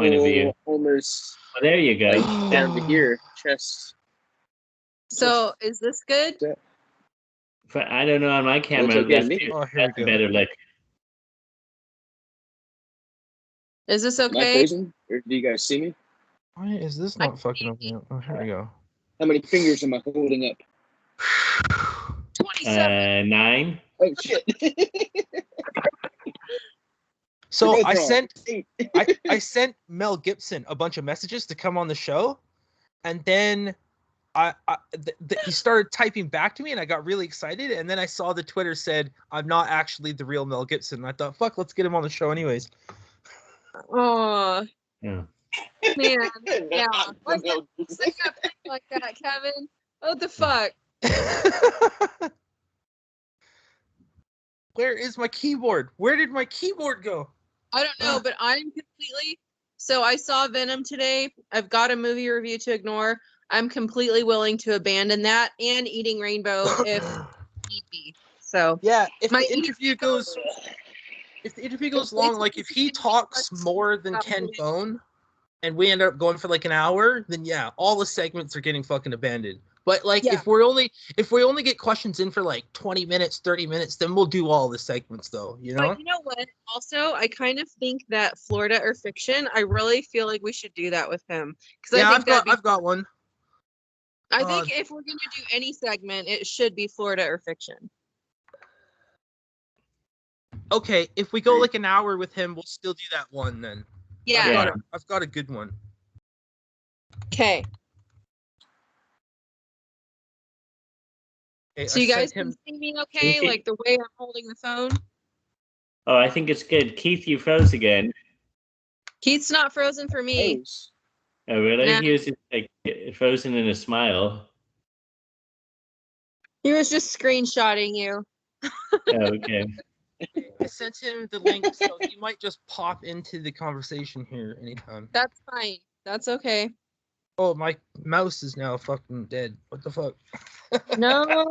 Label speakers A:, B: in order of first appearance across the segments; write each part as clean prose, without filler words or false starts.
A: point of view.
B: Homer's.
A: Well, there you go.
B: Like, down to here, chest.
C: So is this good?
A: I don't know on my camera.
B: Okay,
A: That's,
B: me.
D: Oh, here
A: that's
D: we
A: a
D: go.
A: better look.
C: Is this
B: Am I
C: okay?
B: frozen? Or do you guys see me?
D: Why is this not fucking opening up? Oh, here we go.
B: How many fingers am I holding up?
C: 27.
A: 9.
B: Oh shit!
D: So
B: You're both
D: I
B: wrong.
D: sent
B: 8.
D: I sent Mel Gibson a bunch of messages to come on the show, and then he started typing back to me, and I got really excited. And then I saw the Twitter said, "I'm not actually the real Mel Gibson." And I thought, "Fuck, let's get him on the show anyways."
C: Oh
A: Yeah.
C: man, yeah.
B: Not
C: Why
B: the
C: say something like that, Kevin? What the fuck?
D: Where is my keyboard? Where did my keyboard go?
C: I don't know, but I'm completely. So I saw Venom today. I've got a movie review to ignore. I'm completely willing to abandon that and Eating Rainbow if need be. So
D: Yeah, if
C: My
D: the interview goes long, like if he talks more than Ken Bone, and we end up going for like an hour, then yeah, all the segments are getting fucking abandoned. But like
C: Yeah.
D: if we only get questions in for like 20 minutes, 30 minutes, then we'll do all the segments though, you know?
C: But you know what? Also, I kind of think that Florida or Fiction, I really feel like we should do that with him. Because
D: Yeah,
C: I think
D: I've got one.
C: I think if we're gonna do any segment, it should be Florida or Fiction.
D: Okay, if we go like an hour with him, we'll still do that one then.
C: Yeah.
D: I've got a good one.
C: Okay.
D: Okay,
C: So
D: I
C: you guys
D: sent
C: can see me okay?
A: Easy.
C: Like the way I'm holding the phone?
A: Oh, I think it's good. Keith, you froze again.
C: Keith's not frozen for me.
A: Oh, really?
C: Nah.
A: He was just like frozen in a smile.
C: He was just screenshotting you.
A: Oh, okay.
D: I sent him the link, so he might just pop into the conversation here anytime.
C: That's fine. That's okay.
D: Oh, my mouse is now fucking dead. What the fuck?
C: No,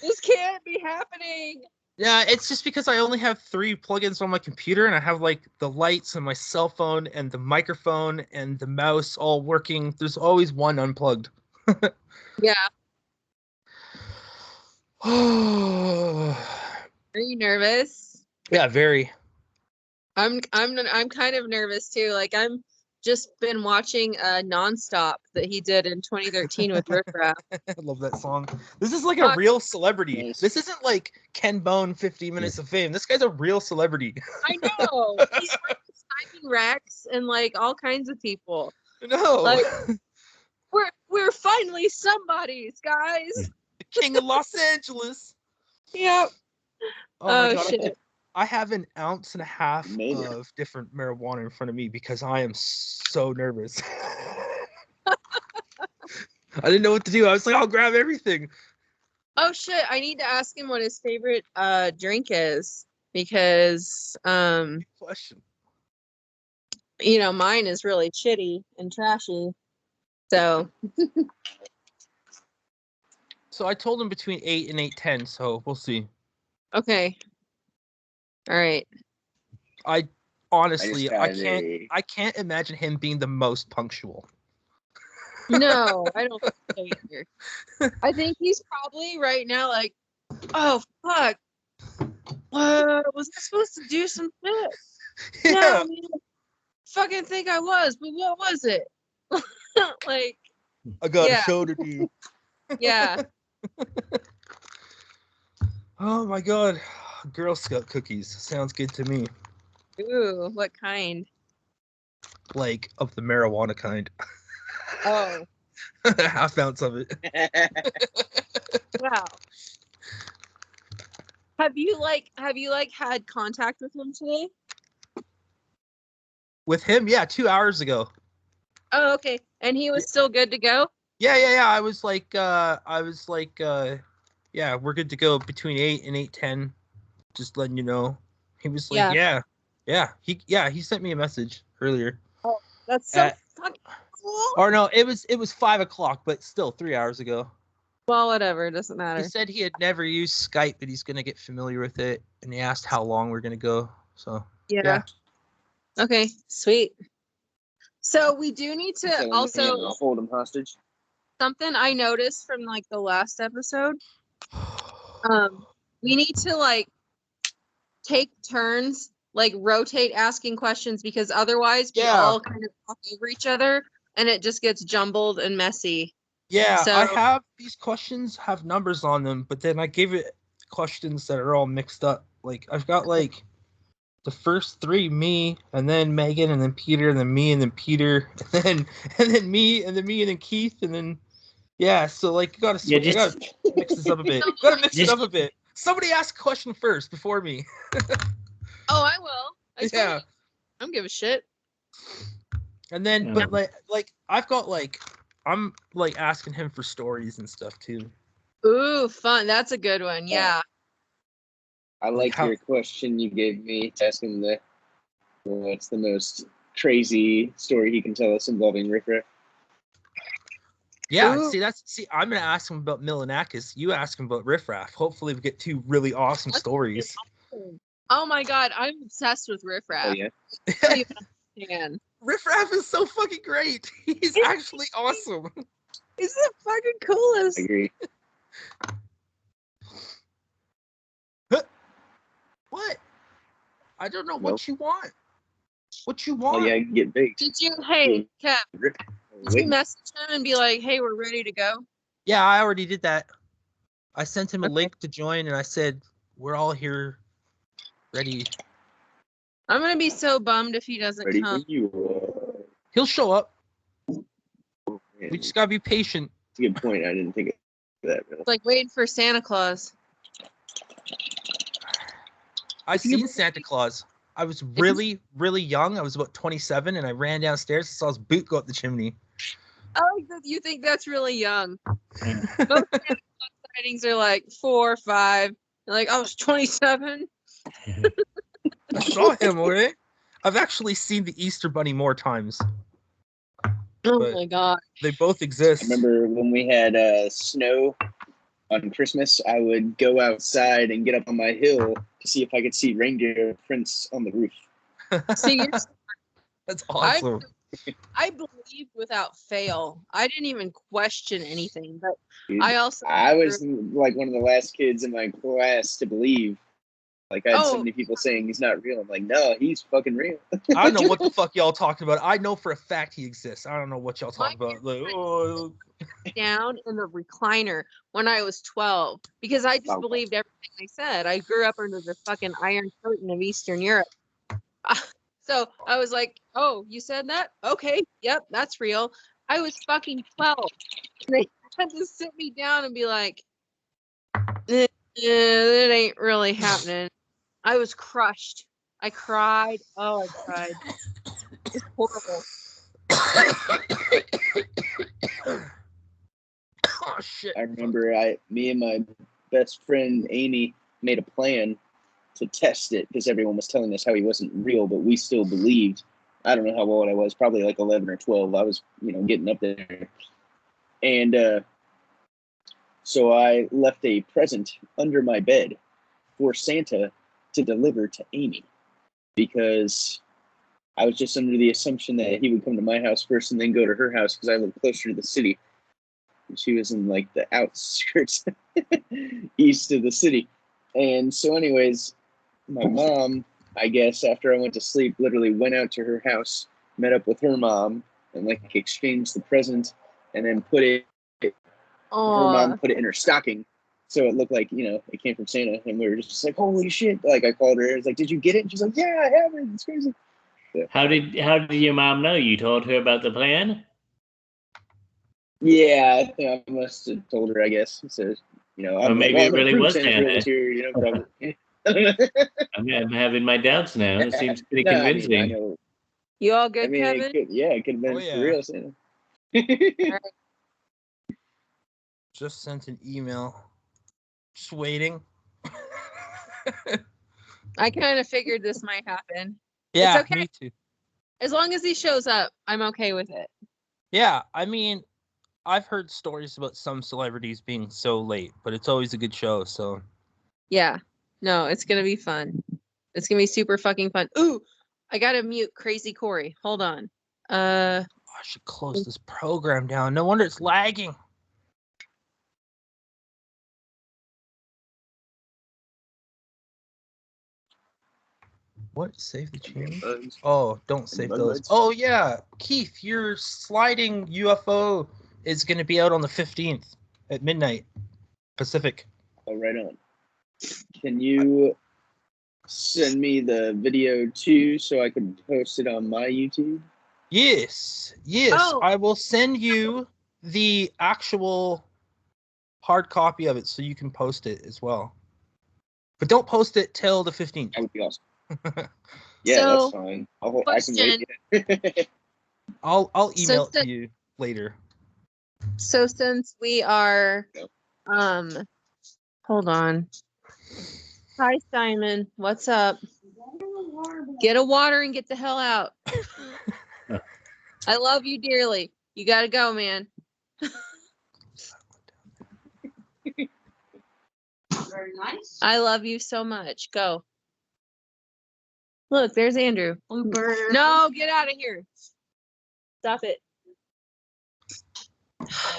C: this can't be happening.
D: Yeah, it's just because I only have 3 plugins on my computer, and I have like the lights and my cell phone and the microphone and the mouse all working. There's always one unplugged.
C: Yeah.
D: Oh.
C: Are you nervous?
D: Yeah, very.
C: I'm kind of nervous too. Like I'm just been watching Nonstop that he did in 2013 with Riff Raff.
D: I love that song. This is like a real celebrity.
B: Nice.
D: This isn't like Ken Bone 50 Minutes of Fame. This guy's a real celebrity.
C: I know. He's sniping Rex and like all kinds of people.
D: No.
C: Like we're finally somebody's, guys.
D: The King of Los Angeles.
C: Yep.
D: Oh my God.
C: Shit.
D: I have an ounce and a half
B: Mayor.
D: of different marijuana in front of me because I am so nervous. I didn't know what to do. I was like, I'll grab everything.
C: Oh shit, I need to ask him what his favorite drink is because
D: Question.
C: you know, mine is really chitty and trashy. So
D: I told him between 8 and 8:10, so we'll see.
C: okay. All right.
D: I honestly,
B: I
D: I can't imagine him being the most punctual.
C: No, I don't think so either. I think he's probably right now like, oh fuck. Was I supposed to do some shit?
D: Yeah.
C: No, I mean, fucking think I was, but what was it? Like,
D: I got
C: yeah.
D: a show to do.
C: yeah.
D: Oh my God. Girl Scout cookies. Sounds good to me.
C: Ooh, what kind?
D: Like of the marijuana kind.
C: Oh,
D: Half ounce of it.
C: wow. Have you had contact with him today?
D: With him, yeah, 2 hours ago.
C: Oh, okay. And he was still good to go?
D: Yeah. I was like, yeah, we're good to go between 8 and 8:10. Just letting you know. He was like, yeah. He sent me a message earlier.
C: Oh, that's so fucking cool.
D: Or no, it was 5 o'clock, but still 3 hours ago.
C: Well, whatever, it doesn't matter.
D: He said he had never used Skype, but he's gonna get familiar with it, and he asked how long we're gonna go. So
C: Yeah. Okay, sweet. So we do need
B: Telling
C: to
B: me
C: also
B: I'm gonna hold him hostage.
C: something I noticed from like the last episode. We need to like take turns, like rotate asking questions because otherwise we
D: Yeah.
C: all kind of talk over each other and it just gets jumbled and messy.
D: Yeah,
C: So-
D: I have these questions have numbers on them, but then I gave it questions that are all mixed up. Like I've got like the first three, me, and then Megan, and then Peter, and then me, and then Peter, and then me, and then me, and then Keith, and then yeah. So like you gotta
A: Yeah,
D: I gotta mix this up a bit. Gotta mix it
A: just-
D: up a bit. Somebody ask a question first before me.
C: Oh, I will. I
D: Yeah.
C: don't give a shit.
D: And then,
A: Yeah.
D: but like I've got like I'm like asking him for stories and stuff too.
C: Ooh, fun. That's a good one. Yeah.
B: I like
D: how-
B: your question you gave me, asking what's the most crazy story he can tell us involving Riff Raff.
D: Yeah,
C: Ooh.
D: see, I'm gonna ask him about Milonakis. You ask him about Riff Raff. Hopefully, we get two really awesome stories.
C: Oh my god, I'm obsessed with Riff Raff.
B: Oh yeah,
C: I don't even understand.
D: Riff Raff is so fucking great. He's actually awesome.
C: He's the fucking coolest.
B: I agree.
D: What? I don't know
B: Nope.
D: what you want. What you
B: Oh
D: want?
B: yeah, I can get big.
C: Did you, hey, Kev,
B: Rip.
C: did you message him and be like, hey, we're ready to go?
D: Yeah, I already did that. I sent him a
C: Okay.
D: link to join, and I said we're all here, ready.
C: I'm gonna be so bummed if he doesn't
B: Ready
C: come.
B: for you.
D: He'll show up.
B: Man,
D: We just gotta be patient.
B: that's a good point. I didn't think of that. Really.
C: It's like waiting for Santa Claus.
D: I've
C: you
D: seen
C: believe-
D: Santa Claus. I was really, really young. I was about 27, and I ran downstairs and saw his boot go up the chimney.
C: I like that you think that's really young. Most Santa Claus sightings are like 4 or 5. You're like, I was 27.
D: I saw him, alright? I've actually seen the Easter Bunny more times.
C: Oh
D: But-
C: my god.
D: They both exist.
B: I remember when we had snow on Christmas, I would go outside and get up on my hill to see if I could see reindeer prints on the roof.
C: See, you're
D: That's awesome.
C: I believed without fail. I didn't even question anything, but
B: Dude,
C: I also
B: I was like one of the last kids in my class to believe. Like I had so
C: Oh.
B: many people saying he's not real. I'm like, no, he's fucking real.
D: I don't know what the fuck y'all talking about. I know for a fact he exists. I don't know what y'all talking
C: My
D: about. Like, oh,
C: down in the recliner when I was 12 because I just
B: Wow.
C: believed everything they said. I grew up under the fucking Iron Curtain of Eastern Europe. So I was like, oh, you said that? Okay, yep, that's real. I was fucking 12. And they had to sit me down and be like, it ain't really happening. I was crushed. I cried. Oh, I cried. It's horrible.
D: oh shit.
B: I remember me and my best friend Amy made a plan to test it because everyone was telling us how he wasn't real, but we still believed. I don't know how old I was, probably like 11 or 12. I was, getting up there. And so I left a present under my bed for Santa to deliver to Amy because I was just under the assumption that he would come to my house first and then go to her house because I live closer to the city. She was in like the outskirts east of the city. And so anyways, my mom, I guess, after I went to sleep, literally went out to her house, met up with her mom, and like exchanged the present, and then her mom
C: Oh,
B: put it in her stocking. So it looked like, it came from Santa. And we were just like, holy shit. Like I called her, I was like, did you get it? And she's like, yeah, I have it. It's crazy.
A: How did your mom know? You told her about the plan?
B: Yeah, I think I must have told her, I guess. So,
A: Or maybe it really was Santa.
B: Here, probably.
A: I'm having my doubts now. It seems pretty
B: No,
A: convincing.
B: I know.
C: you all good, Kevin?
B: It could have been
D: Oh, yeah.
B: for real Santa.
D: Just sent an email. Just waiting.
C: I kind of figured this might happen.
D: Yeah,
C: okay.
D: me too.
C: As long as he shows up, I'm okay with it.
D: Yeah, I mean, I've heard stories about some celebrities being so late, but it's always a good show, so.
C: Yeah. No, it's going to be fun. It's going to be super fucking fun. Ooh, I got to mute Crazy Corey. Hold on.
D: I should close this program down. No wonder it's lagging. What? Save the change? Oh, don't save those. Oh, yeah. Keith, your sliding UFO is going to be out on the 15th at midnight Pacific.
B: Oh, right on. Can you send me the video too so I can post it on my YouTube?
D: Yes.
C: Oh.
D: I will send you the actual hard copy of it so you can post it as well. But don't post it till the 15th.
B: That would be awesome. Yeah,
C: So,
B: that's fine. I can wait.
D: I'll email it to you later.
C: So since we are, hold on. Hi, Simon. What's up? Get a water and get the hell out. I love you dearly. You gotta go, man. Very nice. I love you so much. Go. Look, there's Andrew. No, get out of here. Stop it.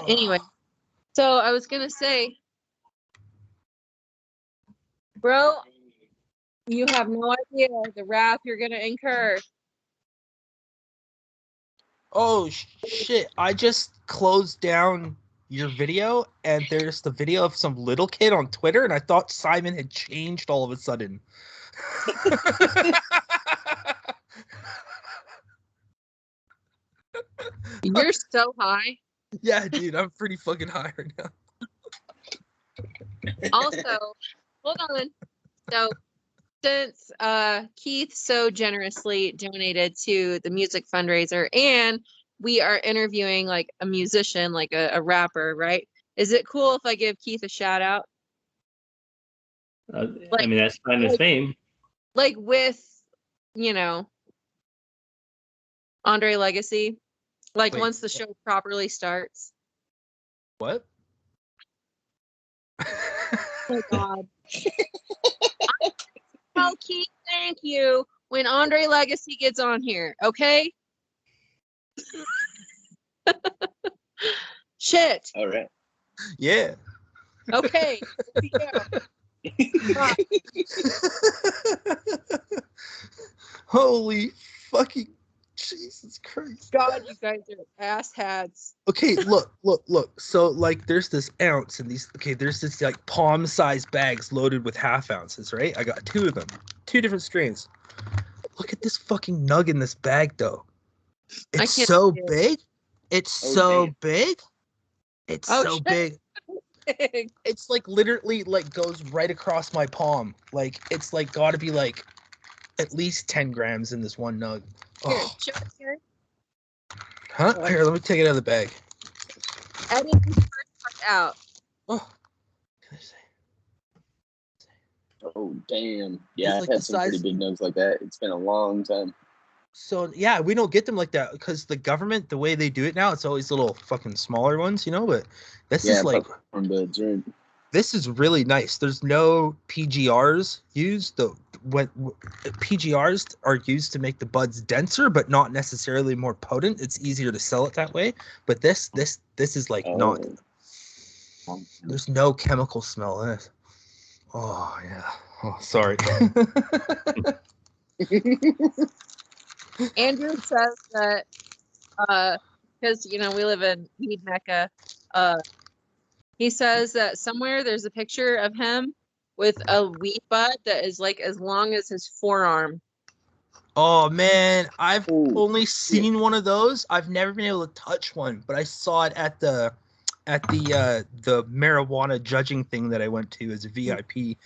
C: Anyway, so I was gonna say, bro, you have no idea the wrath you're gonna incur.
D: Oh shit! I just closed down your video, and there's the video of some little kid on Twitter, and I thought Simon had changed all of a sudden.
C: You're so high.
D: Yeah, dude, I'm pretty fucking high right now.
C: Also, hold on. So since Keith so generously donated to the music fundraiser, and we are interviewing like a musician, like a rapper, right? Is it cool if I give Keith a shout out?
A: I mean, that's fine with me.
C: Like with, Andre Legacy. Like
D: Wait,
C: once the show properly starts.
D: What?
C: Oh God. Oh, Keith, thank you. When Andre Legacy gets on here, okay? Shit.
B: All right.
D: Yeah.
C: Okay.
D: Holy fucking Jesus Christ.
C: God, you guys are asshats.
D: Okay, look. So, like, there's this ounce and there's this, like, palm-sized bags loaded with half ounces, right? I got 2 of them. 2 different strains. Look at this fucking nug in this bag, though. It's so big. It's so big. It's so big. It's, like, literally, like, goes right across my palm. Like, it's, like, gotta be, like, at least 10 grams in this one nug.
C: Here,
D: Oh.
C: show it here.
D: Huh? Here, let me take it out of the bag.
C: Edit this first part out.
D: Oh. Can I say?
B: Oh, damn. Yeah,
D: It's
B: I've
D: like
B: had
D: the
B: some pretty
D: size-
B: big nugs like that. It's been a long time.
D: So, yeah, we don't get them like that because the government, the way they do it now, it's always little fucking smaller ones, but this is like,
B: popcorn buds, right?
D: this is really nice. There's no PGRs used. When PGRs are used to make the buds denser, but not necessarily more potent. It's easier to sell it that way. But this is like not. There's no chemical smell in it. Oh yeah. Oh, sorry.
C: Andrew says that because we live in weed mecca. He says that somewhere there's a picture of him with a weed bud that is like as long as his forearm.
D: Oh man, I've only seen one of those. I've never been able to touch one, but I saw it at the marijuana judging thing that I went to as a VIP,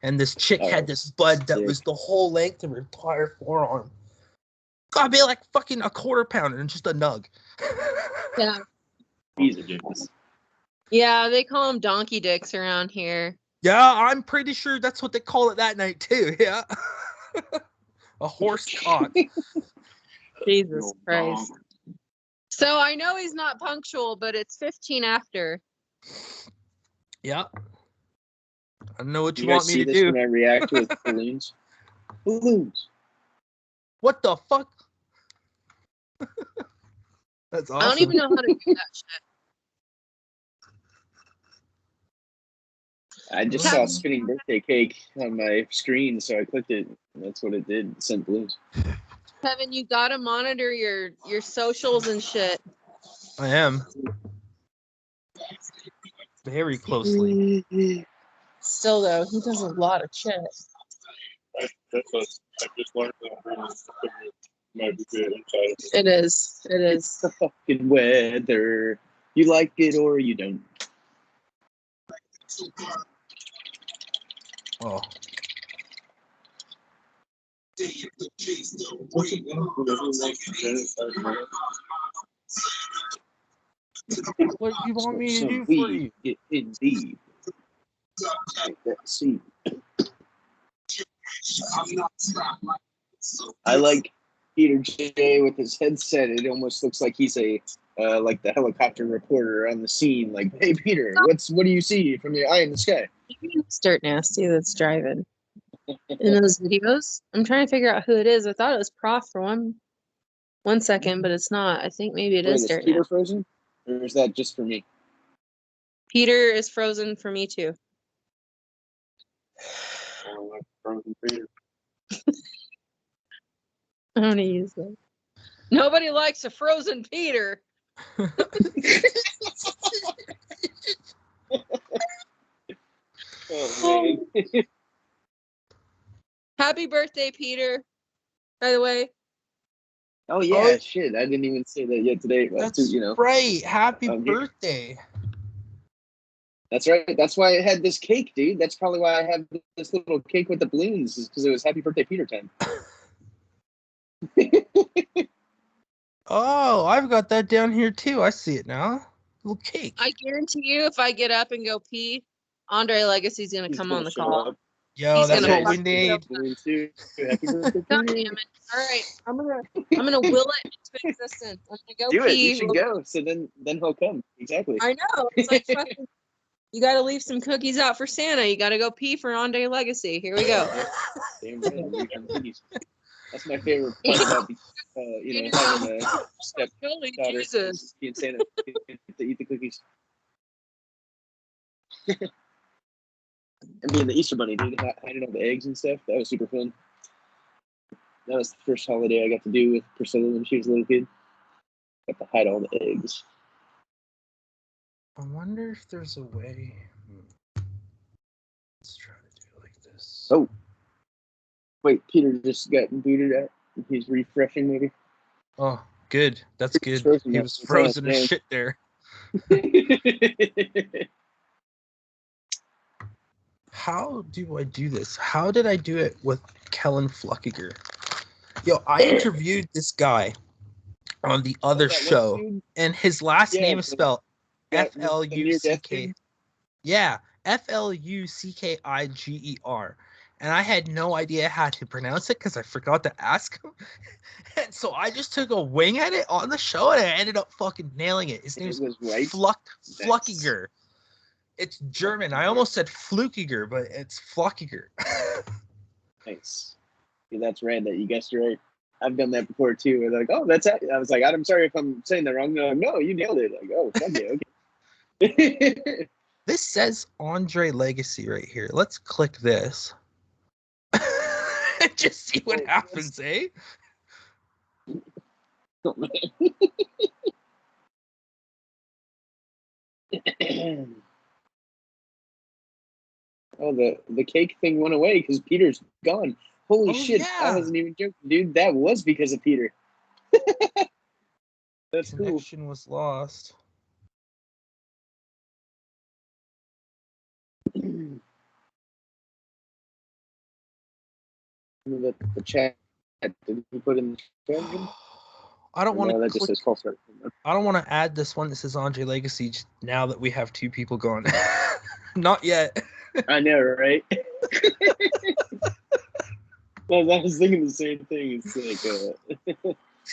D: and this chick had this bud that was the whole length of her entire forearm. Gotta be like fucking a quarter pounder and just a nug.
C: Yeah.
B: These are ridiculous.
C: Yeah, they call them donkey dicks around here.
D: Yeah, I'm pretty sure that's what they call it that night too. Yeah. A horse cock.
C: Jesus Christ. So I know he's not punctual, but it's 15 after.
D: Yeah. I know what you
B: guys
D: want me
B: see
D: to
B: this
D: do.
B: when I react with balloons? Balloons.
D: What the fuck? That's awesome.
C: I don't even know how to do that shit.
B: I just saw a spinning birthday cake on my screen, so I clicked it. And that's what it did. It sent blues.
C: Kevin, you gotta monitor your socials and shit.
D: I am. Very closely.
C: Still though, he does a lot of shit.
E: I just learned that might be good inside.
C: It is. It
B: It's
C: is.
B: the fucking weather. You like it or you don't.
D: Oh. What do you want me to
B: So
D: do for
B: we
D: you?
B: indeed. Let's see. I like Peter J with his headset. It almost looks like he's a like the helicopter reporter on the scene. Like, hey Peter, what do you see from your eye in the sky?
C: It's Dirt Nasty that's driving in those videos. I'm trying to figure out who it is. I thought it was Prof for one second, but it's not. I think maybe it
B: Wait,
C: is
B: is
C: Dirt
B: Peter
C: Nasty.
B: frozen, or is that just for me?
C: Peter is frozen for me too. I'm gonna use that. Nobody likes a frozen Peter.
B: Oh, man.
C: Happy birthday, Peter. By the way.
B: Oh yeah, shit! I didn't even say that yet today. But
D: That's
B: you know,
D: right. Happy
B: I'm here.
D: birthday.
B: That's right. That's why I had this cake, dude. That's probably why I have this little cake with the balloons, is because it was Happy Birthday Peter time.
D: Oh, I've got that down here too. I see it now. Little cake.
C: I guarantee you, if I get up and go pee, Andre Legacy's gonna
B: He's
C: come
B: gonna
C: on the
B: show
C: call.
B: up.
D: Yo,
C: He's
D: that's
C: gonna
D: what we
C: fuck
D: need.
B: Balloons too. Happy Birthday
C: God
B: Peter.
C: damn it! All right, I'm gonna will it into existence. I'm gonna go
B: Do it.
C: pee.
B: You should go. So then he'll come. Exactly.
C: I know. It's like fucking. You got to leave some cookies out for Santa. You got to go pee for Andre Legacy. Here we go.
B: Damn right. I'm eating cookies. That's my favorite part about having a step
C: Holy
B: daughter.
C: Jesus!
B: Is being Santa to eat the cookies. And being the Easter Bunny, dude, hiding all the eggs and stuff. That was super fun. That was the first holiday I got to do with Priscilla when she was a little kid. Got to hide all the eggs.
D: I wonder if there's a way. Let's try to do it like this.
B: Oh. Wait, Peter just got booted out. He's refreshing, maybe?
D: Oh, good. That's
B: He's
D: good.
B: frozen
D: He
B: now.
D: was frozen as shit there. How do I do this? How did I do it with Kellen Fluckiger? Yo, I interviewed this guy on the other show, and his last name is spelled F-L-U-C-K. Yeah, F-L-U-C-K-I-G-E-R. And I had no idea how to pronounce it because I forgot to ask him. And so I just took a wing at it on the show, and I ended up fucking nailing it. His name is
B: right.
D: Fluckiger. It's German. I almost said Flukiger, but it's Flockiger.
B: Nice. Yeah, that's rad that you guessed it right. I've done that before too. They're like, oh, that's it. I was like, I'm sorry if I'm saying that wrong. They're like, no, you nailed it. Like, oh, fuck yeah, okay.
D: This says Andre Legacy right here. Let's click this. Just see what happens, eh?
B: Oh, man. Oh, the cake thing went away because Peter's gone. Holy shit!
D: Yeah.
B: I wasn't even joking, dude. That was because of Peter. That's cool.
D: Connection was lost.
B: The chat. Did you put in the chat?
D: I don't want to.
B: That just says false start.
D: I don't want to add this one that says Andre Legacy now that we have two people going. Not yet.
B: I know, right? Well, I was thinking the same thing. It's like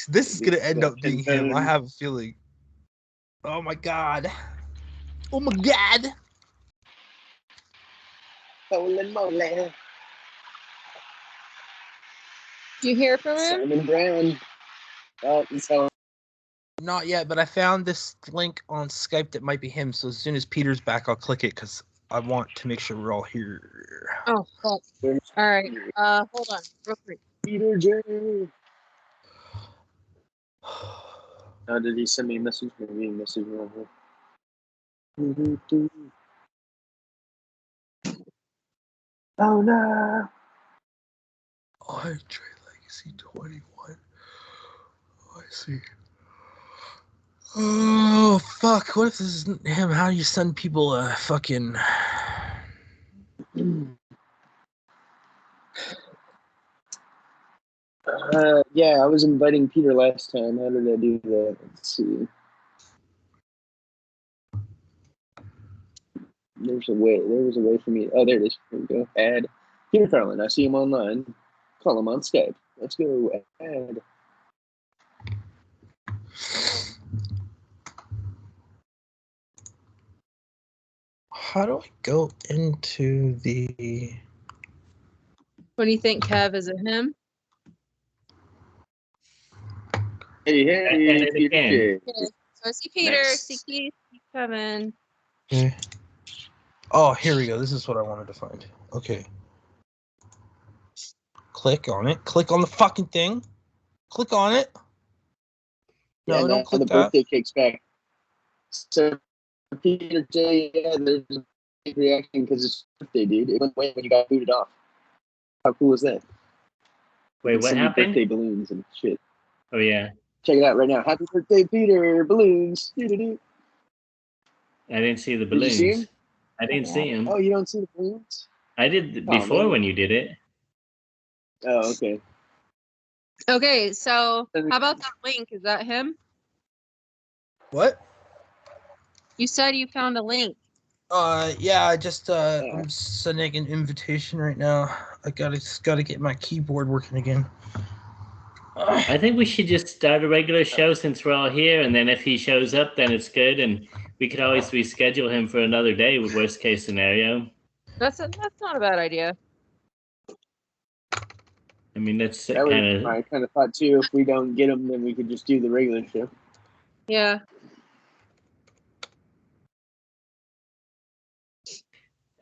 D: this is gonna end up being him. I have a feeling. Oh my god. Oh my god.
B: Holy moly.
C: Do you hear from him?
B: Simon Brown. Oh, he's home.
D: Not yet, but I found this link on Skype that might be him. So as soon as Peter's back, I'll click it because I want to make sure we're all here.
C: Oh, fuck. All right. Hold on, real quick.
B: Peter J. Did he send me a message? Maybe a message over here. Oh no!
D: I trade Legacy 21. Oh, I see. Oh fuck! What if this isn't him? How do you send people a fucking?
B: Yeah, I was inviting Peter last time. How did I do that? Let's see. There was a way for me. Oh, there it is. Here we go. Add Peter Carlin. I see him online. Call him on Skype. Let's go. Add.
D: How do I go into the?
C: What do you think, Kev? Is it him?
B: Hey, Peter J.
C: Okay. So I see Peter,
B: Nice.
C: see Keith, see Kevin.
D: Okay. Oh, here we go. This is what I wanted to find. Okay. Click on it. Click on the fucking thing. Click on it. No,
B: Yeah,
D: don't click
B: the
D: that.
B: birthday cake's back. So, Peter J, yeah, there's a big reaction because it's birthday, dude. It went away when you got booted off. How cool is that?
A: Wait, what
B: Send you
A: happened?
B: birthday balloons and shit.
A: Oh yeah,
B: Check it out right now. Happy birthday, Peter! Balloons. Doo-doo-doo.
A: I didn't see the
B: Did you see
A: balloons.
B: him?
A: I didn't see him.
B: Oh, you don't see the balloons?
A: I did
B: Oh,
A: before
B: man.
A: when you did it.
B: Oh, okay.
C: Okay, so how about that link? Is that him?
D: What?
C: You said you found a link.
D: Yeah, I just I'm sending an invitation right now. I gotta get my keyboard working again.
A: I think we should just start a regular show since we're all here, and then if he shows up, then it's good, and we could always reschedule him for another day. With worst case scenario.
C: That's not a bad idea.
A: I mean, that's
B: That was
A: kind of.
B: I kind of thought too. If we don't get them, then we could just do the regular show.
C: Yeah.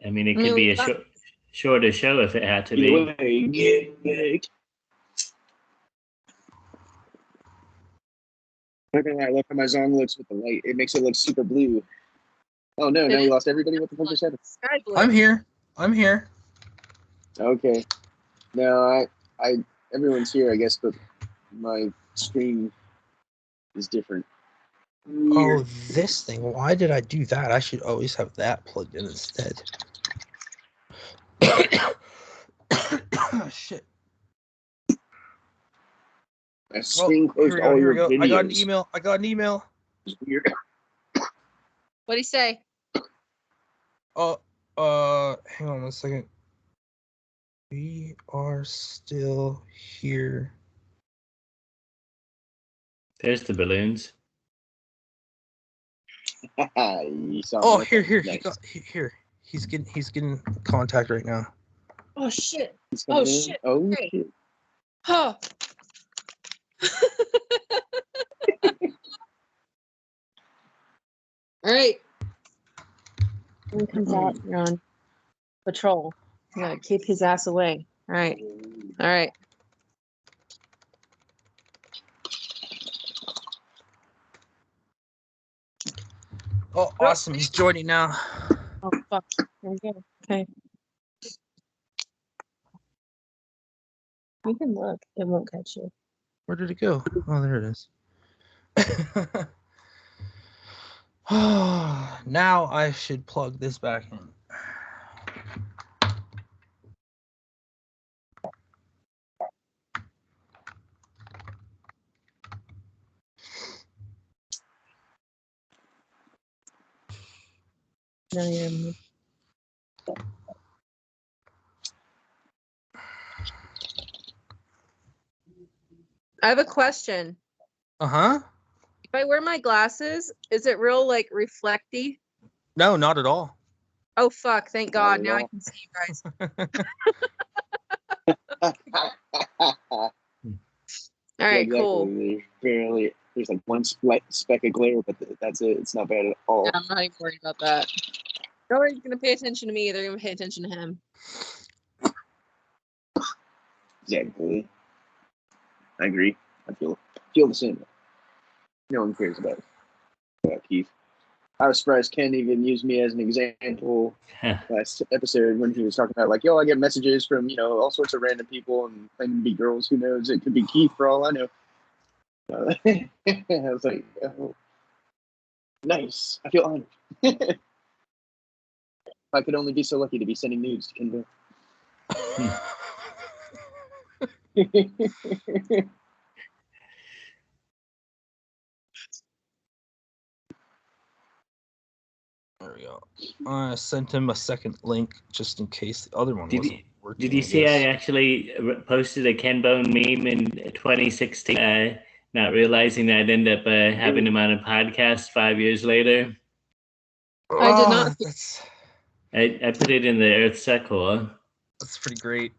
A: I mean, it could be a shorter show if it had to be.
B: Look at that! Look how my song looks with the light. It makes it look super blue. Oh no! Now you lost everybody. What the fuck just happened?
C: Sky blue.
D: I'm here.
B: Okay. No, I everyone's here, I guess, but my screen is different.
D: Oh, this thing. Why did I do that? I should always have that plugged in instead. Shit.
B: My screen closed
D: here
B: all
D: we
B: your
D: go.
B: videos.
D: I got an email.
B: It's weird.
C: What'd he say?
D: Hang on one second. We are still here.
A: There's the balloons.
B: You saw
D: Oh,
B: me.
D: here.
B: Nice.
D: He's getting contact right now.
C: Oh shit.
B: He's coming
C: Oh
B: in.
C: shit.
B: Oh
C: Hey.
B: shit.
C: Huh. All right. When he comes out, you're on patrol. You gotta keep his ass away. All right. All right.
D: Oh, awesome. He's joining now.
C: Oh fuck. There we go. Okay. You can look. It won't catch you.
D: Where did it go? Oh, there it is. Now I should plug this back in.
C: No, you're. I have a question.
D: Uh-huh.
C: If I wear my glasses, is it real like reflecty?
D: No, not at all.
C: Oh fuck! Thank God.
B: at
C: Now I
B: all.
C: can see you guys. All right.
B: Yeah, exactly.
C: Cool.
B: There's There's like one speck of glare, but that's it. It's not bad at all.
C: Yeah, I'm not even worried about that. Nobody's gonna pay attention to me. They're gonna pay attention to him.
B: Exactly. I agree. I feel the same. No one cares about Keith. I was surprised Ken even used me as an example last episode when he was talking about like, yo, I get messages from all sorts of random people and claiming to be girls. Who knows? It could be Keith for all I know. I was like, oh, nice. I feel honored. I could only be so lucky to be sending nudes to Ken.
D: There we go. I sent him a second link just in case the other one wasn't working.
A: Did you see I actually posted a Ken Bone meme in 2016, not realizing I'd end up having him on a podcast 5 years later?
C: I did not.
A: I put it in the Earths Suckhole.
D: That's pretty great.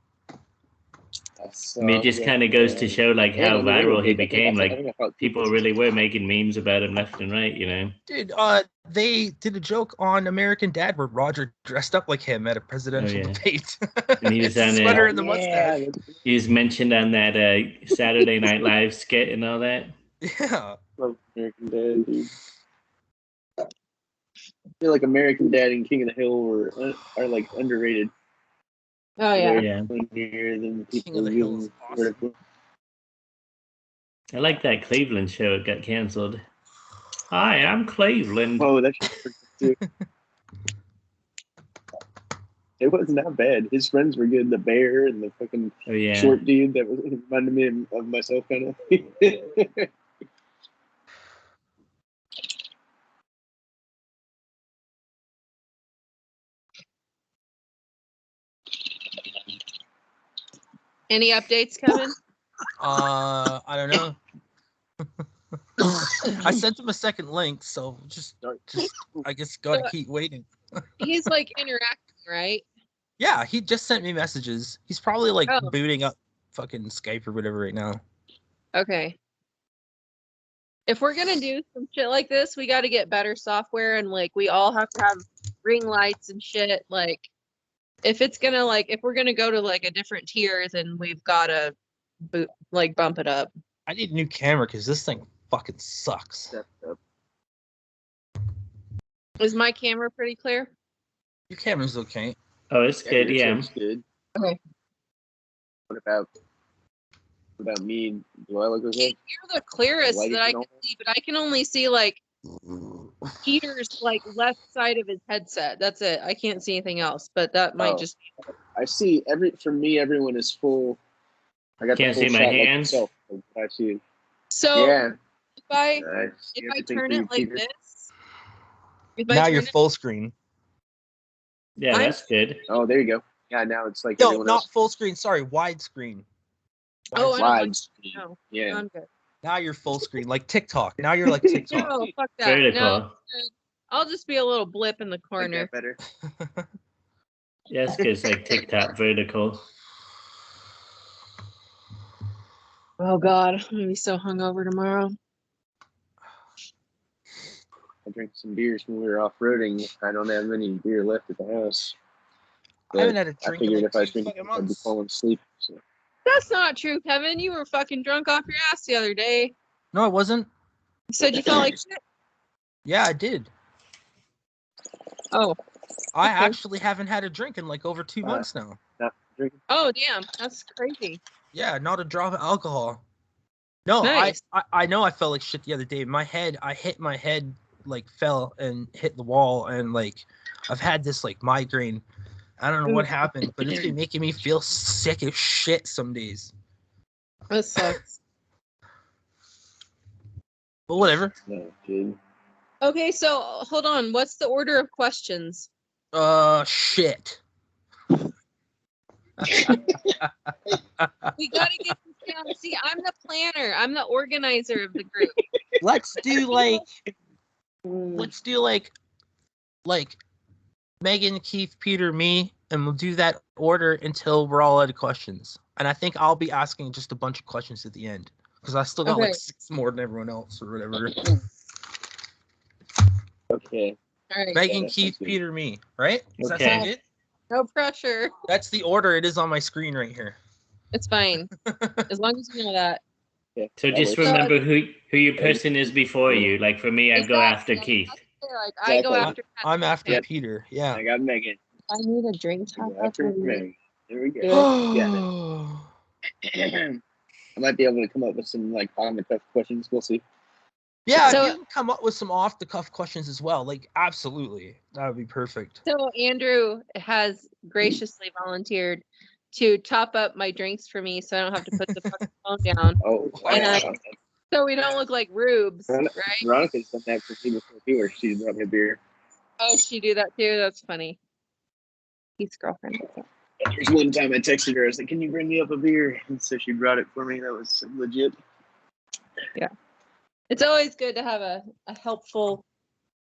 A: I mean, it just kind of goes to show like how viral he became. Like people really were making memes about him left and right,
D: Dude, they did a joke on American Dad where Roger dressed up like him at a presidential debate.
A: And he was on
D: sweater and the mustache.
A: He was mentioned on that Saturday Night Live skit and all that.
D: Yeah.
B: Love American Dad, dude. I feel like American Dad and King of the Hill are like underrated.
C: Oh yeah.
B: Than
D: King of the Hill is awesome.
A: I like that Cleveland show. It got canceled. Hi, I'm Cleveland.
B: Oh, that's pretty good. It wasn't that bad. His friends were good. The bear and the fucking short dude that reminded me of myself, kind of.
C: Any updates, Kevin?
D: I don't know. I sent him a second link, so just I guess gotta keep waiting.
C: He's like interacting, right?
D: Yeah, he just sent me messages. He's probably like booting up fucking Skype or whatever right now.
C: Okay. If we're gonna do some shit like this, we got to get better software, and like we all have to have ring lights and shit. Like, if we're gonna go to like a different tier, then we've got to bump it up.
D: I need a new camera because this thing fucking sucks.
C: Is my camera pretty clear?
D: Your camera's okay.
A: Oh, it's good. Yeah.
B: It's good.
C: Okay.
B: What about me? Do I look okay?
C: You're the clearest that I can see, but I can only see like Peter's like left side of his headset. That's it. I can't see anything else, but that might just be...
B: I see for me everyone is full. I got
A: can't see my hands.
B: Like I see.
C: So
B: yeah.
C: If I turn it like this,
D: now you're full screen.
A: Yeah, that's good.
B: Oh, there you go. Yeah, now it's like
D: no, not full screen. Sorry, widescreen.
B: Wide screen.
C: No,
B: yeah.
C: I'm good.
D: Now you're full screen, like TikTok. Now you're like TikTok.
C: No, fuck that.
A: Vertical.
C: No, I'll just be a little blip in the corner.
B: Better.
A: Yeah, it's good. It's like TikTok vertical.
C: Oh God, I'm gonna be so hungover tomorrow.
B: I drank some beers when we were off-roading. I don't have any beer left at the house.
D: I haven't had a drink in like 2 fucking months.
B: I'd be falling asleep. So.
C: That's not true, Kevin. You were fucking drunk off your ass the other day.
D: No, I wasn't.
C: You said you felt like shit.
D: Yeah, I did.
C: Oh.
D: I actually haven't had a drink in like over 2 months now.
B: Not drinking?
C: Oh, damn. That's crazy.
D: Yeah, not a drop of alcohol. No,
C: nice.
D: I know I felt like shit the other day. I hit my head, like fell and hit the wall, and like I've had this like migraine. I don't know what happened, but it's been making me feel sick as shit some days.
C: That sucks.
D: But whatever.
B: No, dude.
C: Okay, so hold on. What's the order of questions?
D: Shit.
C: We gotta get this down. See, I'm the planner. I'm the organizer of the group.
D: Let's do like Megan, Keith, Peter, me, and we'll do that order until we're all out of questions. And I think I'll be asking just a bunch of questions at the end. because I still got like
C: Okay.
D: 6 more than everyone else or whatever.
B: Okay.
C: All right.
D: Megan,
B: that
D: Keith,
B: sounds good.
D: Peter, me. Right? Does that
A: Okay.
D: sound good?
C: No pressure.
D: That's the order. It is on my screen right here.
C: It's fine. As long as you know that.
B: Yeah,
A: So
B: that
A: just
B: works.
A: remember who your person is before you. Like for me, I'd go after
C: Exactly.
A: Keith.
C: Like, I go
B: Exactly.
C: after
D: I'm after
B: Yep.
D: Peter. Yeah.
B: I got Megan.
C: I need a drink
B: I
C: top
B: go after
C: up.
B: Megan. There we go.
D: Oh.
B: I might be able to come up with some like on the cuff questions. We'll see.
D: Yeah,
C: So-
D: you can come up with some off the cuff questions as well. Like, absolutely. That would be perfect.
C: So Andrew has graciously volunteered to top up my drinks for me so I don't have to put the fucking phone down.
B: Oh,
C: And,
B: wow.
C: so we don't look like rubes, right?
B: Veronica's done that for me before too, where she brought me a beer.
C: Oh, she do that too? That's funny. Keith's girlfriend.
B: There's one time I texted her, I was like, "Can you bring me up a beer?" And so she brought it for me. That was legit.
C: Yeah. It's always good to have a helpful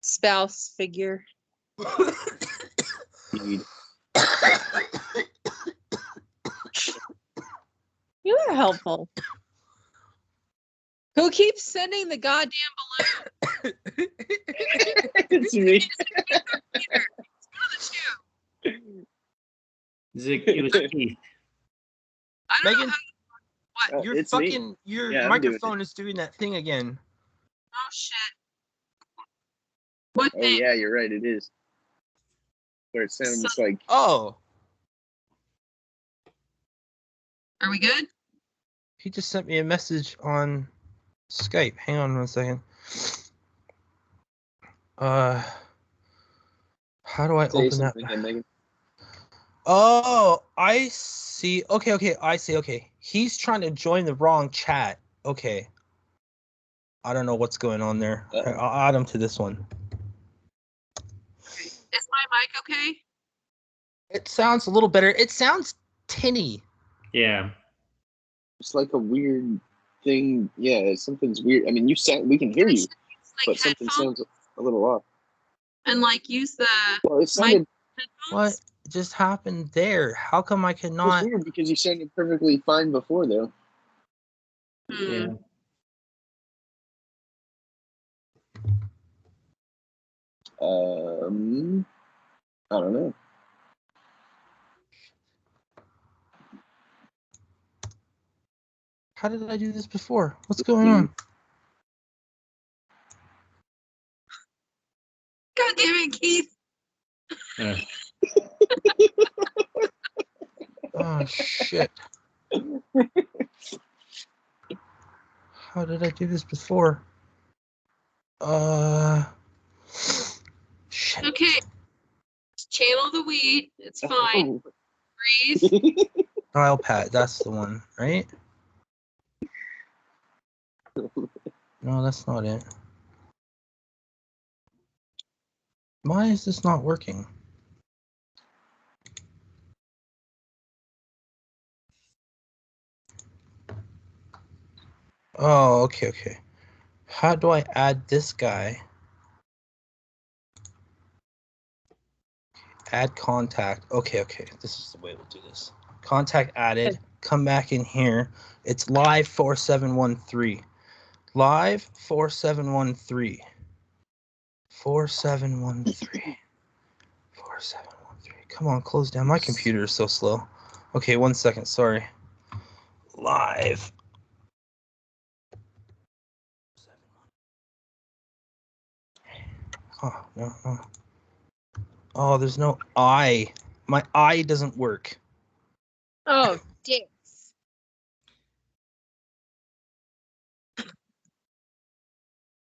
C: spouse figure.
B: Indeed.
C: You are helpful. Who keeps sending the goddamn balloon?
B: It's me.
C: It's one of the two.
A: It was Keith.
C: I don't
D: Megan,
C: know how, what?
B: Oh,
D: your
B: it's me.
D: fucking your
B: Yeah, I'm doing
D: microphone is doing that thing again.
C: Oh shit. What
B: Oh
C: thing?
B: yeah, you're right. It is. Where it sounds like
D: Oh,
C: Are we good?
D: he just sent me a message on Skype. Hang on 1 second. How do I
B: say
D: open that?
B: something again, Megan.
D: Oh, I see. Okay, I see. Okay, he's trying to join the wrong chat. Okay, I don't know what's going on there.
B: Uh-oh.
D: I'll add him to this one.
C: Is my mic okay?
D: It sounds a little better. It sounds tinny.
A: Yeah.
B: It's like a weird thing. Yeah, something's weird. I mean, you sound. We can hear you,
C: It's like
B: but something
C: headphones
B: sounds a little off.
C: and like use the
B: Well, it sounded
C: headphones.
D: What just happened there? How come I
B: it was
D: cannot?
B: weird because you sounded perfectly fine before, though.
A: Yeah.
B: I don't know.
D: How did I do this before? What's going on?
C: God damn it, Keith.
A: Uh,
D: Oh shit. How did I do this before? Shit.
C: Okay. Channel the weed. It's fine. Breathe.
D: Dial pad, that's the one, right? No, that's not it. Why is this not working? Oh, okay. How do I add this guy? Add contact. Okay. This is the way we'll do this. Contact added. Come back in here. It's live 4713. Live 4713. 4713. 4713. Come on, close down. My computer is so slow. Okay, 1 second. Sorry. Live. Oh, no. Oh, there's no I. My I doesn't work.
C: Oh, dicks.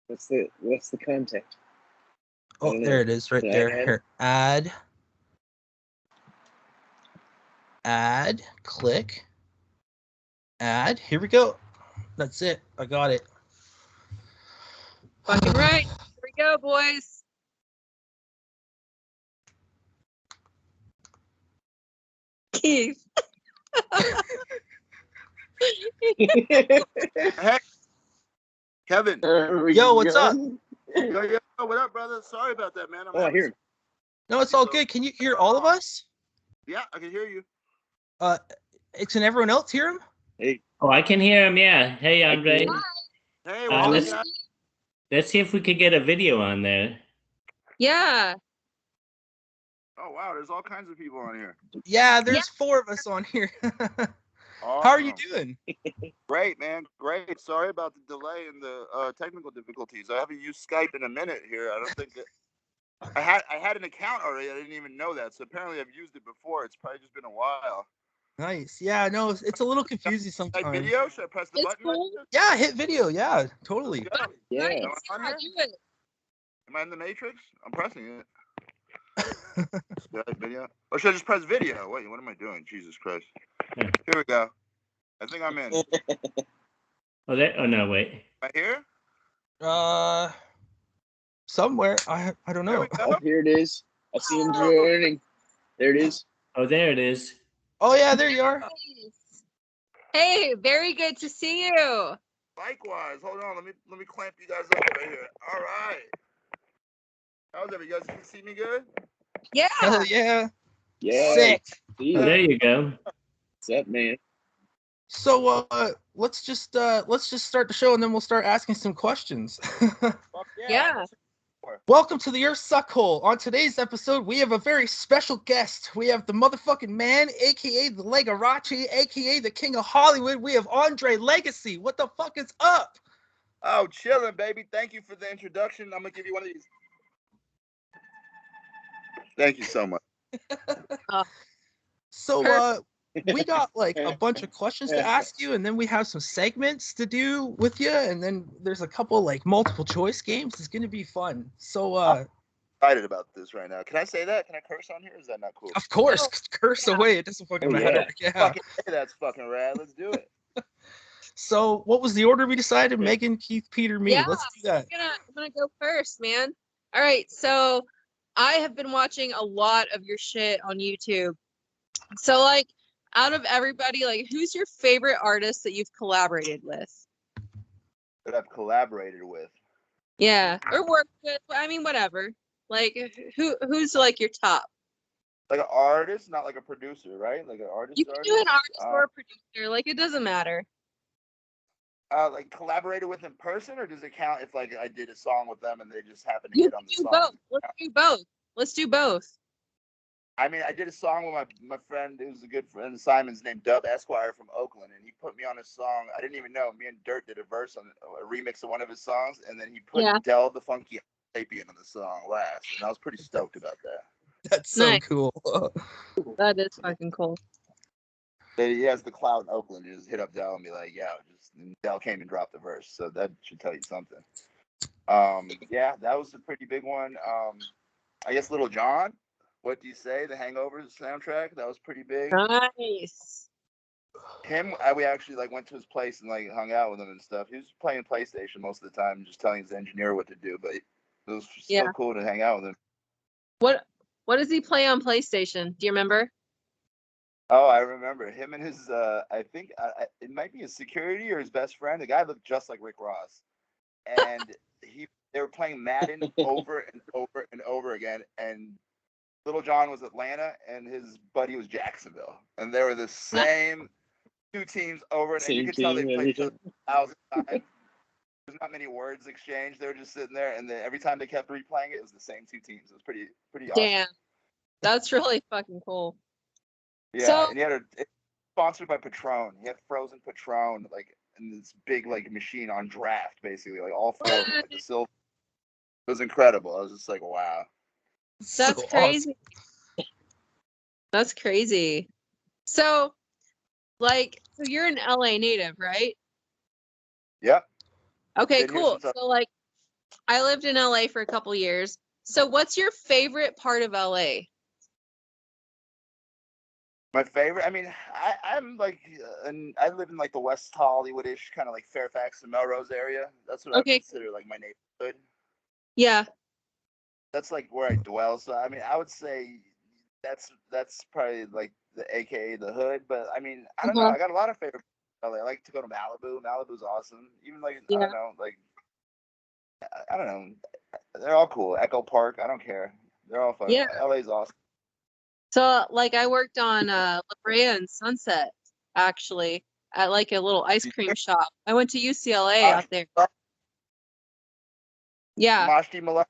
B: What's the contact?
D: Oh,
B: don't know.
D: there it is, right
B: Can I
D: there.
B: add?
D: Here, add, click, add. Here we go. That's it. I got it.
C: Fucking right. Here we go, boys. Keith.
E: Hey, Kevin.
D: Yo, what's up?
E: Yo, what up, brother? Sorry about that, man.
B: Oh, I hear him.
D: No, it's all good. Can you hear all of us?
E: Yeah, I can hear you.
D: Can everyone else hear him?
B: Hey,
A: Oh, I can hear him. Yeah. Hey, Andre.
E: Hey,
A: Uh,
E: what's
A: let's
E: up,
A: let's see if we could get a video on there.
C: Yeah.
E: Oh, wow, there's all kinds of people on here.
D: Yeah, there's 4 of us on here.
E: Awesome.
D: How are you doing?
E: Great, man. Great. Sorry about the delay and the technical difficulties. I haven't used Skype in a minute here. I don't think that I had an account already. I didn't even know that. So apparently I've used it before. It's probably just been a while.
D: Nice. Yeah, no, it's a little confusing
E: Skype
D: sometimes.
E: video? Should I press the
C: It's
E: button?
C: cool.
D: Yeah, hit video. Yeah, totally.
E: Let's go.
B: Yeah.
C: Nice.
E: Am I on
C: Yeah,
E: here?
C: do it.
E: Am I in the Matrix? I'm pressing it. Skype video. Or should I just press video? Wait, what am I doing? Jesus Christ.
A: Yeah.
E: Here we go. I think I'm in. Am
A: Oh, there. Oh no, wait.
E: I here?
D: Somewhere. I don't
E: There
D: know.
E: we go.
B: Oh, here it is. I see him joining. There it is.
A: Oh, there it is.
D: Oh yeah, there you are.
C: Nice. Hey, very good to see you.
E: Likewise. Hold on. Let me clamp you guys up right here. All right. How's everybody? You guys can see me good?
C: Yeah.
D: Hell yeah.
B: Yeah.
D: Sick.
B: See
A: Oh,
B: ya.
A: there you go.
B: What's up, man?
D: So let's just start the show and then we'll start asking some questions.
E: Fuck
C: Yeah.
D: Welcome to the Earths Suckhole. On today's episode, we have a very special guest. We have the Mutherfuckin Man, aka the Legarachi, aka the King of Hollywood. We have Andre Legacy. What the fuck is up?
E: Oh, chilling, baby. Thank you for the introduction. I'm gonna give you one of these. Thank you so much.
D: So we got like a bunch of questions to ask you, and then we have some segments to do with you, and then there's a couple like multiple choice games. It's gonna be fun. So
E: Excited about this right now. Can I say that? Can I curse on here? Is that not cool?
D: of course, curse away. It doesn't fucking
B: Oh,
D: matter. Yeah.
E: Fucking hey, that's fucking rad. Let's do it.
D: So what was the order we decided? Megan, Keith, Peter, me.
C: Yeah.
D: Let's do that.
C: I'm gonna go first, man. All right, so I have been watching a lot of your shit on YouTube. So like out of everybody, like who's your favorite artist that you've collaborated with?
E: That I've collaborated with.
C: Yeah. Or worked with. I mean, whatever. Like who's like your top?
E: Like an artist, not like a producer, right? Like an artist.
C: You can do an artist or a producer, like it doesn't matter.
E: Like collaborated with in person, or does it count if like I did a song with them and they just happened to
C: You
E: hit
C: can
E: on the
C: do
E: song?
C: both. Let's do both. Let's do both.
E: I mean, I did a song with my friend, who's a good friend, Simon's named Dub Esquire from Oakland, and he put me on a song. I didn't even know. Me and Dirt did a verse on a remix of one of his songs, and then he put Del the Funky Sapien on the song last, and I was pretty stoked about that.
D: That's so
C: Nice.
D: cool.
C: That is fucking cool.
E: But he has the clout in Oakland. You just hit up Del and be like, "Yeah," and Del came and dropped the verse, so that should tell you something. Yeah, that was a pretty big one. I guess Little John. What do you say? The Hangover soundtrack. That was pretty big.
C: Nice.
E: Him, we actually like went to his place and like hung out with him and stuff. He was playing PlayStation most of the time, just telling his engineer what to do. But it was so cool to hang out with him.
C: What does he play on PlayStation? Do you remember?
E: Oh, I remember him and his. I think it might be his security or his best friend. The guy looked just like Rick Ross, and they were playing Madden over and over and over again. And Little John was Atlanta, and his buddy was Jacksonville, and they were the same two teams over. And you could tell they played 1,000 times. There's not many words exchanged. They were just sitting there, and then every time they kept replaying it, it was the same two teams. It was pretty awesome.
C: Damn, that's really fucking cool.
E: Yeah,
C: so,
E: and he had sponsored by Patron. He had frozen Patron, like in this big like machine on draft, basically, like all four of them, like the silver. It was incredible. I was just like, wow.
C: That's
D: so
C: crazy.
D: Awesome.
C: That's crazy. So, like, so you're an LA native, right?
E: Yep.
C: Okay,
E: Been here
C: cool.
E: since
C: So, like, I lived in LA for a couple years. So, what's your favorite part of LA?
E: My favorite. I mean, I'm like, I live in like the West Hollywood-ish, kind of like Fairfax and Melrose area. That's what I consider like my neighborhood.
C: Yeah.
E: That's like where I dwell. So I mean, I would say that's probably like the AKA the hood. But I mean, I don't know. I got a lot of favorite. I like to go to Malibu. Malibu's awesome. Even like I don't know, like I don't know. They're all cool. Echo Park. I don't care. They're all fun.
C: Yeah.
E: LA's awesome.
C: So, like, I worked on La Brea and Sunset, actually. at like a little ice cream shop. I went to UCLA out there. Yeah.
E: Mashti Malone.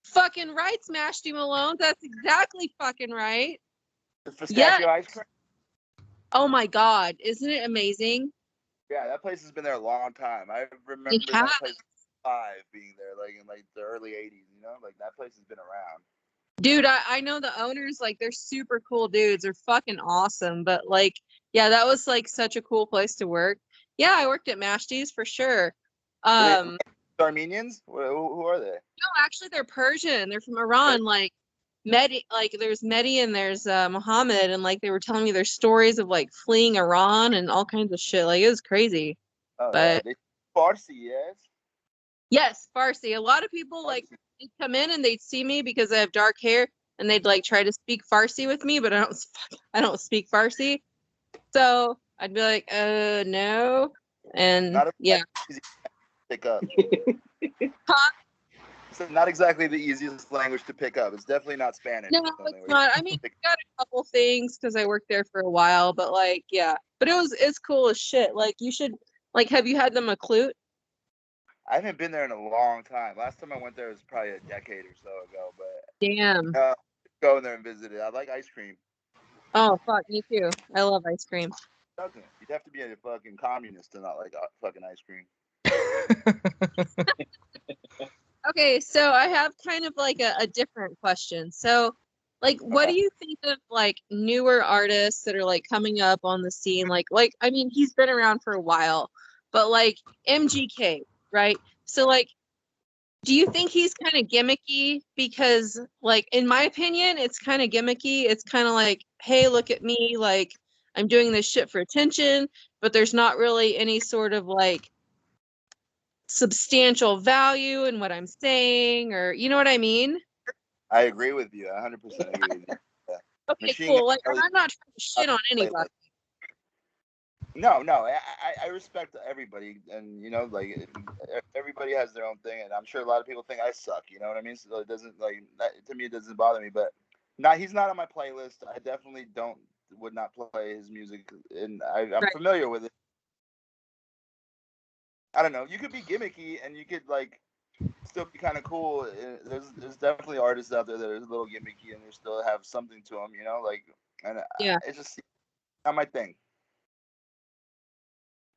C: Fucking right, Smashy Malone. That's exactly fucking right.
E: The pistachio ice cream.
C: Oh my God. Isn't it amazing?
E: Yeah, that place has been there a long time. I remember that place being there, like in like the early '80s. You know, like that place has been around.
C: Dude, I know the owners. Like, they're super cool dudes. They're fucking awesome. But like, yeah, that was like such a cool place to work. Yeah, I worked at Mashti's for sure.
E: Armenians? Who are they?
C: No, actually, they're Persian. They're from Iran. Like, there's Mehdi and there's Muhammad, and like they were telling me their stories of like fleeing Iran and all kinds of shit. Like, it was crazy.
E: Oh,
C: but
E: yeah. Farsi, yes.
C: Yes, Farsi. A lot of people like they'd come in and they'd see me because I have dark hair, and they'd like try to speak Farsi with me, but I don't speak Farsi. So I'd be like, no, and yeah.
E: Easy to pick up.
C: Huh?
E: It's not exactly the easiest language to pick up. It's definitely not Spanish.
C: No, it's not. I mean, I got a couple things because I worked there for a while, but like, yeah. But it's cool as shit. Like, you should, like, have you had the McClute?
E: I haven't been there in a long time. Last time I went there was probably a decade or so ago. But
C: damn,
E: go in there and visit it. I like ice cream.
C: Oh fuck, me too. I love ice cream.
E: You'd have to be a fucking communist to not like fucking ice cream.
C: Okay, so I have kind of like a different question. So, like, what do you think of like newer artists that are like coming up on the scene? Like, I mean, he's been around for a while, but like MGK, right? So, like, do you think he's kind of gimmicky? Because, like, in my opinion, it's kind of gimmicky. It's kind of like, hey, look at me, like, I'm doing this shit for attention, but there's not really any sort of like substantial value in what I'm saying, or you know what I mean?
E: I agree with you. 100% agree with you. Yeah.
C: Okay, cool. Like, I'm not trying to shit on anybody.
E: No, I respect everybody, and you know, like everybody has their own thing, and I'm sure a lot of people think I suck. You know what I mean? So it doesn't like that, to me. It doesn't bother me, but he's not on my playlist. I definitely would not play his music, and I'm
C: Right.
E: familiar with it. I don't know. You could be gimmicky, and you could like still be kind of cool. There's definitely artists out there that are a little gimmicky, and they still have something to them. You know, like, and
C: Yeah.
E: it's just not my thing.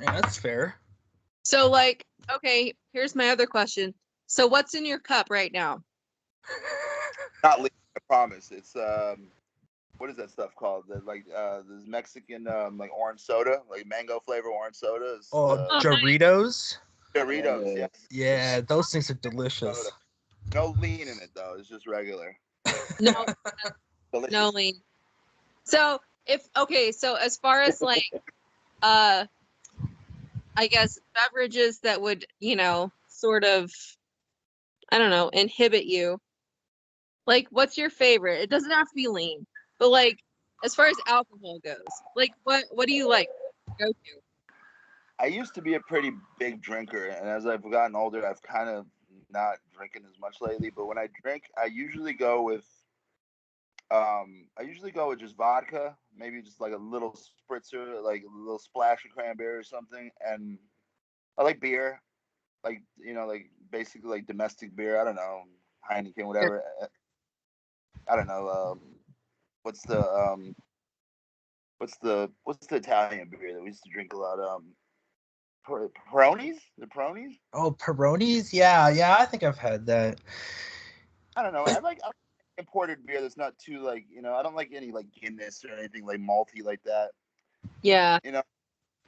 D: Yeah, that's fair.
C: So, like, okay, here's my other question. So, what's in your cup right now?
E: Not leaving, I promise. It's what is that stuff called? This Mexican like orange soda, like mango flavor orange soda.
D: Doritos.
E: Doritos, yes.
D: Yeah, those things are delicious.
E: Soda. No lean in it though. It's just regular.
C: No,
E: Delicious.
C: no lean. So, so as far as like, I guess beverages that would, you know, sort of, I don't know, inhibit you. Like, what's your favorite? It doesn't have to be lean, but like, as far as alcohol goes, like, what do you like to go to?
E: I used to be a pretty big drinker, and as I've gotten older, I've kind of not drinking as much lately. But when I drink, I usually go with just vodka, maybe just like a little spritzer, like a little splash of cranberry or something, and I like beer, like, you know, like basically like domestic beer. I don't know, Heineken, whatever. I don't know. What's the Italian beer that we used to drink a lot? Peronis? The Peronis?
D: Oh, Peronis? Yeah, I think I've had that.
E: I don't know. I like imported beer that's not too like, you know, I don't like any like Guinness or anything like malty like that.
C: Yeah.
E: You know,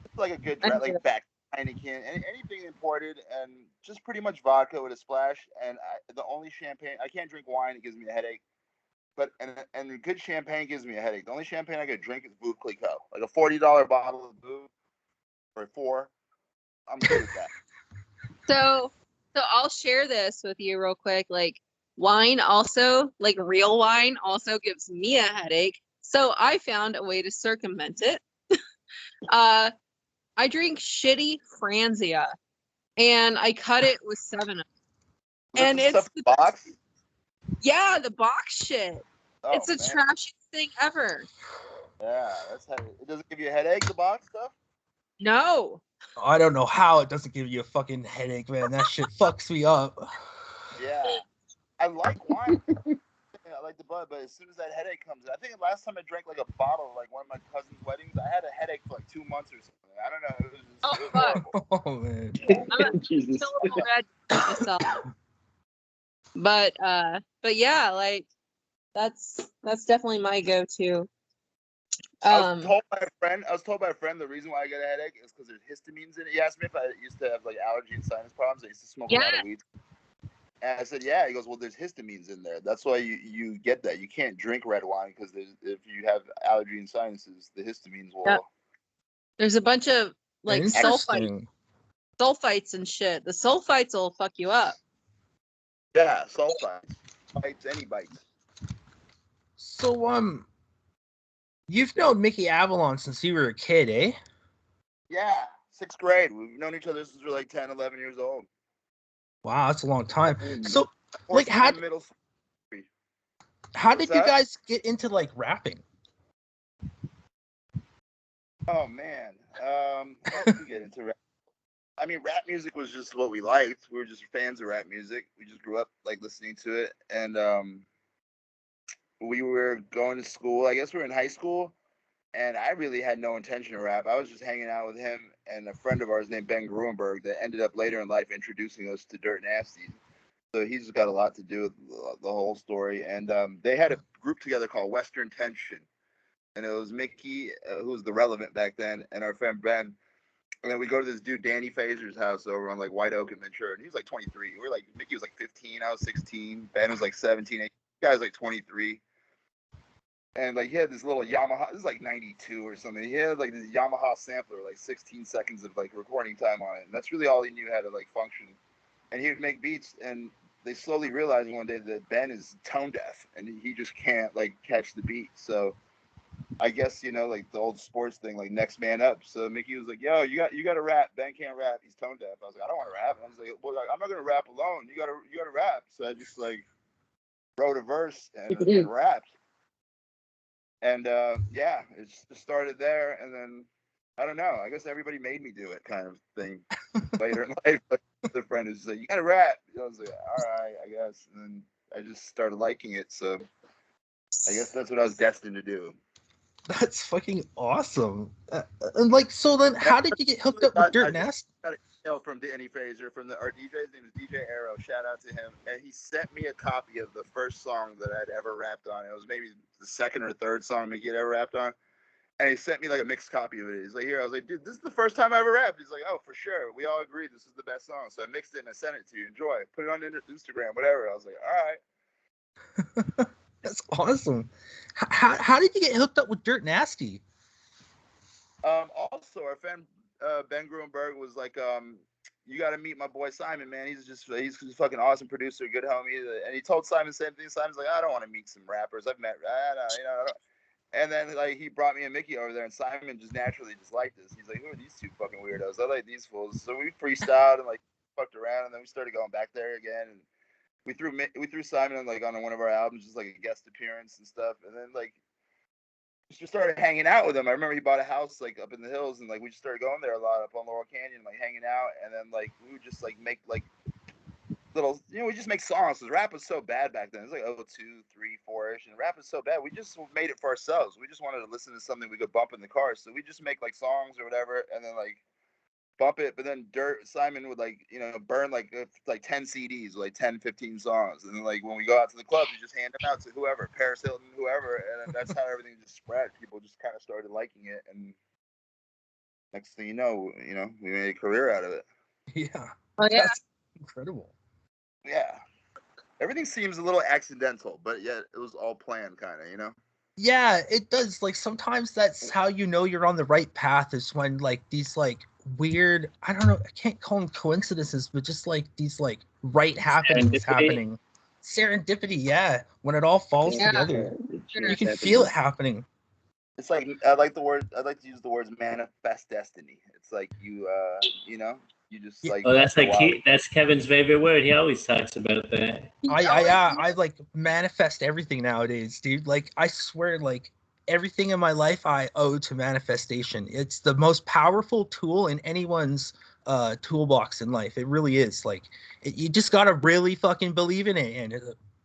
E: it's like a good like back Heineken, anything imported, and just pretty much vodka with a splash. And the only champagne, I can't drink wine; it gives me a headache. But and good champagne gives me a headache. The only champagne I could drink is Veuve Clicquot, like a $40 bottle of Veuve or $4. I'm good with that.
C: So I'll share this with you real quick. Like, wine also, like real wine, also gives me a headache. So I found a way to circumvent it. I drink shitty Franzia, and I cut it with 7-Up. And it's
E: the box.
C: Yeah, the box shit.
E: Oh,
C: it's the trashiest thing ever.
E: Yeah, that's how it doesn't give you a headache. The box stuff.
C: No.
D: I don't know how it doesn't give you a fucking headache, man. That shit fucks me up.
E: Yeah, I like wine. I like the bud, but as soon as that headache comes, I think the last time I drank like a bottle, like one of my cousin's weddings, I had a headache for like 2 months or something. I don't know. It was
C: fuck.
E: horrible.
D: Oh man.
C: I'm a
B: Jesus.
C: syllable red myself. But yeah, like that's definitely my go-to.
E: I was told by a friend the reason why I get a headache is because there's histamines in it. He asked me if I used to have like allergy and sinus problems. I used to smoke a lot of weed. And I said, yeah. He goes, well, there's histamines in there. That's why you get that. You can't drink red wine because if you have allergy and sinuses, the histamines will.
C: Yep. There's a bunch of like
D: Interesting.
C: sulfites and shit. The sulfites will fuck you up.
E: Yeah, sulfites. Bites, any bites.
D: So, you've known Mickey Avalon since you were a kid, eh?
E: Yeah, 6th grade. We've known each other since we were like 10, 11 years old.
D: Wow, that's a long time. So, like, how did you guys get into like rapping?
E: Oh man, how did we get into rap? I mean, rap music was just what we liked. We were just fans of rap music. We just grew up like listening to it, and we were going to school. I guess we were in high school, and I really had no intention to rap. I was just hanging out with him and a friend of ours named Ben Gruenberg that ended up later in life introducing us to Dirt Nasty. So he's got a lot to do with the whole story. And they had a group together called Western Tension. And it was Mickey, who was the relevant back then, and our friend Ben. And then we go to this dude, Danny Fazer's house over on like White Oak and Ventura. And he was like 23. We were like, Mickey was like 15. I was 16. Ben was like 17. The guy was like 23. And like he had this little Yamaha, this is like 92 or something. He had like this Yamaha sampler, like 16 seconds of like recording time on it. And that's really all he knew how to like function. And he would make beats, and they slowly realized one day that Ben is tone deaf and he just can't like catch the beat. So I guess, like the old sports thing, like next man up. So Mickey was like, yo, you got to rap. Ben can't rap. He's tone deaf. I was like, I don't want to rap. And I was like, well, I'm not going to rap alone. You got to rap. So I just like wrote a verse and rapped. And yeah, it just started there. And then I don't know. I guess everybody made me do it, kind of thing. Later in life, like, the friend is like, you got to rap. I was like, all right, I guess. And then I just started liking it. So I guess that's what I was destined to do.
D: That's fucking awesome. And like, so then how did you get hooked up with Dirt Nasty?
E: I got an email from Danny Fraser, our DJ. His name is DJ Arrow. Shout out to him. And he sent me a copy of the first song that I'd ever rapped on. It was maybe the second or third song Mickey had ever rapped on. And he sent me like a mixed copy of it. He's like, here. I was like, dude, this is the first time I ever rapped. He's like, oh, for sure. We all agreed this is the best song. So I mixed it and I sent it to you. Enjoy. Put it on Instagram, whatever. I was like, all right.
D: That's awesome. How did you get hooked up with Dirt Nasty?
E: Also, our friend Ben Gruenberg was like, you got to meet my boy Simon, man. He's a fucking awesome producer, good homie. And he told Simon the same thing. Simon's like, I don't want to meet some rappers. I've met, I don't. And then like he brought me and Mickey over there, and Simon just naturally just liked us. He's like, who are these two fucking weirdos? I like these fools. So we freestyled and like fucked around, and then we started going back there again. And we threw Simon on one of our albums, just like a guest appearance and stuff. And then like just started hanging out with him. I remember he bought a house like up in the hills, and like we just started going there a lot up on Laurel Canyon, like hanging out. And then like we would just like make like little, we just make songs. Because rap was so bad back then. It was like 02, 3, 4-ish, and rap was so bad. We just made it for ourselves. We just wanted to listen to something we could bump in the car. So we just make like songs or whatever, and then like bump it. But then Simon would like burn like 10 CDs, like 10, 15 songs, and then like when we go out to the club, you just hand them out to whoever, Paris Hilton, whoever, and then that's how everything just spread. People just kind of started liking it, and next thing you know, we made a career out of it.
D: Yeah.
C: Oh yeah.
D: That's incredible.
E: Yeah. Everything seems a little accidental, but yet it was all planned, kind of,
D: Yeah, it does. Like sometimes that's how you know you're on the right path, is when like these like weird, I don't know, I can't call them coincidences, but just like these like right happenings happening. Serendipity, yeah. When it all falls together, you can feel it happening.
E: It's like I'd like to use the words manifest destiny. It's like you just like.
A: Oh, that's Kevin's favorite word. He always talks about that.
D: I like manifest everything nowadays, dude. Like I swear, like everything in my life I owe to manifestation. It's the most powerful tool in anyone's toolbox in life. It really is. Like, you just gotta really fucking believe in it, and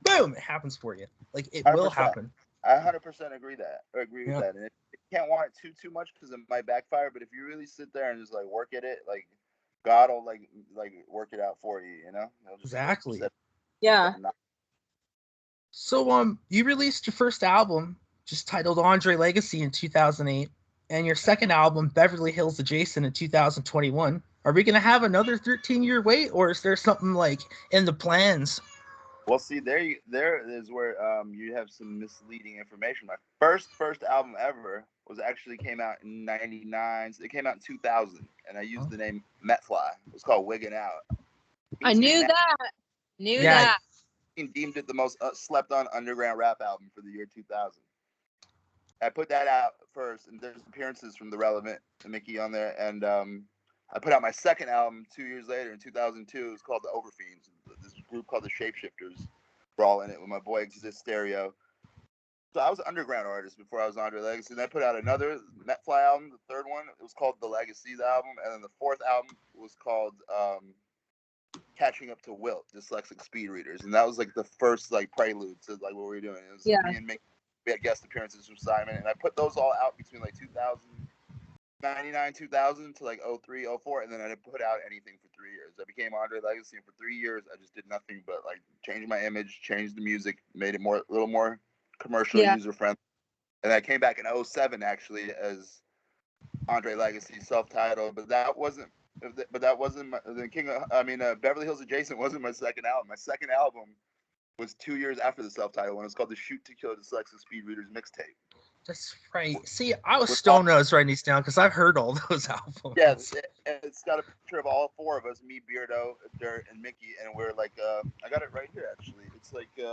D: boom, it happens for you. Like, it will
E: 100%.
D: happen.
E: I 100% agree with
D: Yeah.
E: that. And you can't want it too much because it might backfire. But if you really sit there and just like work at it, like God will like work it out for you. You know? He'll just,
D: Exactly.
C: Yeah.
D: So you released your first album, just titled Andre Legacy, in 2008, and your second album, Beverly Hills Adjacent, in 2021. Are we gonna have another 13-year wait, or is there something like in the plans?
E: Well, see, there is where you have some misleading information. My first album ever was actually came out in '99. It came out in 2000, and I used the name Metfly. It was called Wiggin' Out.
C: I knew that.
D: Yeah.
E: Deemed it the most slept on underground rap album for the year 2000. I put that out first, and there's appearances from The Relevant and Mickey on there. And I put out my second album 2 years later in 2002. It was called The Overfiends. This group called the Shapeshifters were all in it with my boy Exist Stereo. So I was an underground artist before I was Andre Legacy. And I put out another Metfly album, the third one. It was called The Legacies album. And then the fourth album was called Catching Up to Wilt, Dyslexic Speed Readers. And that was like the first like prelude to like what we were doing. It was me and Mickey. We had guest appearances from Simon, and I put those all out between like 1999, 2000 to like 03, 04, and then I didn't put out anything for 3 years. I became Andre Legacy, and for 3 years I just did nothing but like change my image, change the music, made it a little more commercial, user friendly. And I came back in 07 actually as Andre Legacy, self-titled, but that wasn't Beverly Hills Adjacent wasn't my second album. My second album was 2 years after the self-titled one. It was called the Shoot to Kill Dyslexic Speed Readers mixtape.
D: That's right. See, I was stoned when I was writing these down because I've heard all those albums.
E: Yeah, it's got a picture of all four of us, me, Beardo, Dirt, and Mickey, and we're like, I got it right here actually. It's like we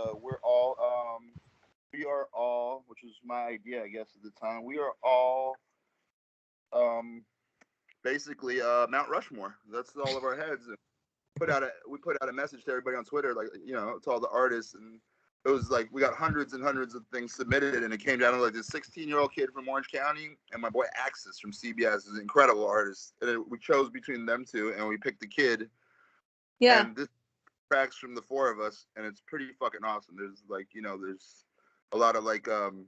E: are all, which was my idea, I guess, at the time. We are all, basically Mount Rushmore. That's all of our heads. And we put out a message to everybody on Twitter, like, you know, to all the artists, and it was like we got hundreds and hundreds of things submitted, and it came down to like this 16-year-old kid from Orange County and my boy Axis from CBS, is an incredible artist. And we chose between them two, and we picked the kid.
C: Yeah.
E: And this tracks from the four of us, and it's pretty fucking awesome. There's like, you know, there's a lot of like you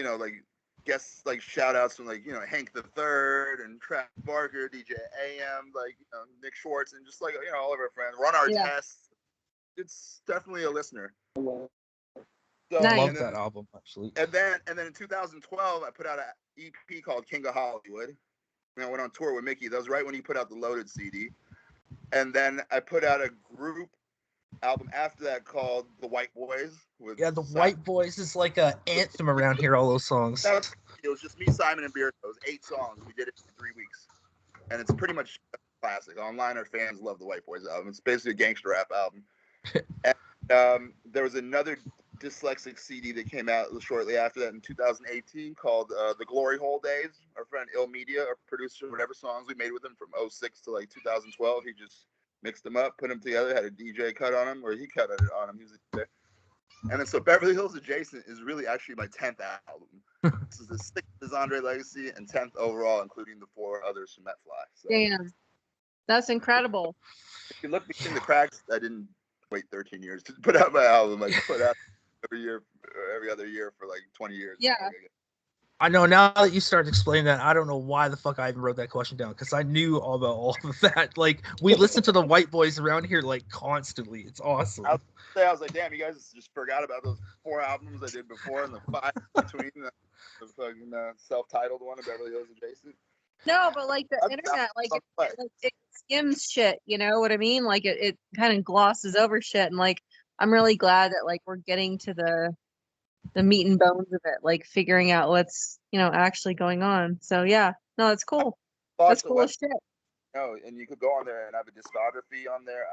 E: know, like guests, like shout outs from like, you know, Hank the Third and Travis Barker, DJ AM, like, you know, Nick Schwartz, and just like, you know, all of our friends. Run Our Tests. It's definitely a listener. So,
D: I love that album actually.
E: And then in 2012, I put out an EP called King of Hollywood. And I went on tour with Mickey. That was right when he put out the Loaded CD. And then I put out a group album after that called The White Boys.
D: The White Boys is like an anthem around here, all those songs.
E: It was just me, Simon, and Beard. It was 8 songs. We did it in 3 weeks. And it's pretty much a classic. Online, our fans love The White Boys album. It's basically a gangster rap album. And there was another dyslexic CD that came out shortly after that in 2018 called The Glory Hole Days. Our friend Il Media, our producer, whatever songs we made with him from 06 to like 2012, he just mixed them up, put them together, had a DJ cut on them, or he cut it on him. He was a DJ. And then so Beverly Hills Adjacent is really actually my 10th album. This is the 6th is Andre Legacy and 10th overall, including the 4 others from Metfly. So,
C: damn, that's incredible.
E: if you look between the cracks, I didn't wait 13 years to put out my album. I put out every other year for like 20 years.
C: Yeah.
D: I know, now that you started explaining that, I don't know why the fuck I even wrote that question down, because I knew all about all of that. Like, we listen to the White Boys around here like constantly. It's awesome.
E: I was like, damn, you guys just forgot about those 4 albums I did before and the 5 between the fucking self-titled one of Beverly Hills Adjacent.
C: No, but like the internet, like it skims shit, you know what I mean? Like it kind of glosses over shit, and like I'm really glad that like we're getting to the meat and bones of it, like figuring out what's, you know, actually going on. So yeah, no, that's cool. That's cool as shit.
E: No, and you could go on there and have a discography on there.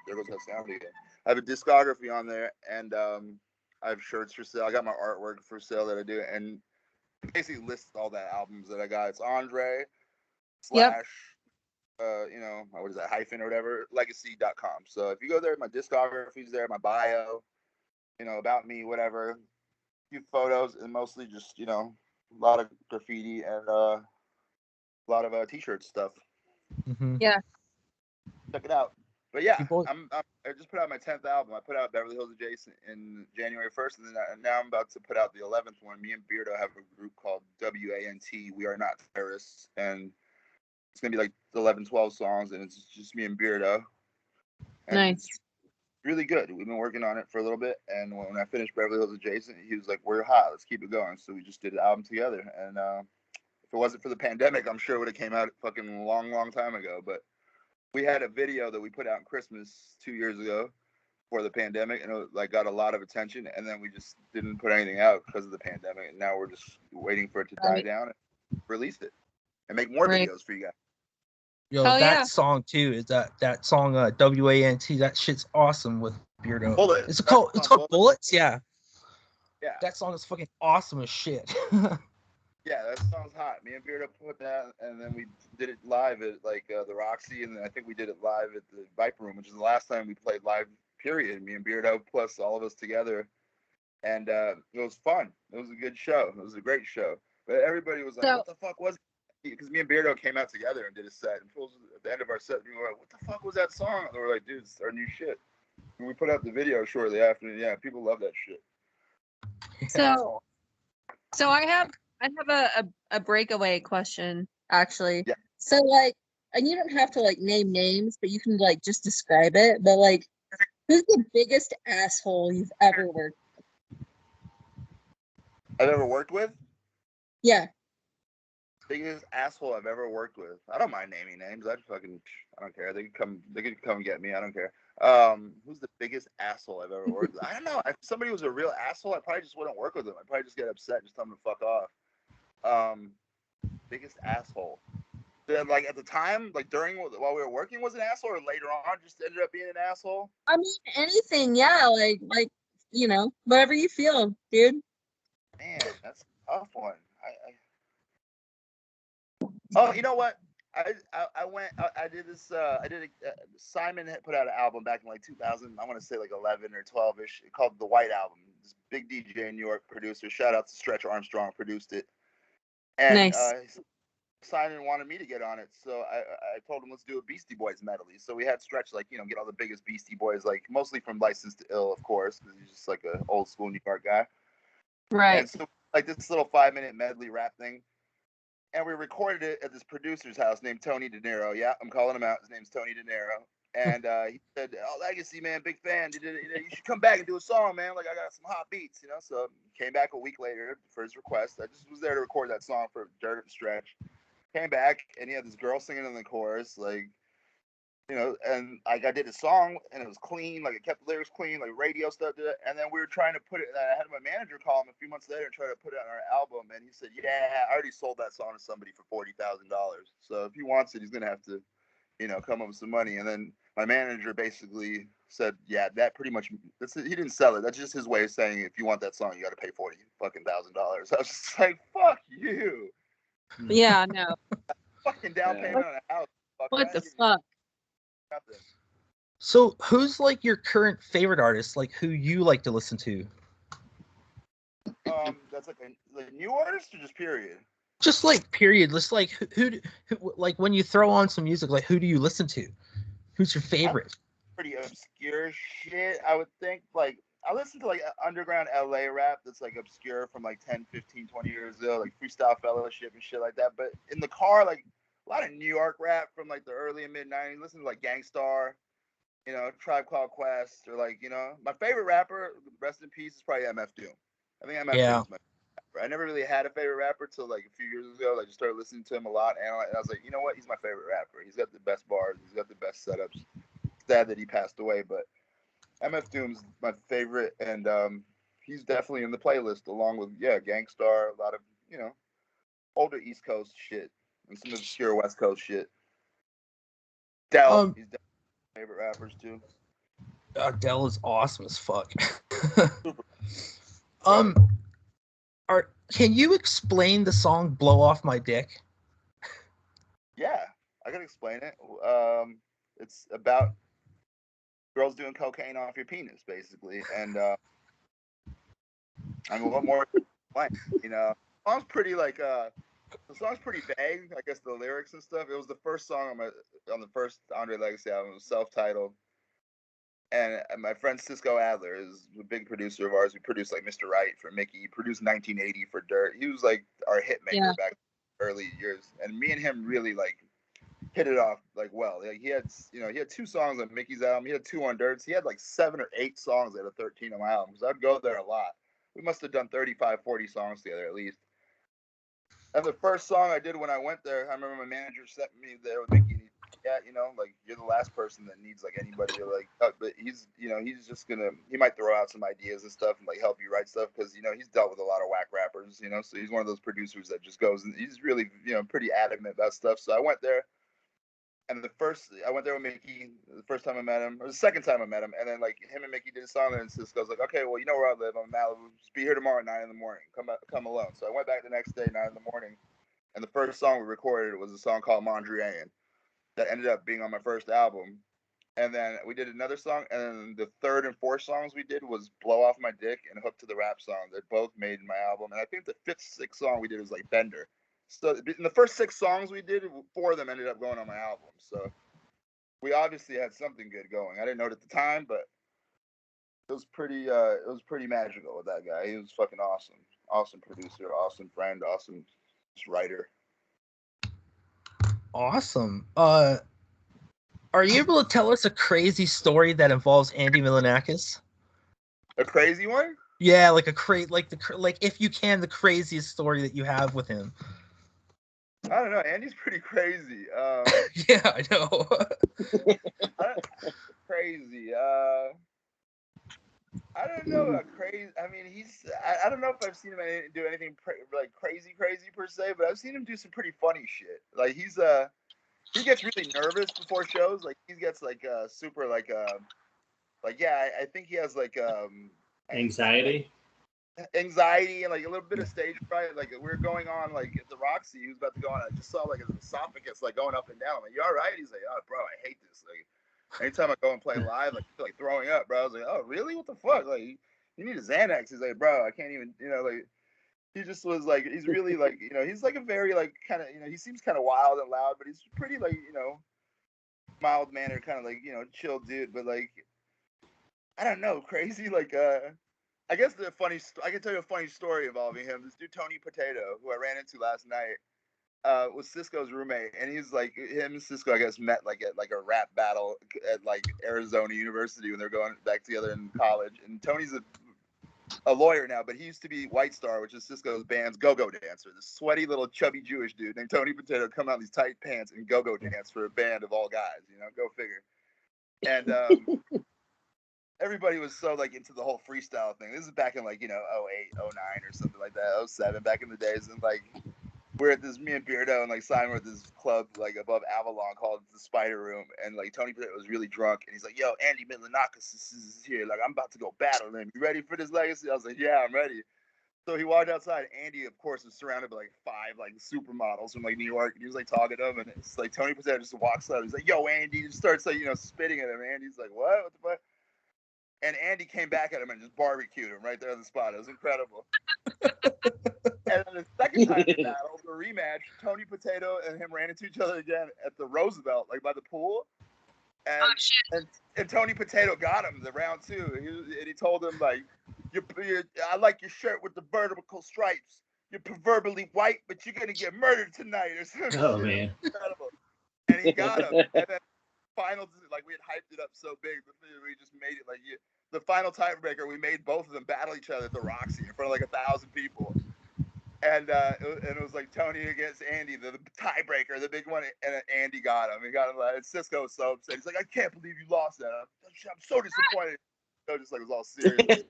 E: There goes that sound again. I have a discography on there, and I have shirts for sale. I got my artwork for sale that I do, and basically lists all the albums that I got. It's Andre / you know, what is that, hyphen or whatever, legacy.com. So if you go there, my discography's there, my bio, you know, about me, whatever. few photos, and mostly just a lot of graffiti and a lot of t-shirt stuff.
D: Mm-hmm.
C: Yeah.
E: Check it out. But yeah,
D: You both-
E: I just put out my 10th album. I put out Beverly Hills Adjacent in January 1st, and then now I'm about to put out the 11th one. Me and Beardo have a group called WANT. We Are Not Terrorists, and it's gonna be like 11, 12 songs, and it's just me and Beardo. And
C: Nice.
E: it's really good. We've been working on it for a little bit, and when I finished Beverly Hills Adjacent, he was like, "We're hot. Let's keep it going." So we just did an album together, and if it wasn't for the pandemic, I'm sure it would have came out fucking a long, long time ago. But we had a video that we put out in Christmas 2 years ago for the pandemic, and it like got a lot of attention, and then we just didn't put anything out because of the pandemic, and now we're just waiting for it to die down and release it and make more videos for you guys.
D: Yo,
C: Hell
D: that
C: yeah.
D: song too is that song WANT. That shit's awesome with Beardo.
E: Bullets.
D: It's called Bullets. Yeah,
E: Yeah,
D: that song is fucking awesome as shit.
E: yeah, that song's hot. Me and Beardo put that, and then we did it live at like the Roxy, and then I think we did it live at the Viper Room, which is the last time we played live. Period. Me and Beardo plus all of us together, and it was fun. It was a good show. It was a great show. But everybody was like,
C: So-
E: "What the fuck was it?" Because me and Beardo came out together and did a set, and at the end of our set, we were like, "What the fuck was that song?" And they were like, "Dude, it's our new shit." And we put out the video shortly after. And yeah, people love that shit.
C: So I have a breakaway question actually.
E: Yeah.
C: So like, and you don't have to like name names, but you can like just describe it. But like, who's the biggest asshole you've ever worked with?
E: I've ever worked with?
C: Yeah.
E: Biggest asshole I've ever worked with. I don't mind naming names. I don't care. They could come get me. I don't care. Who's the biggest asshole I've ever worked with? I don't know. If somebody was a real asshole, I probably just wouldn't work with them. I'd probably just get upset and just tell them to fuck off. Biggest asshole. Then, like at the time, like while we were working, was an asshole, or later on just ended up being an asshole?
C: I mean, anything. Yeah. Like whatever you feel, dude.
E: Man, that's a tough one. Oh, you know what? I went. I did this. Simon had put out an album back in like 2000. I want to say like 11 or 12ish. Called The White Album. This big DJ in New York producer. Shout out to Stretch Armstrong, produced it. And
C: Nice.
E: Simon wanted me to get on it, so I told him let's do a Beastie Boys medley. So we had Stretch like get all the biggest Beastie Boys, like mostly from License to Ill, of course, because he's just like an old school New York guy.
C: Right.
E: And so like this little 5-minute medley rap thing. And we recorded it at this producer's house named Tony De Niro. Yeah, I'm calling him out. His name's Tony De Niro. And he said, "Oh, Legacy, man, big fan. You should come back and do a song, man. Like, I got some hot beats, So came back a week later for his request. I just was there to record that song for Dirt and Stretch. Came back, and he had this girl singing in the chorus, like, and like I did a song, and it was clean, like it kept the lyrics clean, like radio stuff did it. And then we were trying to put it. I had my manager call him a few months later and try to put it on our album, and he said, "Yeah, I already sold that song to somebody for $40,000. So if he wants it, he's gonna have to, come up with some money." And then my manager basically said, "Yeah, that pretty much. He didn't sell it. That's just his way of saying if you want that song, you got to pay $40,000." I was just like, "Fuck you."
C: Yeah. No.
E: Fucking down payment on a house.
C: What the fuck?
E: Nothing.
D: So, who's like your current favorite artist? Like, who you like to listen to?
E: That's like a new artist or just period?
D: Just like period. Just like who like when you throw on some music, like who do you listen to? Who's your favorite?
E: Pretty obscure shit, I would think. Like, I listen to like underground LA rap that's like obscure from like 10, 15, 20 years ago, like Freestyle Fellowship and shit like that. But in the car, like a lot of New York rap from like the early and mid 90s. Listen to like Gangstar, Tribe Called Quest, or like, my favorite rapper, rest in peace, is probably MF Doom. I think MF Doom is my favorite rapper. I never really had a favorite rapper till like a few years ago. I just started listening to him a lot, and I was like, you know what? He's my favorite rapper. He's got the best bars. He's got the best setups. Sad that he passed away, but MF Doom's my favorite, and he's definitely in the playlist along with Gangstar, a lot of older East Coast shit and some obscure West Coast shit. Del, he's definitely my favorite rappers too.
D: Del is awesome as fuck. Can you explain the song "Blow Off My Dick"?
E: Yeah, I can explain it. It's about girls doing cocaine off your penis, basically, and I mean, what more? Like, you know, the song's pretty like the song's pretty vague. I guess the lyrics and stuff. It was the first song on the first Andre Legacy album. It was self-titled. And my friend Cisco Adler is a big producer of ours. He produced like Mr. Right for Mickey. He produced 1980 for Dirt. He was like our hit maker back in the early years. And me and him really like hit it off like well. Like he had 2 songs on Mickey's album. He had 2 on Dirt's. He had like 7 or 8 songs out of 13 on my album. So I'd go there a lot. We must have done 35, 40 songs together at least. And the first song I did when I went there, I remember my manager sent me there with Mickey. Yeah, you know, like you're the last person that needs like anybody to like, but he's just gonna, he might throw out some ideas and stuff and like help you write stuff because, you know, he's dealt with a lot of whack rappers, you know, so he's one of those producers that just goes and he's really, you know, pretty adamant about stuff. So I went there and I went there with Mickey the first time I met him, or the second time I met him. And then like him and Mickey did a song and Cisco's like, okay, well, you know where I live. I'm in Malibu. Just be here tomorrow at 9 in the morning. Come alone. So I went back the next day, 9 in the morning. And the first song we recorded was a song called Mondrian that ended up being on my first album. And then we did another song, and then the third and fourth songs we did was Blow Off My Dick and Hook to the Rap song. They're both made in my album. And I think the fifth, sixth song we did was like Bender. So in the first 6 songs we did, 4 of them ended up going on my album. So we obviously had something good going. I didn't know it at the time, but it was pretty magical with that guy. He was fucking awesome. Awesome producer, awesome friend, awesome writer.
D: Awesome. Are you able to tell us a crazy story that involves Andy Milonakis?
E: A crazy one?
D: Yeah, like if you can, the craziest story that you have with him.
E: I don't know. Andy's pretty crazy.
D: Yeah, I know.
E: Crazy. I don't know. Crazy. I mean, I don't know if I've seen him do anything like crazy per se, but I've seen him do some pretty funny shit. Like he gets really nervous before shows. Like he gets like super like yeah. I think he has like
A: anxiety.
E: Anxiety and like a little bit of stage fright. Like we were going on like at the Roxy, he was about to go on. I just saw like his esophagus like going up and down. I'm like, you all right? He's like, oh, bro, I hate this. Like anytime I go and play live, like I feel like throwing up, bro. I was like, oh, really? What the fuck? Like you need a Xanax. He's like, bro, I can't even. You know, like he just was like, he's really like, you know, he's like a very like kind of, you know, he seems kind of wild and loud, but he's pretty like, you know, mild mannered, kind of like, you know, chill dude. But like, I don't know, crazy like I guess I can tell you a funny story involving him. This dude, Tony Potato, who I ran into last night, was Cisco's roommate. And he's like, him and Cisco, I guess, met like at like a rap battle at like Arizona University when they're going back together in college. And Tony's a lawyer now, but he used to be White Star, which is Cisco's band's go-go dancer. This sweaty little chubby Jewish dude named Tony Potato come out in these tight pants and go-go dance for a band of all guys, you know, go figure. And everybody was so like into the whole freestyle thing. This is back in like, you know, 08, 09 or something like that, 07, back in the days. And like we're at this, me and Beardo and like Simon were at this club like above Avalon called the Spider Room, and like Tony Potato was really drunk and he's like, yo, Andy Milonakis is here, like I'm about to go battle him. You ready for this legacy? I was like, yeah, I'm ready. So he walked outside. Andy, of course, was surrounded by like 5 like supermodels from like New York, and he was like talking to him, and it's like Tony Potato just walks up. He's like, yo, Andy, just starts like, you know, spitting at him. Andy's like, what the fuck? And Andy came back at him and just barbecued him right there on the spot. It was incredible. And then the second time they battled, the rematch, Tony Potato and him ran into each other again at the Roosevelt, like by the pool. And Tony Potato got him the round 2. He told him like, I like your shirt with the vertical stripes. You're proverbially white, but you're gonna get murdered tonight or something.
A: Oh man.
E: Incredible. And he got him. And then final, like we had hyped it up so big, we just made it like the final tiebreaker. We made both of them battle each other at the Roxy in front of like 1,000 people, and it was like Tony against Andy, the tiebreaker, the big one, and Andy got him. He got him. And Cisco was so upset. He's like, I can't believe you lost that. I'm so disappointed. So just like it was all serious.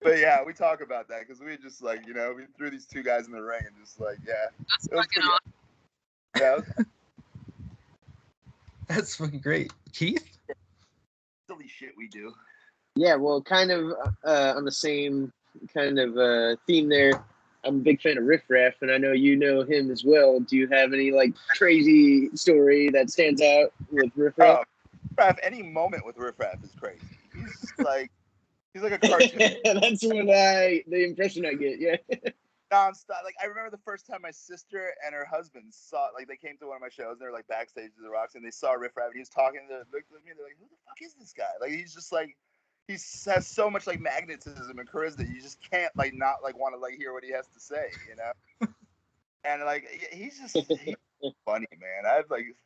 E: But yeah, we talk about that because we just like, you know, we threw these 2 guys in the ring and just like, yeah,
C: That's
E: it was
C: fucking
E: pretty.
C: awesome.
E: Yeah.
D: That's fucking great. Keith?
E: Silly shit we do.
B: Yeah, well, kind of on the same kind of theme there. I'm a big fan of Riff Raff, and I know you know him as well. Do you have any like crazy story that stands out with Riff Raff?
E: Raff, any moment with Riff Raff is crazy. He's like a cartoon.
B: That's what the impression I get. Yeah.
E: Nonstop. Like I remember the first time my sister and her husband saw, like they came to one of my shows and they were like backstage to the Rocks and they saw Riff Raff and he was talking to them, looked at me and they're like, who the fuck is this guy? Like he's just like has so much like magnetism and charisma that you just can't like not like want to like hear what he has to say, you know? And like he's funny, man. I've like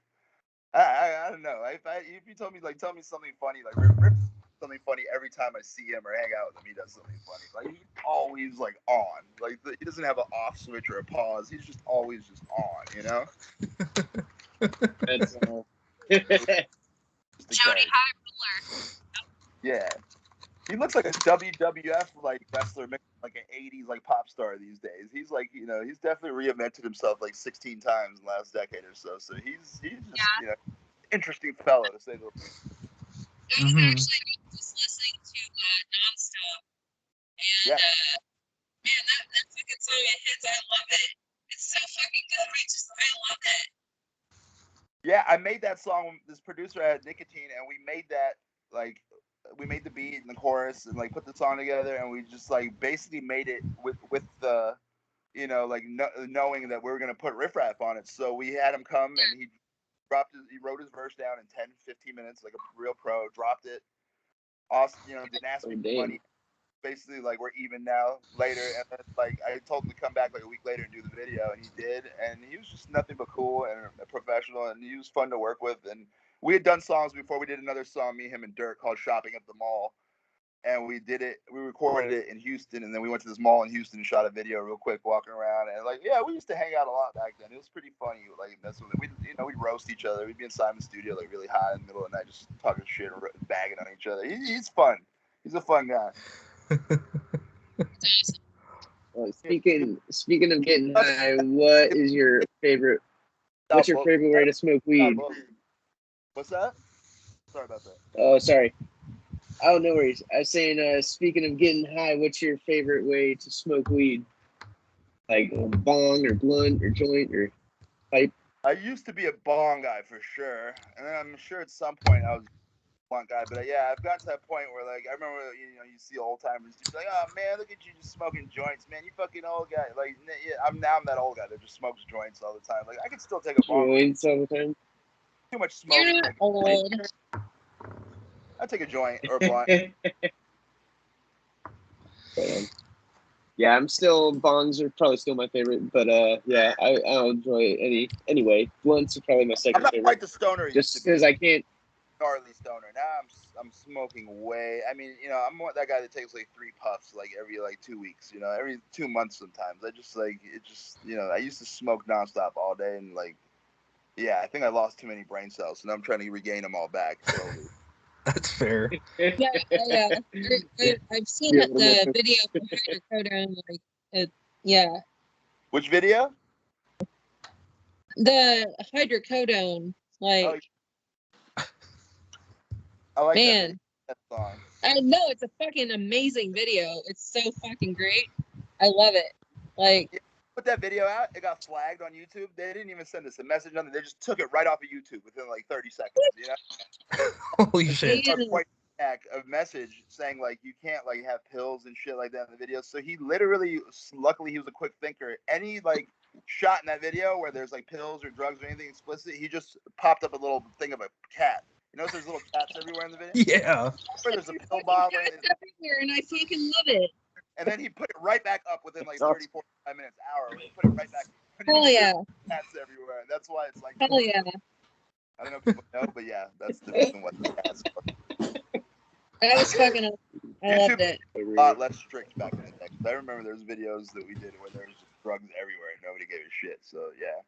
E: I don't know. If you told me like tell me something funny, like Riff something funny every time I see him or hang out with him, he does something funny. Like he's always like on. Like he doesn't have an off switch or a pause. He's just always just on, you know?
B: That's
C: Jody High Ruler.
E: Yeah. He looks like a WWF like wrestler, like an 80s like pop star these days. He's like, you know, he's definitely reinvented himself like 16 times in the last decade or so. So he's just, you know, interesting fellow to say the least.
C: I was actually just listening to Nonstop, and man, that fucking song it hits. I love it. It's so fucking good. I love it.
E: Yeah, I made that song. This producer had Nicotine, and we made that like we made the beat and the chorus and like put the song together, and we just like basically made it with the, you know, like knowing that we were gonna put Riff Raff on it. So we had him come and he wrote his verse down in 10, 15 minutes, like a real pro. Dropped it. Awesome, you know, didn't ask me for money. Basically, like we're even now. Later, and then like I told him to come back like a week later and do the video, and he did. And he was just nothing but cool and a professional, and he was fun to work with. And we had done songs before. We did another song, me, him, and Dirk, called "Shopping at the Mall." And we did it. We recorded it in Houston, and then we went to this mall in Houston and shot a video real quick, walking around. And like, yeah, we used to hang out a lot back then. It was pretty funny. Like that's what we'd roast each other. We'd be in Simon's studio like really high in the middle of the night, just talking shit or bagging on each other. He's fun. He's a fun guy.
B: Speaking of getting high, what's your favorite way to smoke weed?
E: What's that? Sorry about that.
B: Oh, sorry. Oh, no worries. I was saying, speaking of getting high, what's your favorite way to smoke weed? Like a bong or blunt or joint or pipe?
E: I used to be a bong guy for sure, and then I'm sure at some point I was a blunt guy. But yeah, I've gotten to that point where like I remember, you know, you see old timers just like, oh man, look at you just smoking joints, man, you fucking old guy. Like yeah, I'm that old guy that just smokes joints all the time. Like I could still take a bong.
B: Joints all the time.
E: Too much smoke.
C: You're not old.
E: I take a joint or a blunt.
B: Yeah, I'm still bongs are probably still my favorite, but yeah, I'll enjoy it anyway. Blunts are probably my second
E: I'm not
B: favorite.
E: quite the stoner.
B: Just because I can't.
E: Gnarly stoner. Now I'm smoking way. I mean, you know, I'm that guy that takes like 3 puffs like every like 2 weeks. You know, every 2 months sometimes. I just like it. Just you know, I used to smoke nonstop all day and like, yeah, I think I lost too many brain cells, so now I'm trying to regain them all back slowly.
D: That's fair.
C: Yeah. I've seen the video from hydrocodone. Like, yeah.
E: Which video?
C: The hydrocodone. Like,
E: I like
C: man,
E: that song.
C: I know it's a fucking amazing video. It's so fucking great. I love it. Like,
E: yeah, put that video out. It got flagged on YouTube. They didn't even send us a message on it. They just took it right off of YouTube within like 30 seconds. You know?
D: Holy shit!
E: A message saying like you can't like have pills and shit like that in the video. So he literally, luckily he was a quick thinker. Any like shot in that video where there's like pills or drugs or anything explicit, he just popped up a little thing of a cat. You notice there's little cats everywhere in the video?
D: Yeah.
E: Where there's a pill bottle.
C: Everywhere, and I fucking love it.
E: And then he put it right back up within like 30, 45 minutes, hour. He put it right back.
C: Hell yeah.
E: Cats everywhere. That's why it's like.
C: Hell yeah.
E: I don't know if people know, but yeah, that's the reason why the cats.
C: That was fucking. I loved it.
E: A lot less strict back in the day. I remember there's videos that we did where there was just drugs everywhere and nobody gave a shit. So yeah,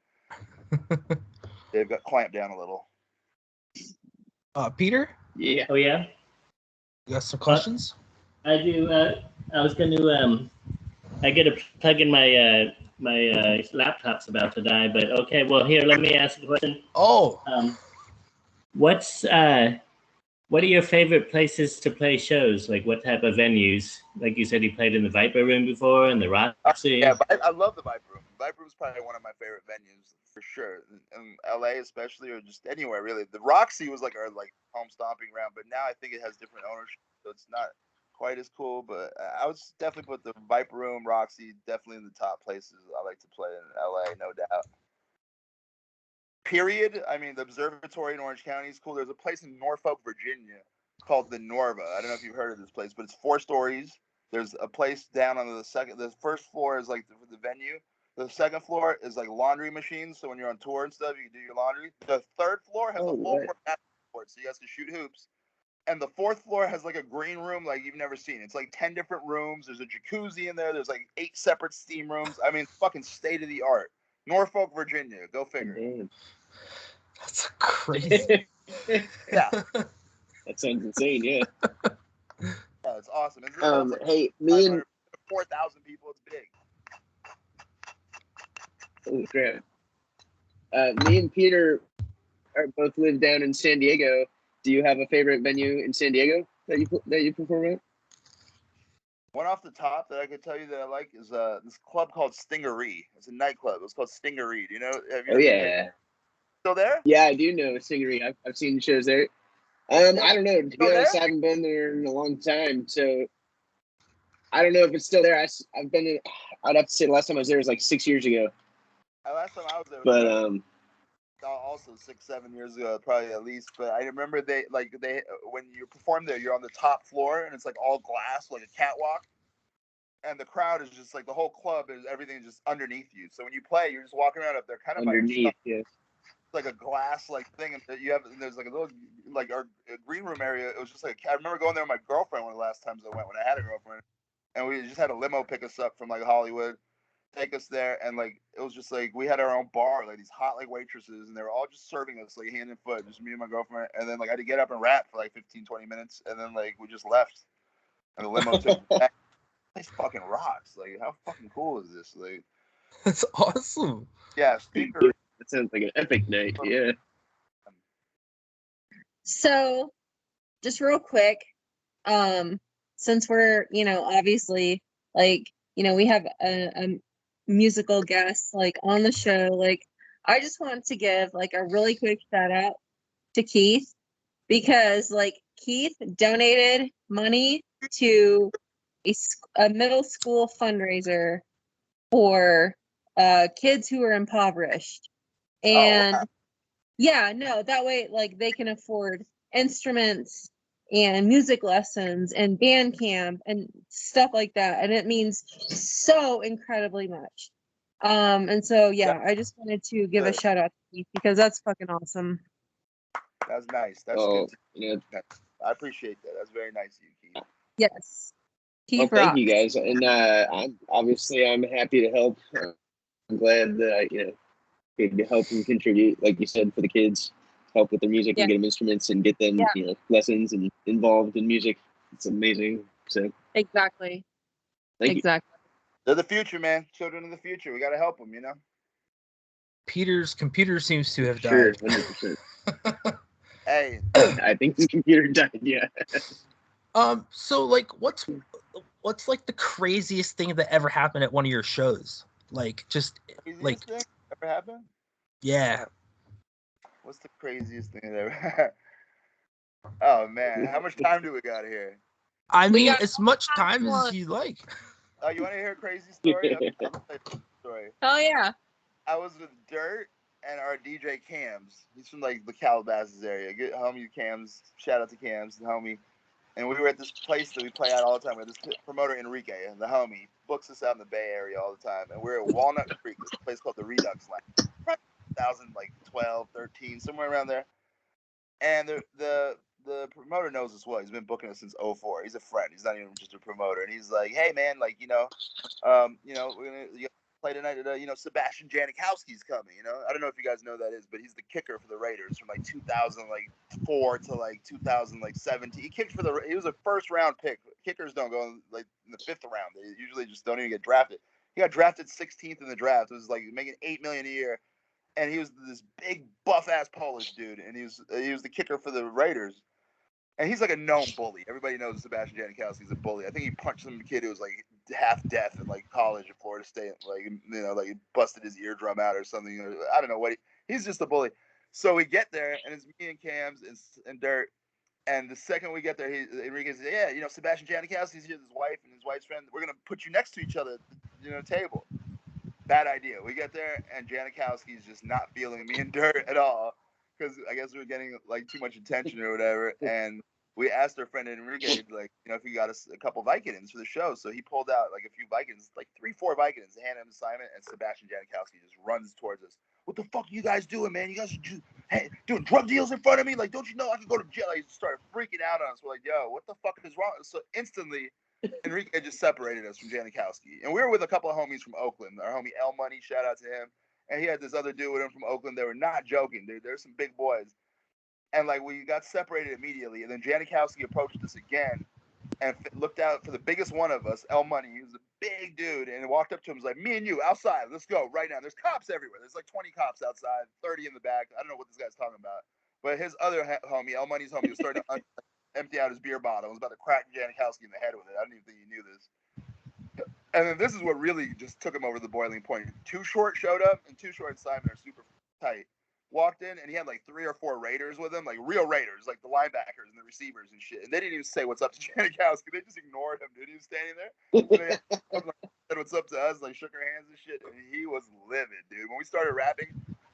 E: they've got clamped down a little.
D: Peter?
B: Yeah.
A: Oh yeah.
D: You got some questions?
A: I do. I was going to. I get a plug in my my laptop's about to die, but okay. Well, here, let me ask a question.
D: Oh.
A: What are your favorite places to play shows? Like, what type of venues? Like you said, you played in the Viper Room before, and the Roxy.
E: Yeah, I love the Viper Room. Viper Room is probably one of my favorite venues for sure. In LA, especially, or just anywhere really. The Roxy was like our home stomping ground, but now I think it has different ownership, so it's not quite as cool, but I would definitely put the Viper Room, Roxy, definitely in the top places I like to play in LA, no doubt. Period. I mean, the Observatory in Orange County is cool. There's a place in Norfolk, Virginia called the Norva. I don't know if you've heard of this place, but it's 4 stories. There's a place down on the first floor is like the venue. The second floor is like laundry machines. So when you're on tour and stuff, you can do your laundry. The third floor has a full court basketball court, so you guys can shoot hoops. And the fourth floor has like a green room like you've never seen. It's like 10 different rooms. There's a jacuzzi in there. There's like 8 separate steam rooms. I mean, fucking state of the art. Norfolk, Virginia. Go figure.
B: Damn.
D: That's crazy.
E: Yeah.
B: That sounds insane. Yeah.
E: Yeah, it's awesome. It's like
B: Hey, me and
E: 4,000 people. It's big.
B: holy crap. Me and Peter both live down in San Diego. Do you have a favorite venue in San Diego that you perform at?
E: One off the top that I could tell you that I like is this club called Stingaree. It's a nightclub. It's called Stingaree. Do you know?
B: Oh yeah.
E: Still there?
B: Yeah, I do know Stingaree. I've seen shows there. I don't know. To be honest, I haven't been there in a long time, so I don't know if it's still there. I've been in. I'd have to say the last time I was there was like 6 years ago.
E: Last time I was there,
B: but
E: also 6-7 years ago, probably at least. But I remember they when you perform there, you're on the top floor and it's like all glass, like a catwalk, and the crowd is just like the whole club is everything just underneath you. So when you play, you're just walking around up there, kind of
B: underneath, yeah.
E: Like a glass like thing, and there's like a little like our green room area. It was just like I remember going there with my girlfriend one of the last times I went when I had a girlfriend, and we just had a limo pick us up from like Hollywood, take us there, and like it was just like we had our own bar, like these hot like waitresses, and they were all just serving us like hand and foot, just me and my girlfriend, and then like I had to get up and rap for like 15-20 minutes, and then like we just left, and the limo took us back. This fucking rocks. Like how fucking cool is this? Like
D: That's awesome.
E: yeah, speaker.
B: That sounds like an epic night. Yeah.
C: So, just real quick, since we're, obviously, like, we have a musical guest, like, on the show, like, I just want to give, like, a really quick shout out to Keith, because, like, Keith donated money to a middle school fundraiser for kids who are impoverished. And yeah, no, that way, like, they can afford instruments and music lessons and band camp and stuff like that. And it means so incredibly much. And so, yeah, I just wanted to give a shout out to Keith because that's fucking awesome.
E: That's nice. That's good. Yeah. I appreciate that. That's very nice of you, Keith.
C: Yes.
B: Keith thank you guys. And I'm happy to help. I'm glad that to help and contribute, like you said, for the kids, help with their music and get them instruments and get them, lessons and involved in music. It's amazing. So
C: exactly.
B: Thank you.
E: They're the future, man. Children of the future. We got to help them,
D: Peter's computer seems to have
B: died.
D: Sure,
B: 100%.
E: Hey,
B: I think his computer died. Yeah.
D: So like, what's like the craziest thing that ever happened at one of your shows? Like, just
E: craziest
D: like
E: thing ever happened?
D: Yeah.
E: What's the craziest thing that ever? Oh man, how much time do we got here?
D: I mean, as much time as you like.
E: Oh, you want to hear a crazy story? I'll tell you a story.
C: Oh yeah.
E: I was with Dirt and our DJ Cams. He's from like the Calabasas area. Good homie Cams. Shout out to Cams, the homie. And we were at this place that we play out all the time. We had this promoter Enrique, the homie, books us out in the Bay Area all the time. And we're at Walnut Creek, this place called the Redux Lounge. 2012, 13, somewhere around there. And the promoter knows us well. He's been booking us since 2004. He's a friend. He's not even just a promoter. And he's like, hey man, like, we're gonna play tonight at Sebastian Janikowski's coming. I don't know if you guys know who that is, but he's the kicker for the Raiders from like 2004 to like 2017. He was a first round pick. Kickers don't go like in the 5th round. They usually just don't even get drafted. He got drafted 16th in the draft. It was like making $8 million a year. And he was this big buff ass Polish dude, and he was the kicker for the Raiders. And he's like a known bully. Everybody knows Sebastian Janikowski's a bully. I think he punched some kid who was like half deaf in like college at Florida State, like he busted his eardrum out or something. I don't know what he's just a bully. So we get there, and it's me and Cams and Dirt, And the second we get there, Enrique says, "Yeah, you know, Sebastian Janikowski's here, his wife and his wife's friend. We're gonna put you next to each other, table." Bad idea. We get there, and Janikowski's just not feeling me and Dirt at all, because I guess we were getting like too much attention or whatever. And we asked our friend Enrique, like, if he got us a couple Vicodins for the show. So he pulled out like a few Vicodins, like 3-4 Vicodins, and handed him Simon, and Sebastian Janikowski just runs towards us. "What the fuck are you guys doing, man? You guys are doing drug deals in front of me? Like, don't you know I can go to jail?" He started freaking out on us. We're like, "Yo, what the fuck is wrong?" So instantly, Enrique just separated us from Janikowski. And we were with a couple of homies from Oakland. Our homie L Money, shout out to him. And he had this other dude with him from Oakland. They were not joking, dude. They're some big boys. And like we got separated immediately. And then Janikowski approached us again and looked out for the biggest one of us, L Money. He was a big dude, and walked up to him. Was like, "Me and you outside. Let's go right now." There's cops everywhere. There's like 20 cops outside, 30 in the back. I don't know what this guy's talking about. But his other homie, L Money's homie, was starting to empty out his beer bottle. Was about to crack Janikowski in the head with it. I don't even think he knew this. And then this is what really just took him over the boiling point. Too Short showed up, and Too Short and Simon are super tight. Walked in, and he had like 3 or 4 Raiders with him, like real Raiders, like the linebackers and the receivers and shit. And they didn't even say what's up to Janikowski. They just ignored him, dude. He was standing there. And they said what's up to us, like shook our hands and shit. And he was livid, dude. When we started rapping,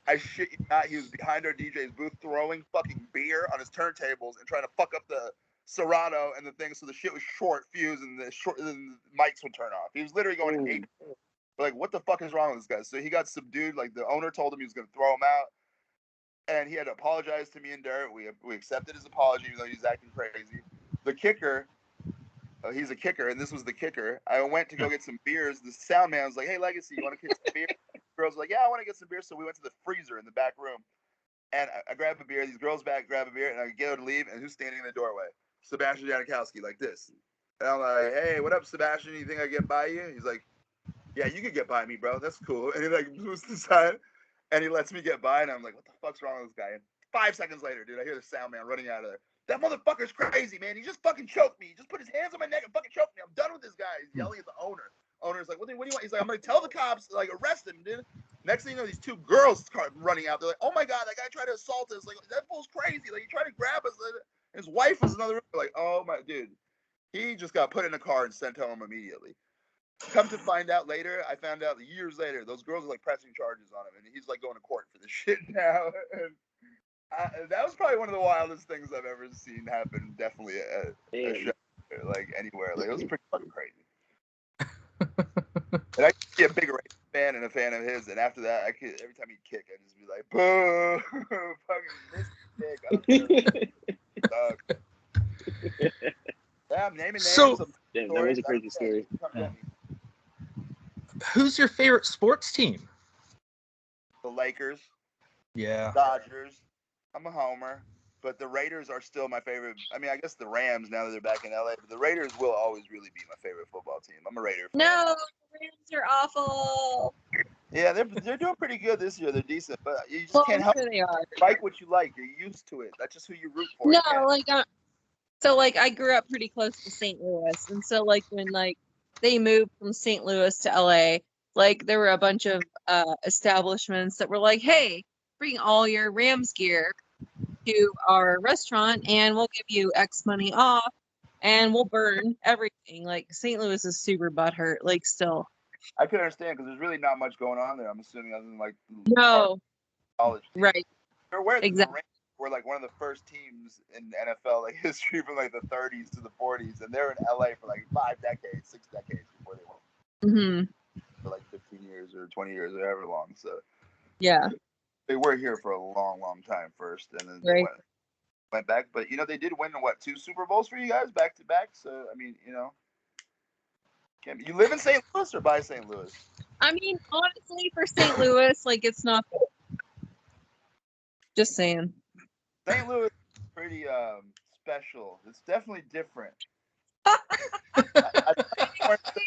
E: I shit you not, he was behind our DJ's booth throwing fucking beer on his turntables and trying to fuck up the Serato and the thing, so the shit was short fuse and the mics would turn off. He was literally going ape. Like, what the fuck is wrong with this guy? So he got subdued. Like, the owner told him he was going to throw him out. And he had to apologize to me and Dirt. We accepted his apology, even though he's acting crazy. The kicker, he's a kicker, and this was the kicker. I went to go get some beers. The sound man was like, "Hey, Legacy, you want to get some beer?" The girls were like, "Yeah, I want to get some beer." So we went to the freezer in the back room. And I grabbed a beer. These girls back grab a beer, and I get her to leave. And who's standing in the doorway? Sebastian Janikowski, like this. And I'm like, "Hey, what up, Sebastian? You think I get by you?" He's like, "Yeah, you could get by me, bro. That's cool." And he like moves to the side, and he lets me get by. And I'm like, "What the fuck's wrong with this guy?" And 5 seconds later, dude, I hear the sound man running out of there. "That motherfucker's crazy, man. He just fucking choked me. He just put his hands on my neck and fucking choked me. I'm done with this guy." He's yelling at the owner. Owner's like, what do you want? He's like, "I'm gonna tell the cops, like, arrest him, dude." Next thing you know, these 2 girls start running out. They're like, "Oh my god, that guy tried to assault us. Like, that fool's crazy. Like, he tried to grab us." His wife was in another room. Like, oh my dude. He just got put in a car and sent home immediately. Come to find out later, I found out years later, those girls are like pressing charges on him, and he's like going to court for this shit now. And that was probably one of the wildest things I've ever seen happen. Definitely at a show, like anywhere. Like, it was pretty fucking crazy. And I could be a big Raiders fan and a fan of his, and after that, every time he'd kick, I'd just be like, "Boo, fucking missed kick." I don't care. Yeah, I'm naming names.
D: So,
B: Damn, that was a crazy story.
D: who's your favorite sports team?
E: The Lakers,
D: Yeah.
E: Dodgers. I'm a homer, but the Raiders are still my favorite. I mean, I guess the Rams now that they're back in LA, but the Raiders will always really be my favorite football team. I'm a Raider fan.
C: No, the Rams are awful.
E: Yeah, they're doing pretty good this year. They're decent, but you just
C: Well,
E: can't
C: I'm
E: help
C: sure they are.
E: like what you like. You're used to it. That's just who you root for.
C: No,
E: You can't-
C: like so like I grew up pretty close to St. Louis, and so like when like they moved from St. Louis to LA, like there were a bunch of establishments that were like, "Hey, bring all your Rams gear to our restaurant, and we'll give you X money off, and we'll burn everything." Like St. Louis is super butthurt, like still.
E: I could understand because there's really not much going on there. I'm assuming other than like
C: No,
E: college teams.
C: right,
E: You're aware that the
C: exactly.
E: Rams were like one of the first teams in NFL like history from like the 30s to the 40s, and they're in LA for like 5 decades, 6 decades before they went
C: Hmm.
E: for like 15 years or 20 years or however long. So
C: Yeah,
E: they were here for a long, long time first, and then they
C: right.
E: went back. But you know, they did win 2 Super Bowls for you guys back to back. So I mean, you know, you live in St. Louis or by St. Louis?
C: I mean, honestly, for St. Louis, like it's not. Just saying.
E: St. Louis is pretty special. It's definitely different.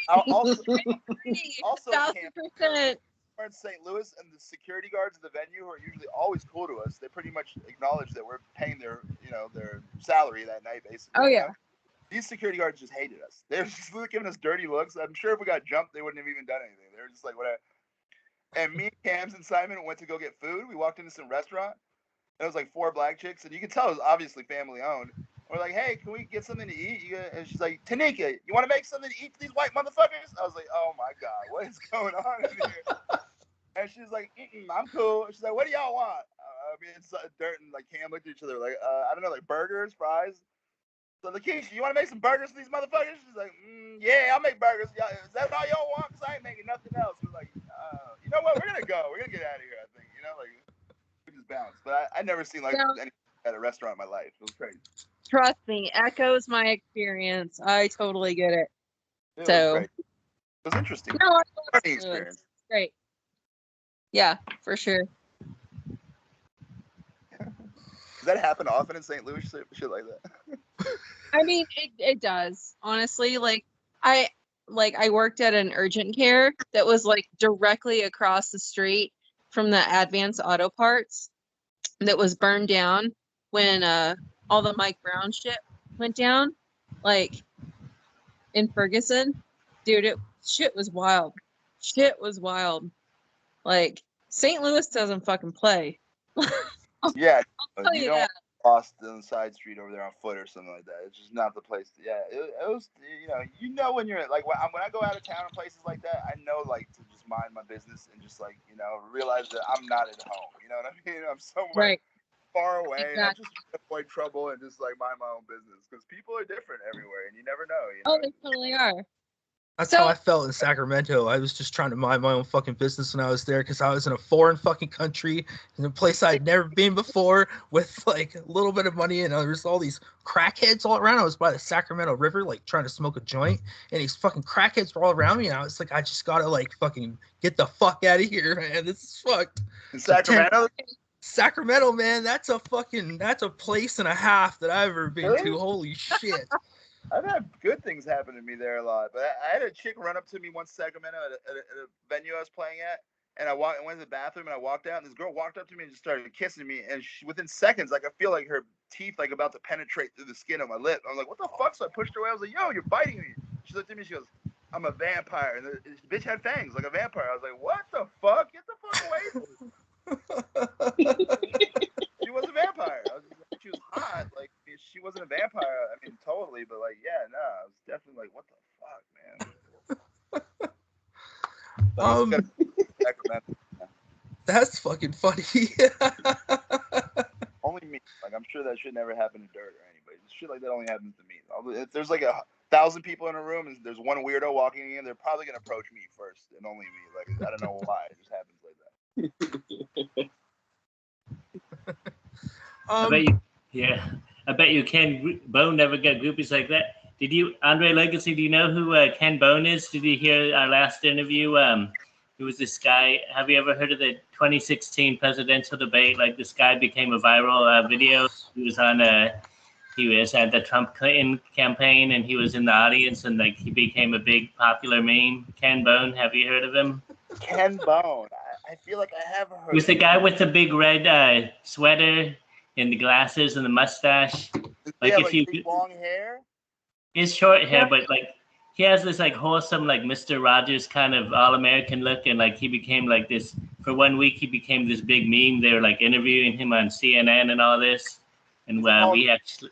E: Also, we're in St. Louis, and the security guards of the venue, who are usually always cool to us, they pretty much acknowledge that we're paying their salary that night, basically.
C: Oh yeah.
E: These security guards just hated us. They were just giving us dirty looks. I'm sure if we got jumped, they wouldn't have even done anything. They were just like, whatever. And me, Cams, and Simon went to go get food. We walked into some restaurant. It was like 4 black chicks, and you could tell it was obviously family owned. We're like, hey, can we get something to eat? And she's like, Tanika, you want to make something to eat for these white motherfuckers? I was like, oh my God, what is going on in here? And she's like, I'm cool. She's like, what do y'all want? It's Dirt and like Cam looked at each other like, I don't know, like burgers, fries. So Lakeisha, you want to make some burgers for these motherfuckers? She's like, yeah, I'll make burgers. Is that all y'all want? Because I ain't making nothing else. We're like, you know what? We're gonna go. We're gonna get out of here. I think, like we just bounced. But I never seen like anything at a restaurant in my life. It was crazy.
C: Trust me, echoes my experience. I totally get it.
E: It
C: So
E: was interesting.
C: No, I love
E: Learning
C: St. Louis.
E: experience.
C: Great. Yeah, for sure.
E: Does that happen often in St. Louis? Shit like that.
C: I mean, it does. Honestly, I worked at an urgent care that was like directly across the street from the Advance Auto Parts that was burned down when all the Mike Brown shit went down, like in Ferguson. Dude, shit was wild. Shit was wild. Like St. Louis doesn't fucking play.
E: Yeah,
C: I'll tell
E: you
C: you
E: don't
C: that.
E: lost on the side street over there on foot or something like that. It's just not the place. It was, when you're like, when I go out of town and places like that, I know like to just mind my business and just like, realize that I'm not at home. You know what I mean? I'm somewhere
C: Right.
E: far away and I'm
C: Exactly.
E: just trying to avoid trouble and just like mind my own business because people are different everywhere and you never know.
C: Oh, they totally are.
D: That's how I felt in Sacramento. I was just trying to mind my own fucking business when I was there because I was in a foreign fucking country in a place I'd never been before with like a little bit of money and there's all these crackheads all around. I was by the Sacramento River like trying to smoke a joint and these fucking crackheads were all around me and I was like, I just gotta like fucking get the fuck out of here, man. This is fucked.
E: In Sacramento?
D: Sacramento, man, that's a place and a half that I've ever been
E: Really?
D: to. Holy shit.
E: I've had good things happen to me there a lot, but I had a chick run up to me once in Sacramento at a venue I was playing at, and I went to the bathroom and I walked out, and this girl walked up to me and just started kissing me, and within seconds, like I feel like her teeth like about to penetrate through the skin of my lip. I was like, what the fuck? So I pushed her away. I was like, yo, you're biting me. She looked at me. She goes, I'm a vampire, and the bitch had fangs like a vampire. I was like, what the fuck? Get the fuck away from me. She was a vampire. She was hot. Like she wasn't a vampire. I mean, totally, but like, yeah, no, I was definitely like, what the fuck, man.
D: That's fucking funny.
E: Only me. Like, I'm sure that should never happen to Dirt or anybody. Shit like that only happens to me. If there's like 1,000 people in a room and there's one weirdo walking in, they're probably gonna approach me first and only me. Like, I don't know why. It just happens like that.
A: I bet you Ken Bone never got groupies like that. Did you, Andre Legacy? Do you know who Ken Bone is? Did you hear our last interview? Who was this guy? Have you ever heard of the 2016 presidential debate? Like this guy became a viral video. He was at the Trump Clinton campaign, and he was in the audience, and like he became a big popular meme. Ken Bone, have you heard of him?
E: Ken Bone. I feel like I have heard.
A: He was the guy with the big red sweater and the glasses and the mustache. Like if you
E: long hair.
A: His short hair, but like he has this like wholesome like Mr. Rogers kind of all-American look, and like he became like this for 1 week. He became this big meme. They were like interviewing him on CNN and all this, and we actually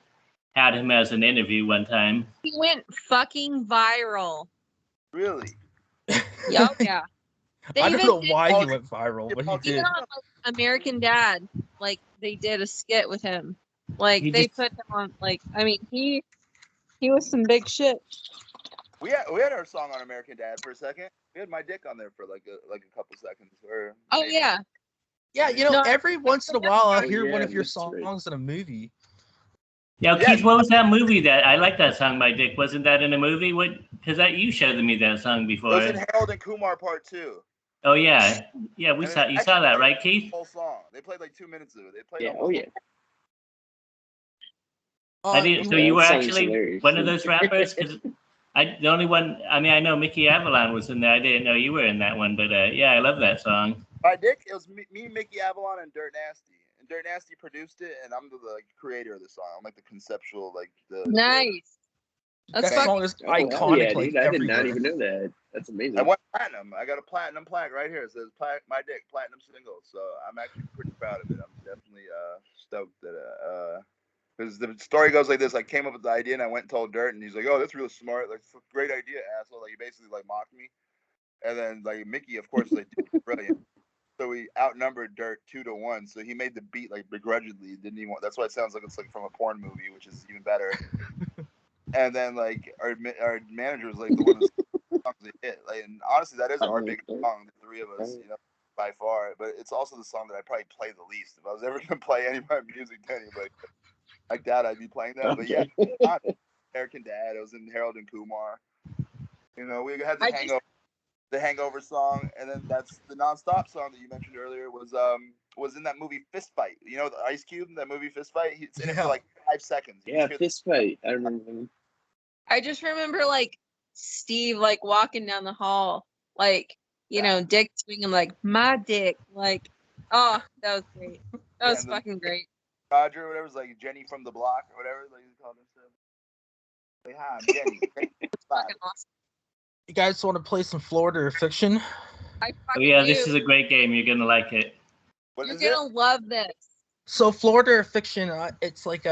A: had him as an interview one time.
C: He went fucking viral.
E: Really?
C: Yeah.
D: I don't know why he went viral, but he did.
C: Even on like, American Dad, like they did a skit with him. Like they put him on. Like I mean, he was some big shit.
E: We had our song on American Dad for a second. We had my dick on there for like a couple seconds.
C: Oh yeah.
D: Yeah, every once in a while I'll hear one of your songs in a movie.
A: Yeah, Keith, what was that movie that I like that song, My Dick? Wasn't that in a movie? Because you showed me that song before.
E: It was in Harold and Kumar Part 2.
A: Oh yeah, you saw that, right, Keith?
E: Whole song. They played like 2 minutes of it. They played.
B: Yeah. Oh yeah.
A: So you were actually one of those rappers? Because the only one. I mean, I know Mickey Avalon was in there. I didn't know you were in that one, but yeah, I love that song.
E: My Dick. It was me, Mickey Avalon, and Dirt Nasty. And Dirt Nasty produced it, and I'm the creator of the song. I'm like the conceptual, like the.
C: Nice.
D: That song is iconic.
B: Oh, yeah,
D: like
B: dude, I did not
D: everywhere.
B: even know that. That's amazing.
E: I went platinum. I got a platinum plaque right here. It says My Dick platinum single. So I'm actually pretty proud of it. I'm definitely stoked that Because the story goes like this: I came up with the idea and I went and told Dirt, and he's like, "Oh, that's real smart. Like, great idea, asshole." Like, he basically like mocked me. And then like Mickey, of course, was like, "Dude, brilliant." So we outnumbered Dirt 2-1. So he made the beat like begrudgingly. Didn't even want. That's why it sounds like it's like from a porn movie, which is even better. And then like our manager was like the one who's songs they hit. Like, and honestly, that is our biggest song, the three of us, you know, by far. But it's also the song that I probably play the least. If I was ever gonna play any of my music to anybody like that, I'd be playing that. But yeah, American Dad. It was in Harold and Kumar. You know, we had the Hangover song, and then that's the Nonstop song that you mentioned earlier was in that movie Fist Fight. You know, the Ice Cube, that movie Fist Fight. He's in it for like 5 seconds.
B: Yeah, Fist Fight. I remember.
C: I just remember like Steve like walking down the hall, like, you know, dick swinging like my dick, like, oh, that was great. That was fucking great.
E: Roger or whatever was like Jenny from the block or whatever like he called himself. Like, hi, I'm Jenny.
C: Fucking awesome.
D: You guys want to play some Florida or Fiction?
A: Oh yeah, this is a great game. You're gonna like it.
C: You're gonna love this.
D: So Florida or Fiction, it's like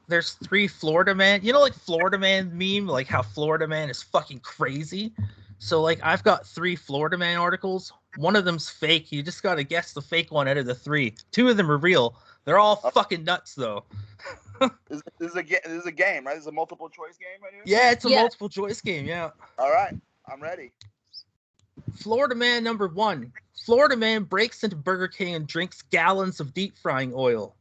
D: there's 3 Florida Man. You know, like Florida Man meme, like how Florida Man is fucking crazy. So like I've got 3 Florida Man articles. One of them's fake. You just gotta guess the fake one out of the 3. 2 of them are real. They're all fucking nuts though.
E: This is a game, right? This is a multiple choice game right here?
D: Yeah, it's a multiple choice game, yeah.
E: All right, I'm ready.
D: Florida Man number 1. Florida Man breaks into Burger King and drinks gallons of deep frying oil.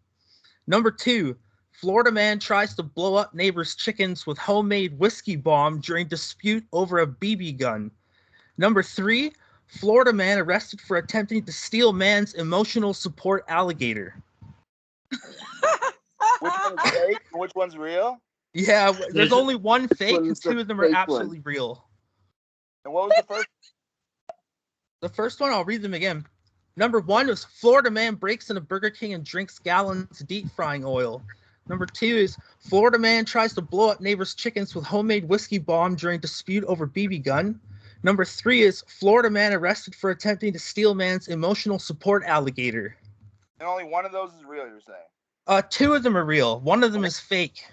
D: Number 2. Florida Man tries to blow up neighbor's chickens with homemade whiskey bomb during dispute over a BB gun. Number 3. Florida Man arrested for attempting to steal man's emotional support alligator.
E: Which one's fake and which one's real?
D: Yeah, there's only one fake, and 2 of them are absolutely real.
E: And what was the first?
D: The first one, I'll read them again. Number 1 was Florida Man breaks into Burger King and drinks gallons of deep frying oil. Number 2 is Florida Man tries to blow up neighbor's chickens with homemade whiskey bomb during dispute over BB gun. Number 3 is Florida Man arrested for attempting to steal man's emotional support alligator.
E: And only one of those is real, you're saying?
D: 2 of them are real. One of them is fake.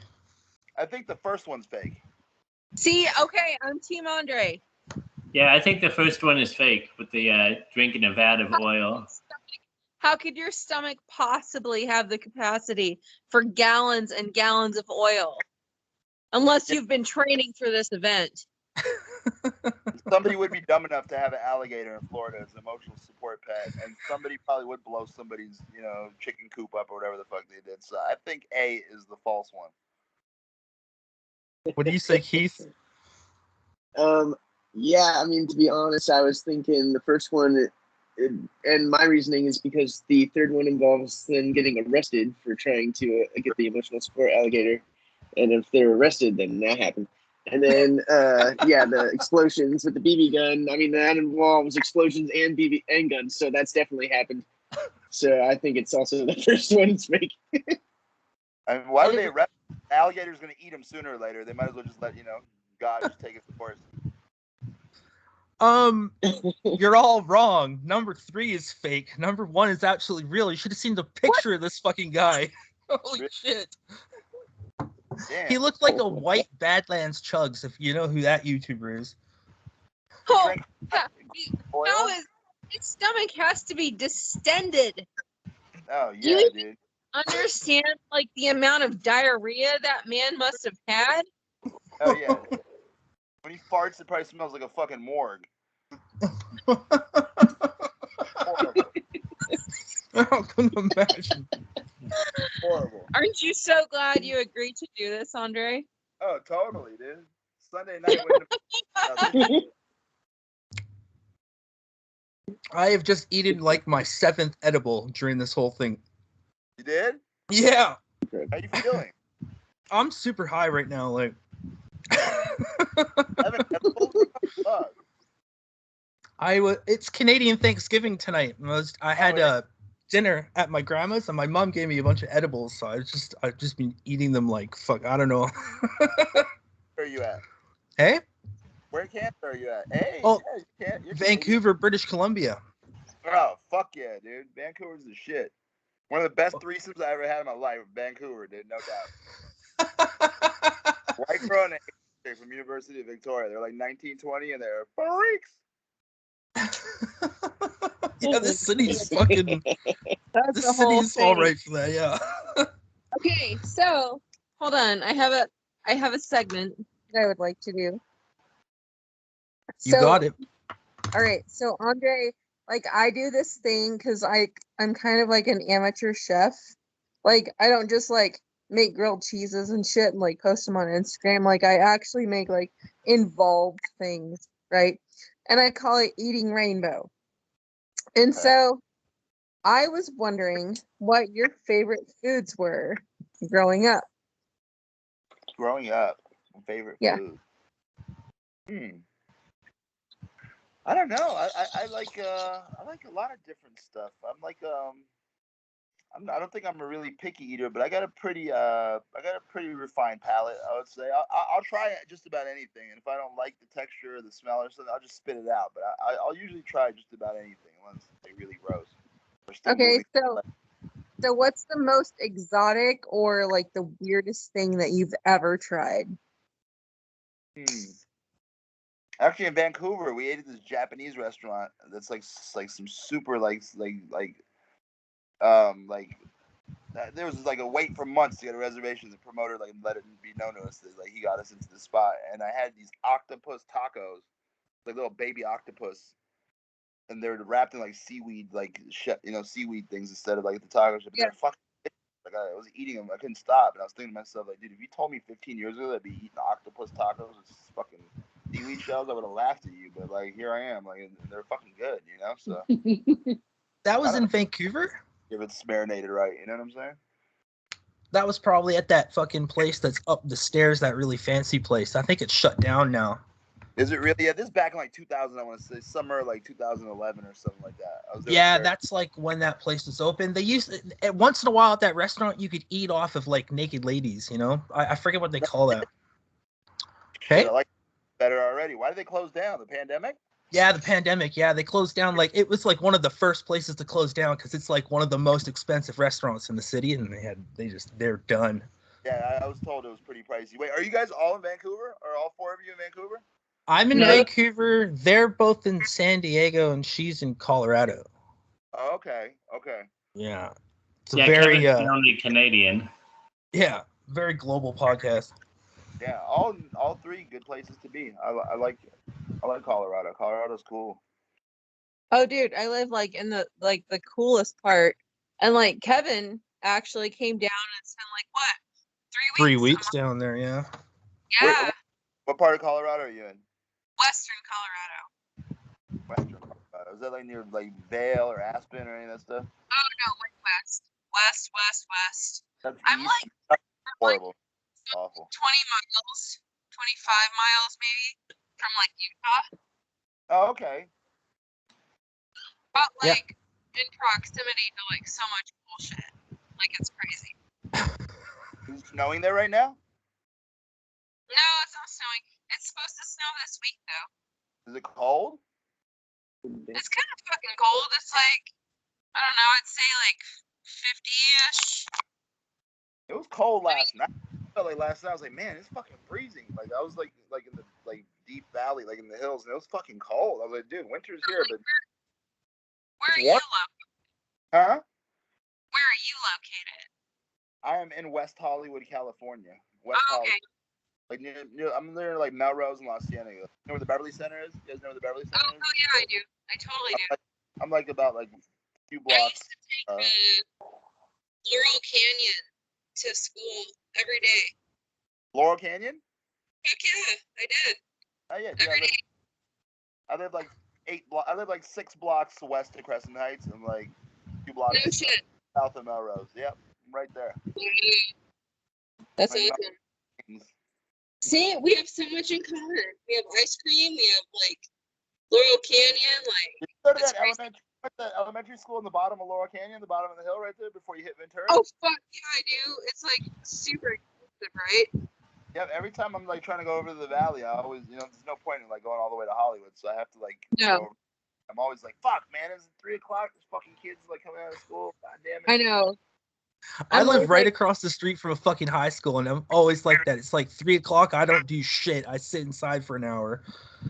E: I think the first one's fake.
C: See, okay, I'm Team Andre.
A: Yeah, I think the first one is fake with the drinking a vat of oil.
C: How could your stomach possibly have the capacity for gallons and gallons of oil? Unless you've been training for this event.
E: Somebody would be dumb enough to have an alligator in Florida as an emotional support pet, and somebody probably would blow somebody's, you know, chicken coop up or whatever the fuck they did. So I think A is the false one.
D: What do you say, Keith?
B: Yeah, I mean, to be honest, I was thinking the first one, and my reasoning is because the third one involves them getting arrested for trying to get the emotional support alligator, and if they're arrested, then that happened. And then, yeah, the explosions with the BB gun. I mean, that involves explosions and BB guns, so that's definitely happened. So I think it's also the first one's fake.
E: I mean, why would they arrest? The alligator's going to eat them sooner or later. They might as well just let, you know, God just take it for course.
D: You're all wrong. Number 3 is fake. Number 1 is absolutely real. You should have seen the picture of this fucking guy. Holy shit.
E: Damn.
D: He looked like a white Badlands Chugs, if you know who that YouTuber is.
C: Oh, yeah. No, his stomach has to be distended.
E: Oh, yeah, dude.
C: Understand, like, the amount of diarrhea that man must have had?
E: Oh, yeah. When he farts, it probably smells like a fucking morgue.
D: I couldn't imagine.
E: Horrible.
C: Aren't you so glad you agreed to do this, Andre?
E: Oh, totally, dude. Sunday night.
D: I have just eaten like my 7th edible during this whole thing.
E: You did?
D: Yeah.
E: How you feeling?
D: I'm super high right now. Like, it's Canadian Thanksgiving tonight. I had dinner at my grandma's, and my mom gave me a bunch of edibles, so I've just been eating them like fuck. I don't know.
E: Where are you at?
D: Hey?
E: Where in Canada are you at? Hey,
D: oh,
E: yeah, you're
D: Vancouver, British Columbia.
E: Oh, fuck yeah, dude. Vancouver's the shit. One of the best threesomes I ever had in my life. Vancouver, dude, no doubt. White girl and a chick from University of Victoria. They're like 19, 20, and they're freaks.
D: Yeah, this city's fucking.
C: That's
D: This
C: the
D: city
C: whole
D: is all
C: thing.
D: right for that. Yeah.
C: Okay, so hold on. I have a segment that I would like to do.
D: You got it.
C: All right, so Andre, like I do this thing because I'm kind of like an amateur chef. Like I don't just like make grilled cheeses and shit and like post them on Instagram. Like I actually make like involved things, right? And I call it Eating Rainbow. And so I was wondering what your favorite foods were growing up.
E: Growing up, favorite food. I don't know. I like a lot of different stuff. I don't think I'm a really picky eater, but I got a pretty refined palate. I would say I'll try just about anything, and if I don't like the texture or the smell or something, I'll just spit it out. But I'll usually try just about anything unless they really gross.
C: Okay, so what's the most exotic or like the weirdest thing that you've ever tried?
E: Actually, in Vancouver, we ate at this Japanese restaurant that's like some super there was like a wait for months to get a reservation. The promoter like let it be known to us that like he got us into the spot, and I had these octopus tacos, like little baby octopus, and they're wrapped in like seaweed, seaweed things instead of like the tacos. But they're fucking like I was eating them, I couldn't stop, and I was thinking to myself like, dude, if you told me 15 years ago that I'd be eating octopus tacos with fucking seaweed shells, I would have laughed at you. But like here I am, like and they're fucking good, you know. So
D: that was in Vancouver.
E: If it's marinated right, you know what I'm saying?
D: That was probably at that fucking place that's up the stairs, that really fancy place. I think it's shut down now.
E: Is it really? Yeah, this is back in like 2000, I want to say, summer like 2011 or something like that.
D: Yeah, that's like when that place was open. They used once in a while at that restaurant you could eat off of like naked ladies, you know? I forget what they call that. Okay.
E: I like it better already. Why did they close down? The pandemic?
D: Yeah, the pandemic. Yeah, they closed down. Like it was like one of the first places to close down because it's like one of the most expensive restaurants in the city, and they're done.
E: Yeah, I was told it was pretty pricey. Wait, are you guys all in Vancouver? Are all four of you in Vancouver?
D: I'm in Vancouver. They're both in San Diego, and she's in Colorado.
E: Oh, okay.
D: Yeah. It's
A: Kevin's the only Canadian.
D: Yeah, very global podcast.
E: Yeah, all three good places to be. I like Colorado. Colorado's cool.
C: Oh, dude, I live like in the coolest part, and like Kevin actually came down and spent like what
D: 3 weeks down there. Yeah.
C: Yeah.
E: Wait, what part of Colorado are you in?
C: Western Colorado.
E: Western Colorado. Is that like near like Vail or Aspen or any of that stuff?
C: Oh no, like west.
E: That's
C: I'm
E: east.
C: like
E: horrible.
C: Like
E: awful.
C: 20 miles, 25 miles maybe from like Utah.
E: Oh, okay.
C: But like in proximity to like so much bullshit. Like it's crazy.
E: Is it snowing there right now?
C: No, it's not snowing. It's supposed to snow this week though.
E: Is it cold?
C: It's kind of fucking cold. It's like, I don't know, I'd say like 50-ish.
E: It was cold last night. I felt like last night I was like, man, it's fucking freezing. Like I was like in the like deep valley, like in the hills, and it was fucking cold. I was like, dude, winter's here, but
C: where are you located?
E: Huh?
C: Where are you located?
E: I am in West Hollywood, California.
C: Okay.
E: Like near, I'm near like Melrose and La Cienega. You know where the Beverly Center is? You guys know where the Beverly Center is?
C: Oh yeah, I do. I totally do.
E: I'm like about like a few blocks.
C: I used to take Laurel Canyon to school every day.
E: Laurel Canyon?
C: Heck yeah, I did.
E: Oh yeah, dude, I live like 6 blocks west of Crescent Heights and like 2 blocks south of Melrose. Yep, I'm right there.
C: That's awesome. See, we have so much in common. We have ice cream. We have like Laurel Canyon. Like,
E: did you go to that elementary school in the bottom of Laurel Canyon, the bottom of the hill right there before you hit Ventura?
C: Oh fuck yeah, I do. It's like super expensive, right?
E: Yep. Every time I'm like trying to go over to the valley, I always, there's no point in like going all the way to Hollywood, so I have to like go over I'm always like, fuck, man, it's 3 o'clock. There's fucking kids like coming out of school. God damn it.
C: I know.
D: I
C: I'm
D: live
C: always
D: right
C: like-
D: across the street from a fucking high school, and I'm always like that. It's like 3 o'clock. I don't do shit. I sit inside for an hour.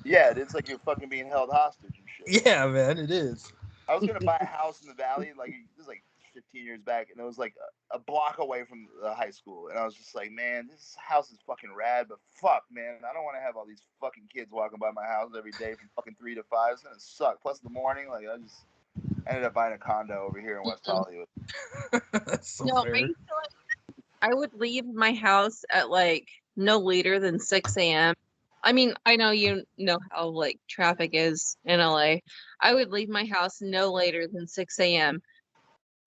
E: Yeah, it's like you're fucking being held hostage and shit.
D: Yeah, man, it is.
E: I was gonna buy a house in the valley, like this was like 15 years back, and it was like a block away from the high school, and I was just like, man, this house is fucking rad, but fuck, man, I don't want to have all these fucking kids walking by my house every day from fucking 3 to 5. It's gonna suck. Plus in the morning, like I just ended up buying a condo over here in West Hollywood.
D: That's so
C: No,
D: fair.
C: I would leave my house at like no later than 6 a.m. I mean, I know you know how like traffic is in LA. I would leave my house no later than 6 a.m.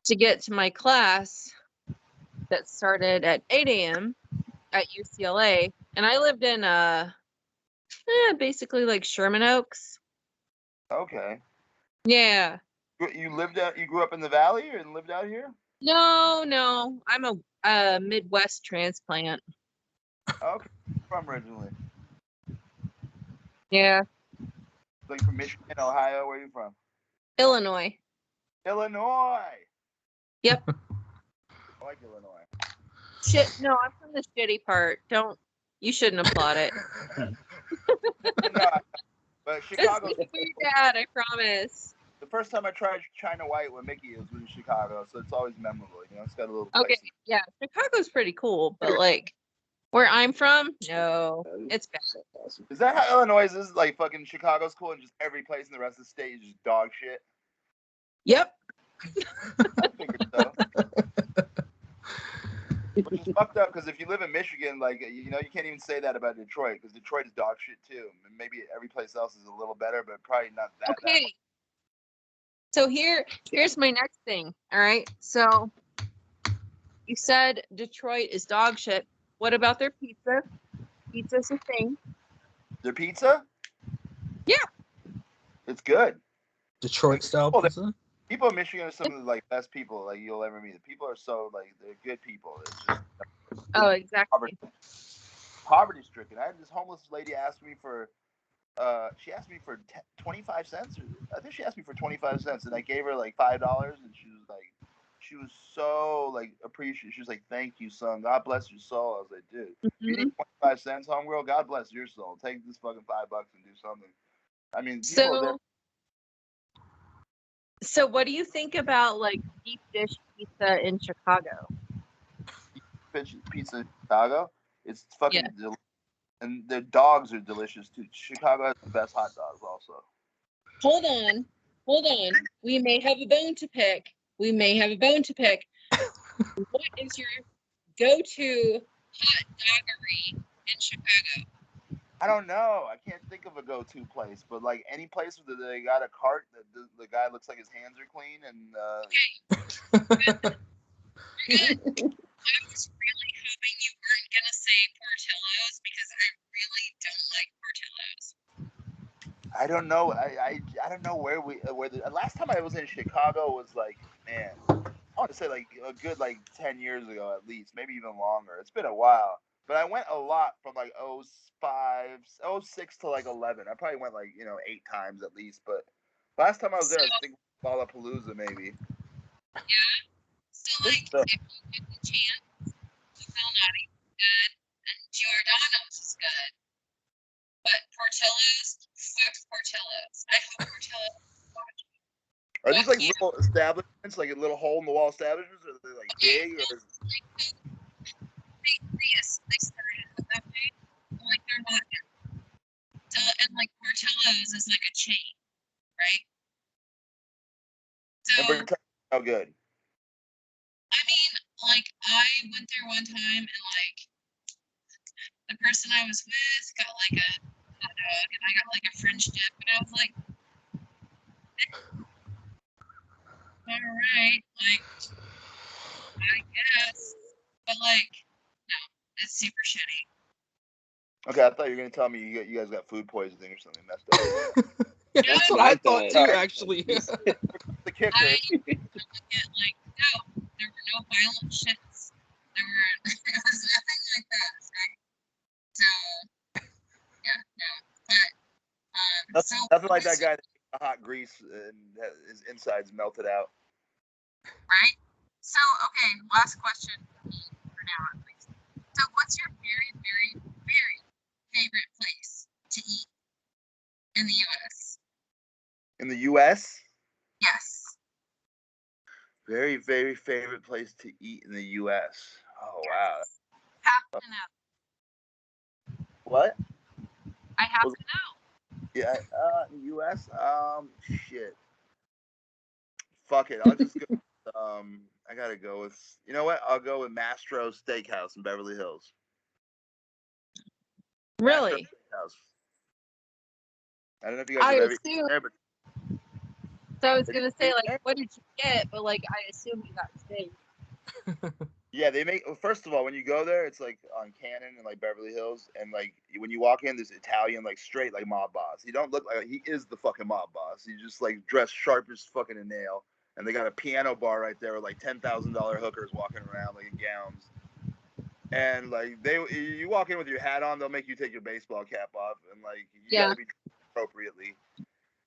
C: to get to my class that started at 8 a.m. at UCLA. And I lived in basically like Sherman Oaks.
E: Okay.
C: Yeah.
E: You lived out? You grew up in the valley and lived out here?
C: No. I'm a Midwest transplant.
E: Okay. From originally,
C: Yeah.
E: like from Michigan, Ohio. Where are you from?
C: Illinois.
E: Illinois.
C: Yep.
E: I like Illinois.
C: Shit. No, I'm from the shitty part. You shouldn't applaud it.
E: No, but
C: It's
E: Chicago.
C: pretty bad, I promise.
E: The first time I tried China White with Mickey was in Chicago, so it's always memorable. You know, it's got a little.
C: Okay,
E: spicy.
C: yeah, Chicago's pretty cool, but like where I'm from, no, it's bad.
B: Awesome.
E: Is that how Illinois is? Like fucking Chicago's cool, and just every place in the rest of the state is just dog shit.
C: Yep.
E: I figured so. Which is fucked up because if you live in Michigan, like you know, you can't even say that about Detroit because Detroit is dog shit too. And maybe every place else is a little better, but probably not that.
C: Okay.
E: That
C: So here's my next thing. All right. So you said Detroit is dog shit. What about their pizza? Pizza's a thing.
E: Their pizza?
C: Yeah.
E: It's good.
D: Detroit style
E: Oh,
D: pizza.
E: People in Michigan are some of the like best people like you'll ever meet. The people are so like they're good people. It's just
C: Oh, exactly.
E: poverty stricken. I had this homeless lady ask me for she asked me for 25 cents. I think she asked me for 25 cents, and I gave her like $5, and she was so like appreciative. She was like, "Thank you, son. God bless your soul." I was like, "Dude, if you need 25 cents, homegirl, God bless your soul. Take this fucking $5 and do something." I mean, people there.
C: So what do you think about like deep dish pizza in Chicago?
E: Pizza in Chicago, it's fucking and their dogs are delicious too. Chicago has the best hot dogs also.
C: Hold on. We may have a bone to pick. What is your go-to hot doggery in Chicago?
E: I don't know. I can't think of a go-to place, but like any place where they got a cart that the guy looks like his hands are clean and.
C: Good. I was really hoping you weren't gonna say Portillo's because I really don't like Portillo's.
E: I don't know. I don't know where the last time I was in Chicago was like, man, I want to say like a good like 10 years ago at least, maybe even longer. It's been a while, but I went a lot from like 06 to like 11. I probably went like 8 times at least. But last time I was there, I think Lollapalooza maybe.
C: Yeah. So like, if you get the chance, Malnati is good and Giordano's is good. But Portillo's, fuck Portillo's. I hope Portillo's is watching.
E: Are these like little establishments, like a little hole in the wall establishments, or are they like big? Or
C: They started with that way. Like they're not. So and like Portillo's is like a chain, right? So
E: how good?
C: I mean, like I went there one time and like the person I was with got like a hot dog and I got like a French dip and I was like, all right, like I guess, but like no, it's super shitty.
E: Okay, I thought you were gonna tell me you guys got food poisoning or something messed up.
D: Yeah, that's what I thought too, actually.
E: The kicker.
C: I get like no, there were no violent shits. There was nothing like that, right? So yeah, no, but
E: Nothing like that guy in hot grease and his insides melted out.
C: Right? So, okay, last question for now at least. So, what's your very, very, very favorite place to eat in the U.S.?
E: In the U.S.?
C: Yes.
E: Very, very favorite place to eat in the U.S. Oh, wow.
C: Have to know.
E: What?
C: I have to know.
E: Yeah, in the U.S. Shit. Fuck it. I'll just go. I gotta go with. You know what? I'll go with Mastro Steakhouse in Beverly Hills.
C: Really?
E: Mastro Steakhouse. I don't know if you guys
C: I
E: have ever
C: assume.
E: eaten there, but
C: So I was gonna say, like, what did you get? But like, I assume you got steak.
E: yeah, they make. Well, first of all, when you go there, it's like on Cannon and like Beverly Hills, and like when you walk in, this Italian like straight like mob boss. He don't look like he is the fucking mob boss. He just like dressed sharp as fucking a nail, and they got a piano bar right there with like $10,000 hookers walking around like in gowns. And like you walk in with your hat on, they'll make you take your baseball cap off, and like you gotta be appropriately.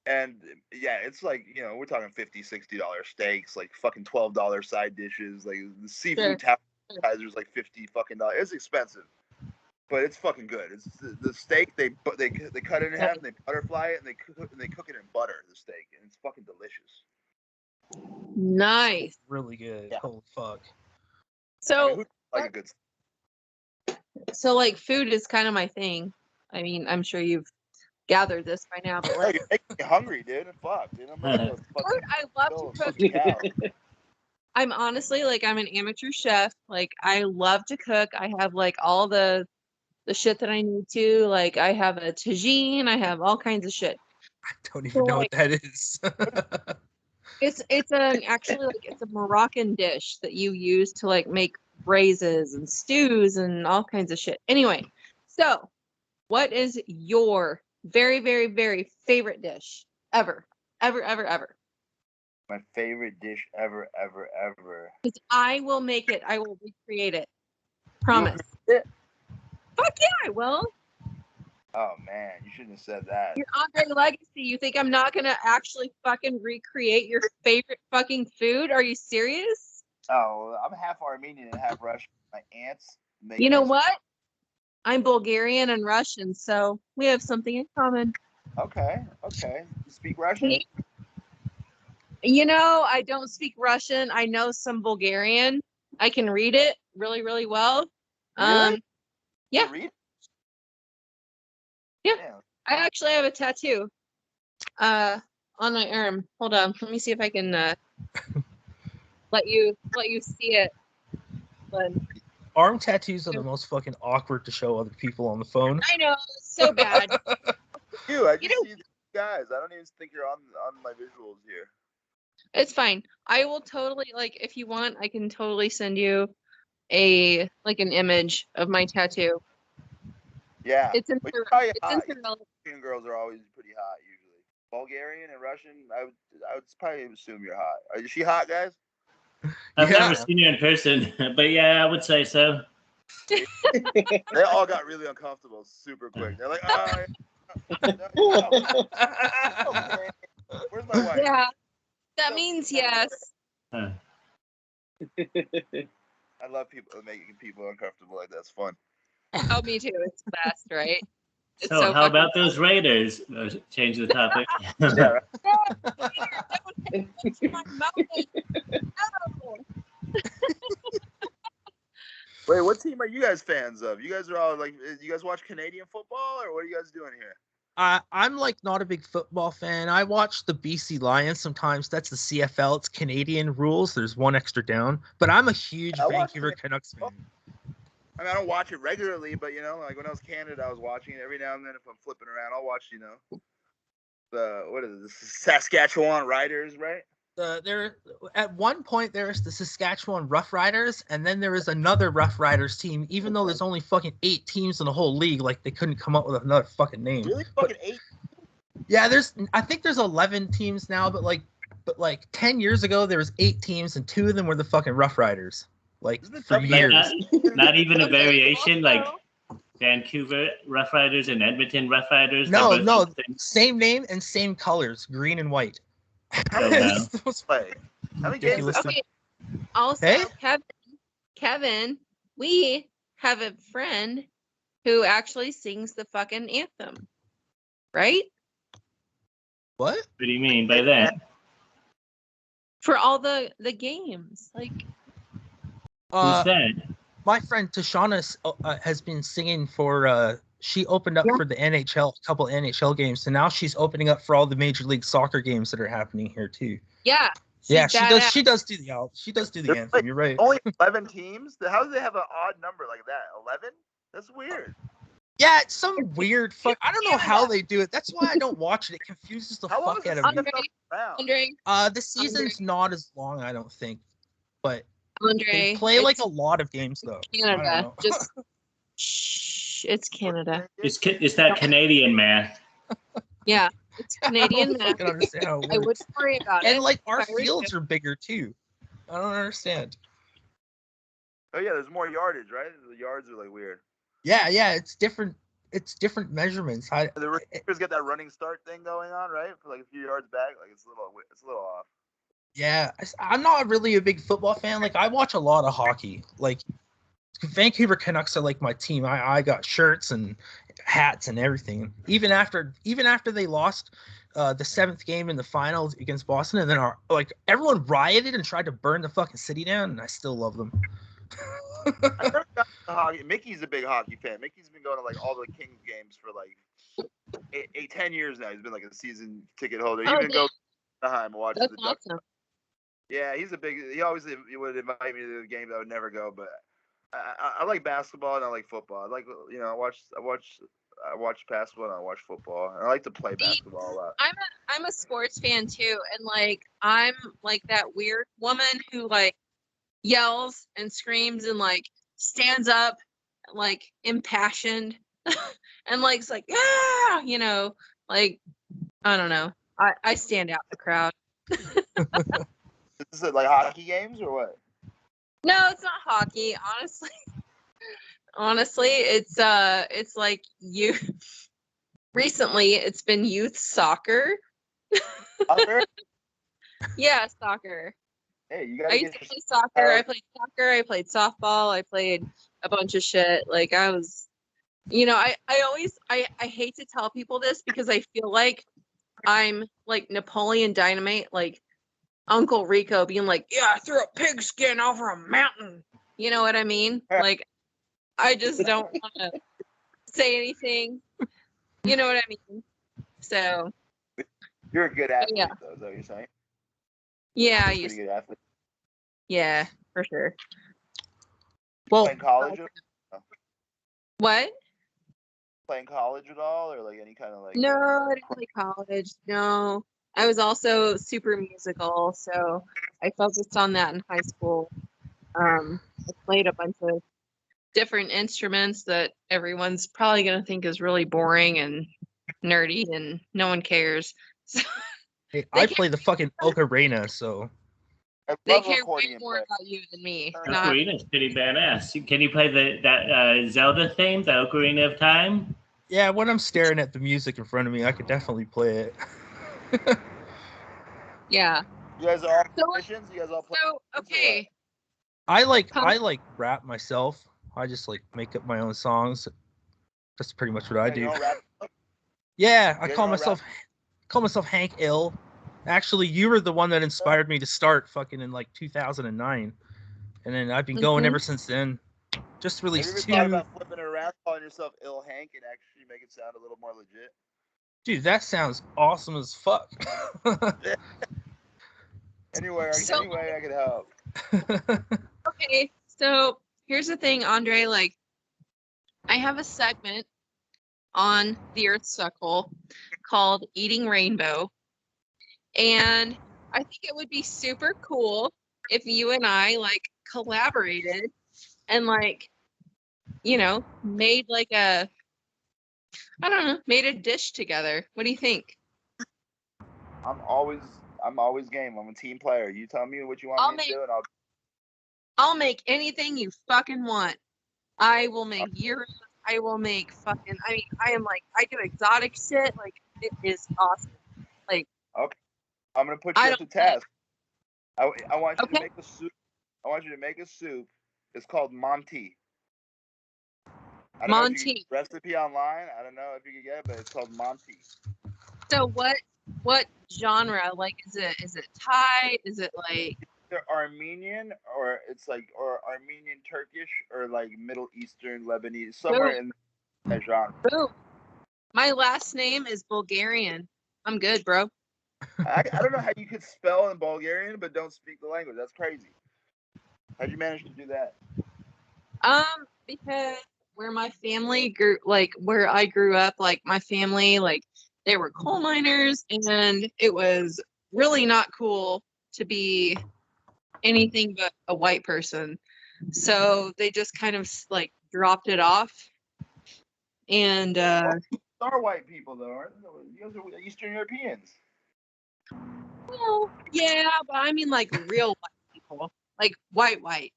E: And yeah, it's like, you know, we're talking $50-$60 steaks, like fucking $12 side dishes, like the seafood appetizers like $50 fucking dollars. It's expensive, but it's fucking good. It's the steak they cut it in half, and they butterfly it, and they cook it in butter. The steak, and it's fucking delicious.
C: Nice.
D: Really good.
E: Yeah.
D: Holy fuck.
C: So,
E: I mean, who like a good steak?
C: so like, food is kind of my thing. I mean, I'm sure you've gathered this by now, but
E: Oh,
C: like,
E: you're making me hungry, dude. Fuck, dude. I'm ready to fucking
C: food, I love
E: kill
C: to
E: a
C: cook.
E: fucking cow.
C: I'm honestly like, I'm an amateur chef. Like, I love to cook. I have like all the shit that I need to. Like, I have a tagine. I have all kinds of shit.
D: I don't even know what that is.
C: It's actually like it's a Moroccan dish that you use to like make braises and stews and all kinds of shit. Anyway, so what is your very, very, very favorite dish ever? Ever.
E: My favorite dish ever.
C: Because I will make it. I will recreate it. Promise.
E: It?
C: Fuck yeah, I will.
E: Oh man, you shouldn't have said that.
C: Your Andre Legacy. You think I'm not gonna actually fucking recreate your favorite fucking food? Are you serious?
E: Oh, I'm half Armenian and half Russian. My aunts make.
C: You know what? I'm Bulgarian and Russian, so we have something in common.
E: Okay. You speak Russian?
C: You know, I don't speak Russian. I know some Bulgarian. I can read it really, really well.
E: Really?
C: Yeah.
E: You read?
C: Yeah.
E: Damn.
C: I actually have a tattoo on my arm. Hold on. Let me see if I can let you see it. But
D: Arm tattoos are the most fucking awkward to show other people on the phone.
C: I know, it's so bad.
E: I just see these guys. I don't even think you're on my visuals here.
C: It's fine. I will totally, like, if you want, I can totally send you an image of my tattoo.
E: Yeah.
C: It's in
E: But you're probably hot.
C: Cyrillic.
E: European girls are always pretty hot usually. Bulgarian and Russian, I would probably assume you're hot. Is she hot, guys?
A: I've never seen you in person, but yeah, I would say so.
E: They all got really uncomfortable super quick. They're like, no. Okay. Where's my wife?
C: Yeah, that means yes.
A: Huh.
E: I love people making people uncomfortable like that. It's fun.
C: Oh, me too. It's the best, right? It's
A: So, how
C: fucking
A: about those Raiders? Change the topic.
E: Yeah, right?
C: Don't touch my mouth. No.
E: Wait, what team are you guys fans of? You guys are all like, you guys watch Canadian football, or what are you guys doing here?
D: I'm like not a big football fan. I watch the BC Lions sometimes. That's the CFL. It's Canadian rules. There's one extra down. But I'm a huge Vancouver Canucks fan.
E: I mean, I don't watch it regularly, but you know, like when I was in Canada, I was watching it every now and then. If I'm flipping around, I'll watch, you know, what is it? The Saskatchewan Riders, right?
D: There at one point there was the Saskatchewan Rough Riders, and then there was another Rough Riders team. Even though there's only fucking 8 teams in the whole league, like they couldn't come up with another fucking name.
E: Really, fucking 8?
D: Yeah, I think there's 11 teams now, but 10 years ago there was 8 teams, and 2 of them were the fucking Rough Riders. Like for years.
A: Not even a variation, like Vancouver Rough Riders and Edmonton Rough Riders?
D: No,
A: They're both the same?
D: same name and same colors, green and white.
E: How
A: Oh,
E: many
A: wow.
E: games do you play? How many games?
D: Ridiculous.
C: Okay. Also,
D: Hey?
C: Kevin, we have a friend who actually sings the fucking anthem, right?
D: What?
A: What do you mean by that?
C: For all the games, like.
A: Who's that?
D: My friend Tashana has been singing for. She opened up
C: Yeah.
D: for the NHL, a couple NHL games, and now she's opening up for all the Major League Soccer games that are happening here too.
C: Yeah.
D: Yeah,
C: she's
D: she does.
C: badass.
D: She does do the album. She does do the
E: There's
D: anthem.
E: like
D: You're right.
E: Only 11 teams? How do they have an odd number like that? 11? That's weird.
D: Yeah, it's some weird fuck. I don't know how they do it. That's why I don't watch it. It confuses the
E: How long
D: fuck
E: is
D: out of
E: this
D: me.
E: stuff around?
C: Andre,
D: The season's not as long, I don't think, but
C: Andre,
D: they play like
C: it's
D: a lot of games though. I don't
C: Canada.
D: know.
C: Just shh. It's Canada.
A: It's that Canadian math.
C: Yeah, it's Canadian.
D: I don't fucking understand how it
C: I
D: works.
C: wouldn't worry about
D: And
C: it.
D: like our
C: If I were
D: fields
C: you.
D: are bigger too. I don't understand.
E: Oh yeah, there's more yardage, right? The yards are like weird.
D: Yeah, it's different. It's different measurements.
E: The receivers get that running start thing going on, right? For like a few yards back, like it's a little off.
D: Yeah, I'm not really a big football fan. Like I watch a lot of hockey. Like Vancouver Canucks are like my team. I got shirts and hats and everything. Even after they lost the 7th game in the finals against Boston, and then everyone rioted and tried to burn the fucking city down, and I still love them.
E: I never got into hockey. Mickey's a big hockey fan. Mickey's been going to like all the Kings games for like 10 years now. He's been like a season ticket holder. He
C: Oh,
E: even
C: yeah.
E: goes to Anaheim and watches
C: That's
E: the Ducks.
C: awesome.
E: Yeah, he would invite me to the games. I would never go, but I like basketball and I like football. I like I watch basketball and I watch football. And I like to play basketball a lot.
C: I'm a sports fan too, and like I'm like that weird woman who like yells and screams and like stands up like impassioned and like it's like yeah, like I don't know. I stand out in the crowd.
E: Is it like hockey games or what?
C: No, it's not hockey, honestly. Honestly, it's like recently it's been youth soccer.
E: Soccer?
C: Yeah, soccer.
E: Hey, you
C: I
E: gotta
C: used
E: get
C: to play soccer. I played soccer. I played softball. I played a bunch of shit. Like I was, I hate to tell people this because I feel like I'm like Napoleon Dynamite, like Uncle Rico being like, yeah, I threw a pigskin over a mountain. You know what I mean? Like, I just don't want to say anything. You know what I mean? So.
E: You're a good athlete,
C: Yeah.
E: though. Is that what you're saying?
C: Yeah, I
E: Pretty
C: used.
E: good athlete.
C: Yeah, for sure.
D: Well,
E: Playing college?
C: What?
E: Playing college at all, or like any kind of like?
C: No, I didn't play college. No, I was also super musical, so I focused on that in high school. I played a bunch of different instruments that everyone's probably gonna think is really boring and nerdy, and no one cares. So
D: hey,
C: They
D: I
C: can't-
D: play the fucking ocarina, so
E: I
C: they
E: love
C: care way
E: accordion
C: more
E: playing.
C: about you than me.
E: The
C: Not
A: Ocarina's pretty badass. Can you play that Zelda theme, the Ocarina of Time?
D: yeah. When I'm staring at the music in front of me, I could definitely play it.
C: yeah.
E: You guys are all
C: So-
E: musicians. You guys all play.
C: So okay.
D: I
C: Huh?
D: like rap myself. I just like make up my own songs. That's pretty much what I
E: You
D: do.
E: don't rap?
D: Yeah, I
E: Yeah,
D: call
E: you don't
D: myself Hank Ill. Actually, you were the one that inspired me to start fucking in like 2009, and then I've been going ever since then. Just
E: Have you
D: released
E: ever
D: 2.
E: thought about flipping it around, calling yourself Ill Hank, and actually make it sound a little more legit?
D: Dude, that sounds awesome as fuck.
E: Anyway,
C: So-
E: any way I could help.
C: Okay, so here's the thing, Andre. Like, I have a segment on the Earths Suckhole called Eating Rainbow. And I think it would be super cool if you and I, like, collaborated and, like, made, like, made a dish together. What do you think?
E: I'm always game. I'm a team player. You tell me what you want me to do, and I'll.
C: I'll make anything you fucking want. I will make gyros. I will make fucking. I mean, I am like, I do exotic shit. Like, it is awesome. Like,
E: Okay, I'm gonna put
C: I
E: you up to
C: don't-
E: task. I want you to
C: Okay.
E: make a soup. I want you to make a soup. It's called Monty. I don't know if you can
C: Monty.
E: get the recipe online. I don't know if you can get it, but it's called Monty.
C: So what genre? Like, is it Thai? Is it like?
E: They're Armenian or Armenian Turkish or like Middle Eastern Lebanese, somewhere in that genre.
C: Boom. My last name is Bulgarian. I'm good, bro.
E: I don't know how you could spell in Bulgarian but don't speak the language. That's crazy. How'd you manage to do that?
C: Because where my family grew, like where I grew up, like my family, like they were coal miners, and it was really not cool to be anything but a white person. So they just kind of like dropped it off. And
E: Are white people though, aren't they? You guys are Eastern Europeans.
C: well, yeah, but I mean like real white people, like white,
E: White.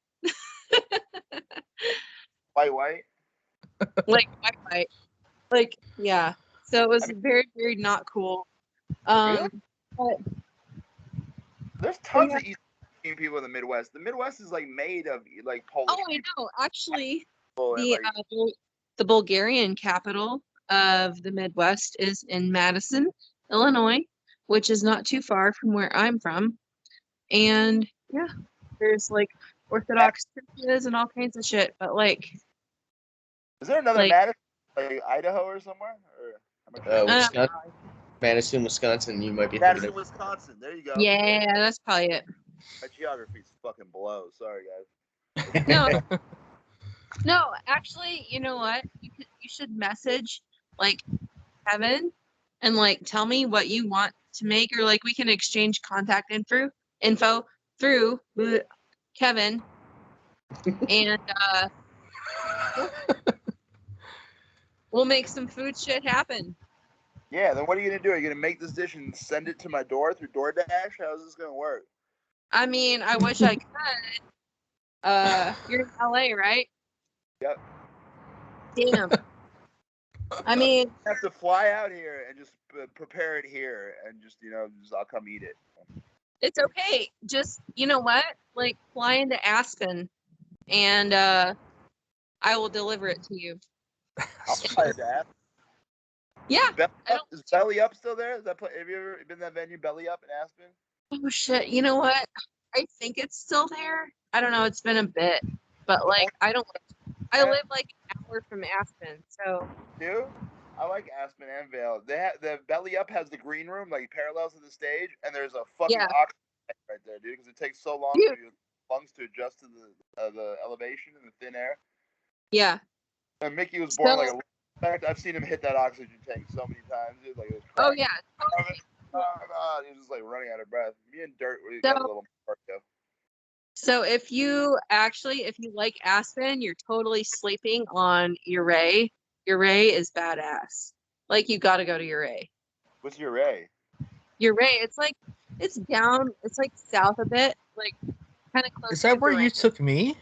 C: like white, like yeah. So it was very, very not cool.
E: Really?
C: But
E: There's tons of Eastern European people in the Midwest. The Midwest is like made of like Polish
C: oh, I know. Actually,
E: people. And,
C: the Bulgarian capital of the Midwest is in Madison, Illinois, which is not too far from where I'm from. And yeah, there's like Orthodox churches and all kinds of shit. But like,
E: is there another
C: like,
E: Madison, like Idaho or somewhere? Or
B: Wisconsin, Madison, Wisconsin. You might be thinking
E: Madison,
B: of.
E: Wisconsin. There you go.
C: yeah, that's probably it.
E: My geography's fucking below. Sorry, guys.
C: No, actually, you know what? You should message like Kevin and like tell me what you want to make, or like we can exchange contact info through Kevin, and we'll make some food shit happen.
E: Yeah, then what are you gonna do? Are you gonna make this dish and send it to my door through DoorDash? How's this gonna work?
C: I mean, I wish I could. You're in LA, right?
E: Yep.
C: Damn. I mean,
E: I have to fly out here and just prepare it here, and just I'll come eat it.
C: it's okay. Just you know what? Like fly into Aspen, and I will deliver it to you.
E: I'll fly to Aspen.
C: Yeah.
E: Is Belly Up still there? Have you ever been to that venue, Belly Up in Aspen?
C: Oh shit! You know what? I think it's still there. I don't know. It's been a bit, but like I live like an hour from Aspen, so.
E: Do? I like Aspen and Vale. The Belly Up has the green room, like parallels to the stage, and there's a fucking oxygen right there, dude. Because it takes so long for your lungs to adjust to the elevation and the thin air.
C: Yeah.
E: And Mickey was born like a. In fact, I've seen him hit that oxygen tank so many times. Dude, like it was
C: Oh yeah.
E: Totally. Oh god, he was just like running out of breath. Me and Dirt, we got a little more cardio.
C: So if you like Aspen, you're totally sleeping on Uray. Uray is badass. Like you got to go to Uray.
E: What's Uray?
C: Uray, it's like south a bit, like kind of close.
D: Is that where you took me?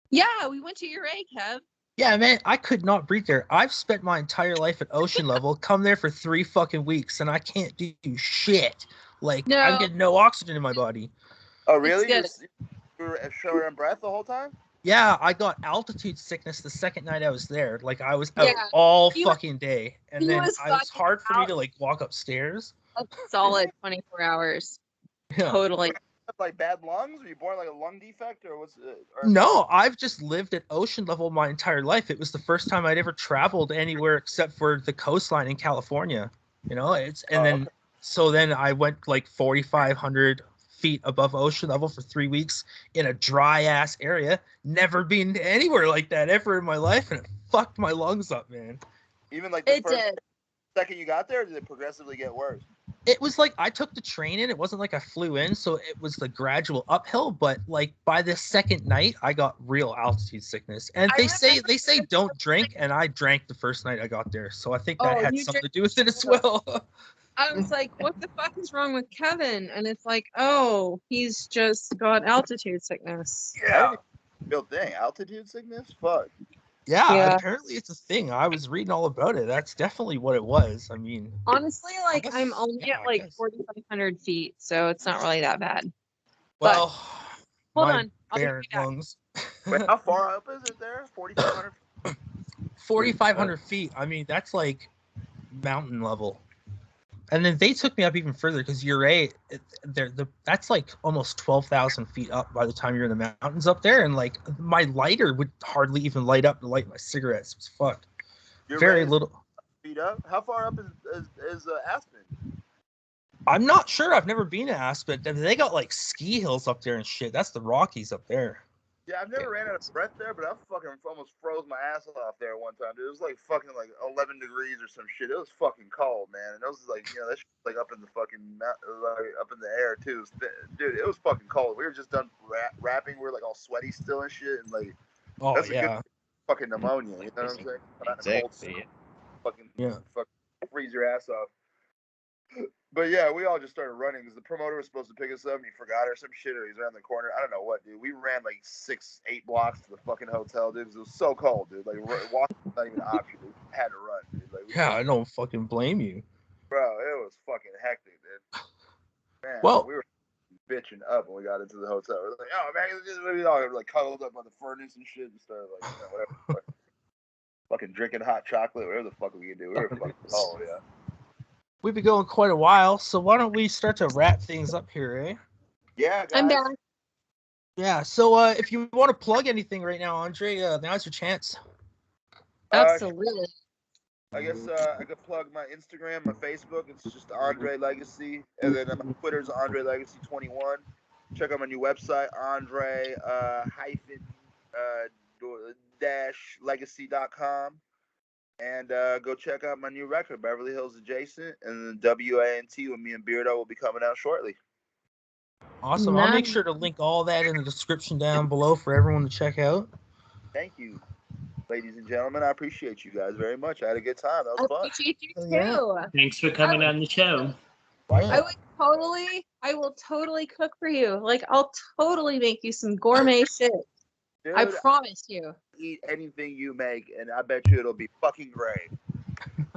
C: Yeah, we went to Uray, Kev.
D: Yeah, man, I could not breathe there. I've spent my entire life at ocean level, come there for 3 fucking weeks, and I can't do shit. Like, I'm getting no oxygen in my body.
E: Oh, really? You were short on breath the whole time?
D: Yeah, I got altitude sickness the second night I was there. Like, I was out all fucking day. And then it was hard for me to, like, walk upstairs.
C: A solid 24 hours. Yeah. Totally.
E: Like bad lungs? Were you born like a lung defect, or what's it?
D: No, I've just lived at ocean level my entire life. It was the first time I'd ever traveled anywhere except for the coastline in California. You know, so then I went like 4,500 feet above ocean level for 3 weeks in a dry ass area. Never been anywhere like that ever in my life, and it fucked my lungs up, man.
E: Even like the second you got there, or did it progressively get worse?
D: It was like I took the train in. It wasn't like I flew in, so it was the gradual uphill. But like by the second night, I got real altitude sickness. And they say don't drink, and I drank the first night I got there. So I think that had something to do with it as well.
C: I was like, what the fuck is wrong with Kevin? And it's like, oh, he's just got altitude sickness.
E: Yeah. Real thing. Altitude sickness? Fuck.
C: Yeah.
D: Apparently it's a thing. I was reading all about it. That's definitely what it was. I mean,
C: Honestly, like
D: unless-
C: I'm only
D: yeah,
C: at
D: I
C: like
D: guess.
C: 4,500 feet, so it's not really that bad.
D: Well,
C: Hold
D: my
C: on, I'll be
D: barren
C: right back.
D: lungs.
E: Wait, how far up is it there? 4,500?
D: 4,500 feet. I mean, that's like mountain level. And then they took me up even further because that's like almost 12,000 feet up by the time you're in the mountains up there. And like my lighter would hardly even light up to light my cigarettes. It's fucked.
E: You're
D: Very
E: raised
D: little.
E: feet up? How far up is Aspen?
D: I'm not sure. I've never been to Aspen. They got like ski hills up there and shit. That's the Rockies up there.
E: Yeah, I've never ran out of breath there, but I fucking almost froze my ass off there one time, dude. It was like fucking like 11 degrees or some shit. It was fucking cold, man. And it was like, that shit was like up in the fucking like up in the air too. Dude, it was fucking cold. We were just done rapping. We were like all sweaty still and shit, and like
D: Oh
E: that's a
D: yeah.
E: good fucking pneumonia. You know what I'm saying?
B: Exactly.
E: Fucking
D: Yeah.
E: freeze your ass off. But yeah, we all just started running because the promoter was supposed to pick us up and he forgot or some shit, or he's around the corner. I don't know what, dude. We ran like 6-8 blocks to the fucking hotel, dude. It was so cold, dude. Like walking was not even an option. We had to run, dude. Like,
D: Yeah, I don't fucking blame you.
E: bro, it was fucking hectic, dude. Man,
D: Well,
E: we were bitching up when we got into the hotel. We were like, oh man, we all like cuddled up on the furnace and shit and started like, whatever. Fucking drinking hot chocolate, whatever the fuck we could do. We were fucking cold, yeah.
D: we've been going quite a while, so why don't we start to wrap things up here, eh?
E: Yeah, guys.
C: I'm back.
D: Yeah, so if you want to plug anything right now, Andre, now's your chance.
C: Absolutely.
E: I guess I could plug my Instagram, my Facebook. It's just Andre Legacy, and then my Twitter's Andre Legacy 21. Check out my new website, Andre Legacy.com, and go check out my new record, Beverly Hills Adjacent, and then WANT with me and Beardo will be coming out shortly.
D: Awesome. I'll make sure to link all that in the description down below for everyone to check out.
E: Thank you, ladies and gentlemen. I appreciate you guys very much. I had a good time. That was fun.
C: I appreciate you too.
D: Yeah.
A: Thanks for coming on the show.
C: I will totally cook for you. Like, I'll totally make you some gourmet shit.
E: Dude,
C: I promise you.
E: eat anything you make, and I bet you it'll be fucking great.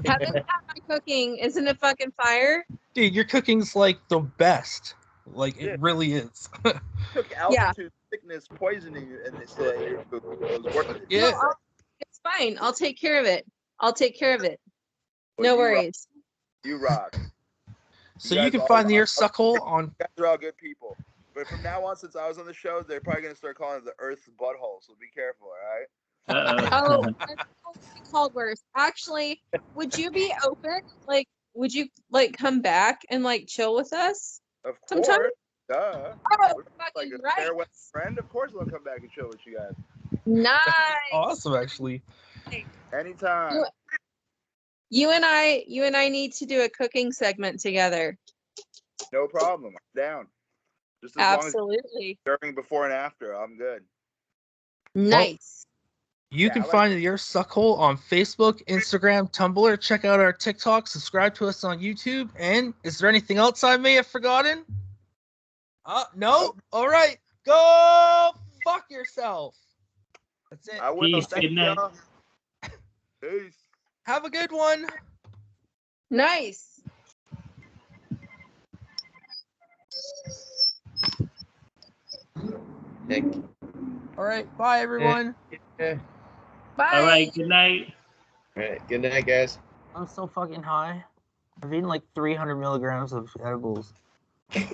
C: Haven't had my cooking. Isn't it fucking fire?
D: Dude, your cooking's like the best. Like, it
E: Yeah.
D: really is.
E: Took altitude sickness poisoning, and it was worth it.
D: Yeah.
C: No, it's fine. I'll take care of it.
E: But
C: No
E: you
C: worries.
E: You rock.
D: So
E: You
D: you
E: guys
D: can find the
E: all-
D: Earths Suckhole on.
E: You guys are all good people. But from now on, since I was on the show, they're probably going to start calling it the Earth's Butthole. So be careful, all right?
C: Oh, that's called worse. Actually, would you be open? Like, would you like come back and like chill with us?
E: Of
C: Sometime?
E: course. Duh.
C: Oh,
E: Like
C: fucking
E: a
C: right.
E: farewell friend, of course I'll come back and chill with you guys.
C: Nice.
D: Awesome, actually.
E: Anytime.
C: You and I need to do a cooking segment together.
E: No problem. I'm down. Just as
C: Absolutely.
E: long as during, before, and after, I'm good.
C: Nice.
D: You
E: Yeah,
D: can
E: I like
D: find the Earths Suckhole on Facebook, Instagram, Tumblr. Check out our TikTok. Subscribe to us on YouTube. And is there anything else I may have forgotten? No. All right. Go fuck yourself. That's it.
E: I will.
A: Peace.
E: Thank
A: Good
E: you,
A: night.
E: y'all. Peace.
D: Have a good one.
C: Nice.
B: Heck,
D: All right. Bye, everyone.
B: yeah.
C: Bye.
A: All right. Good night.
B: All right. Good night, guys.
D: I'm so fucking high. I've eaten like 300 milligrams of edibles.
C: Kevin,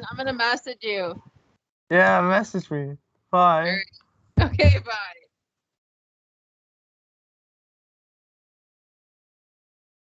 C: I'm gonna message you.
D: Yeah, message me. Bye.
C: Okay, bye.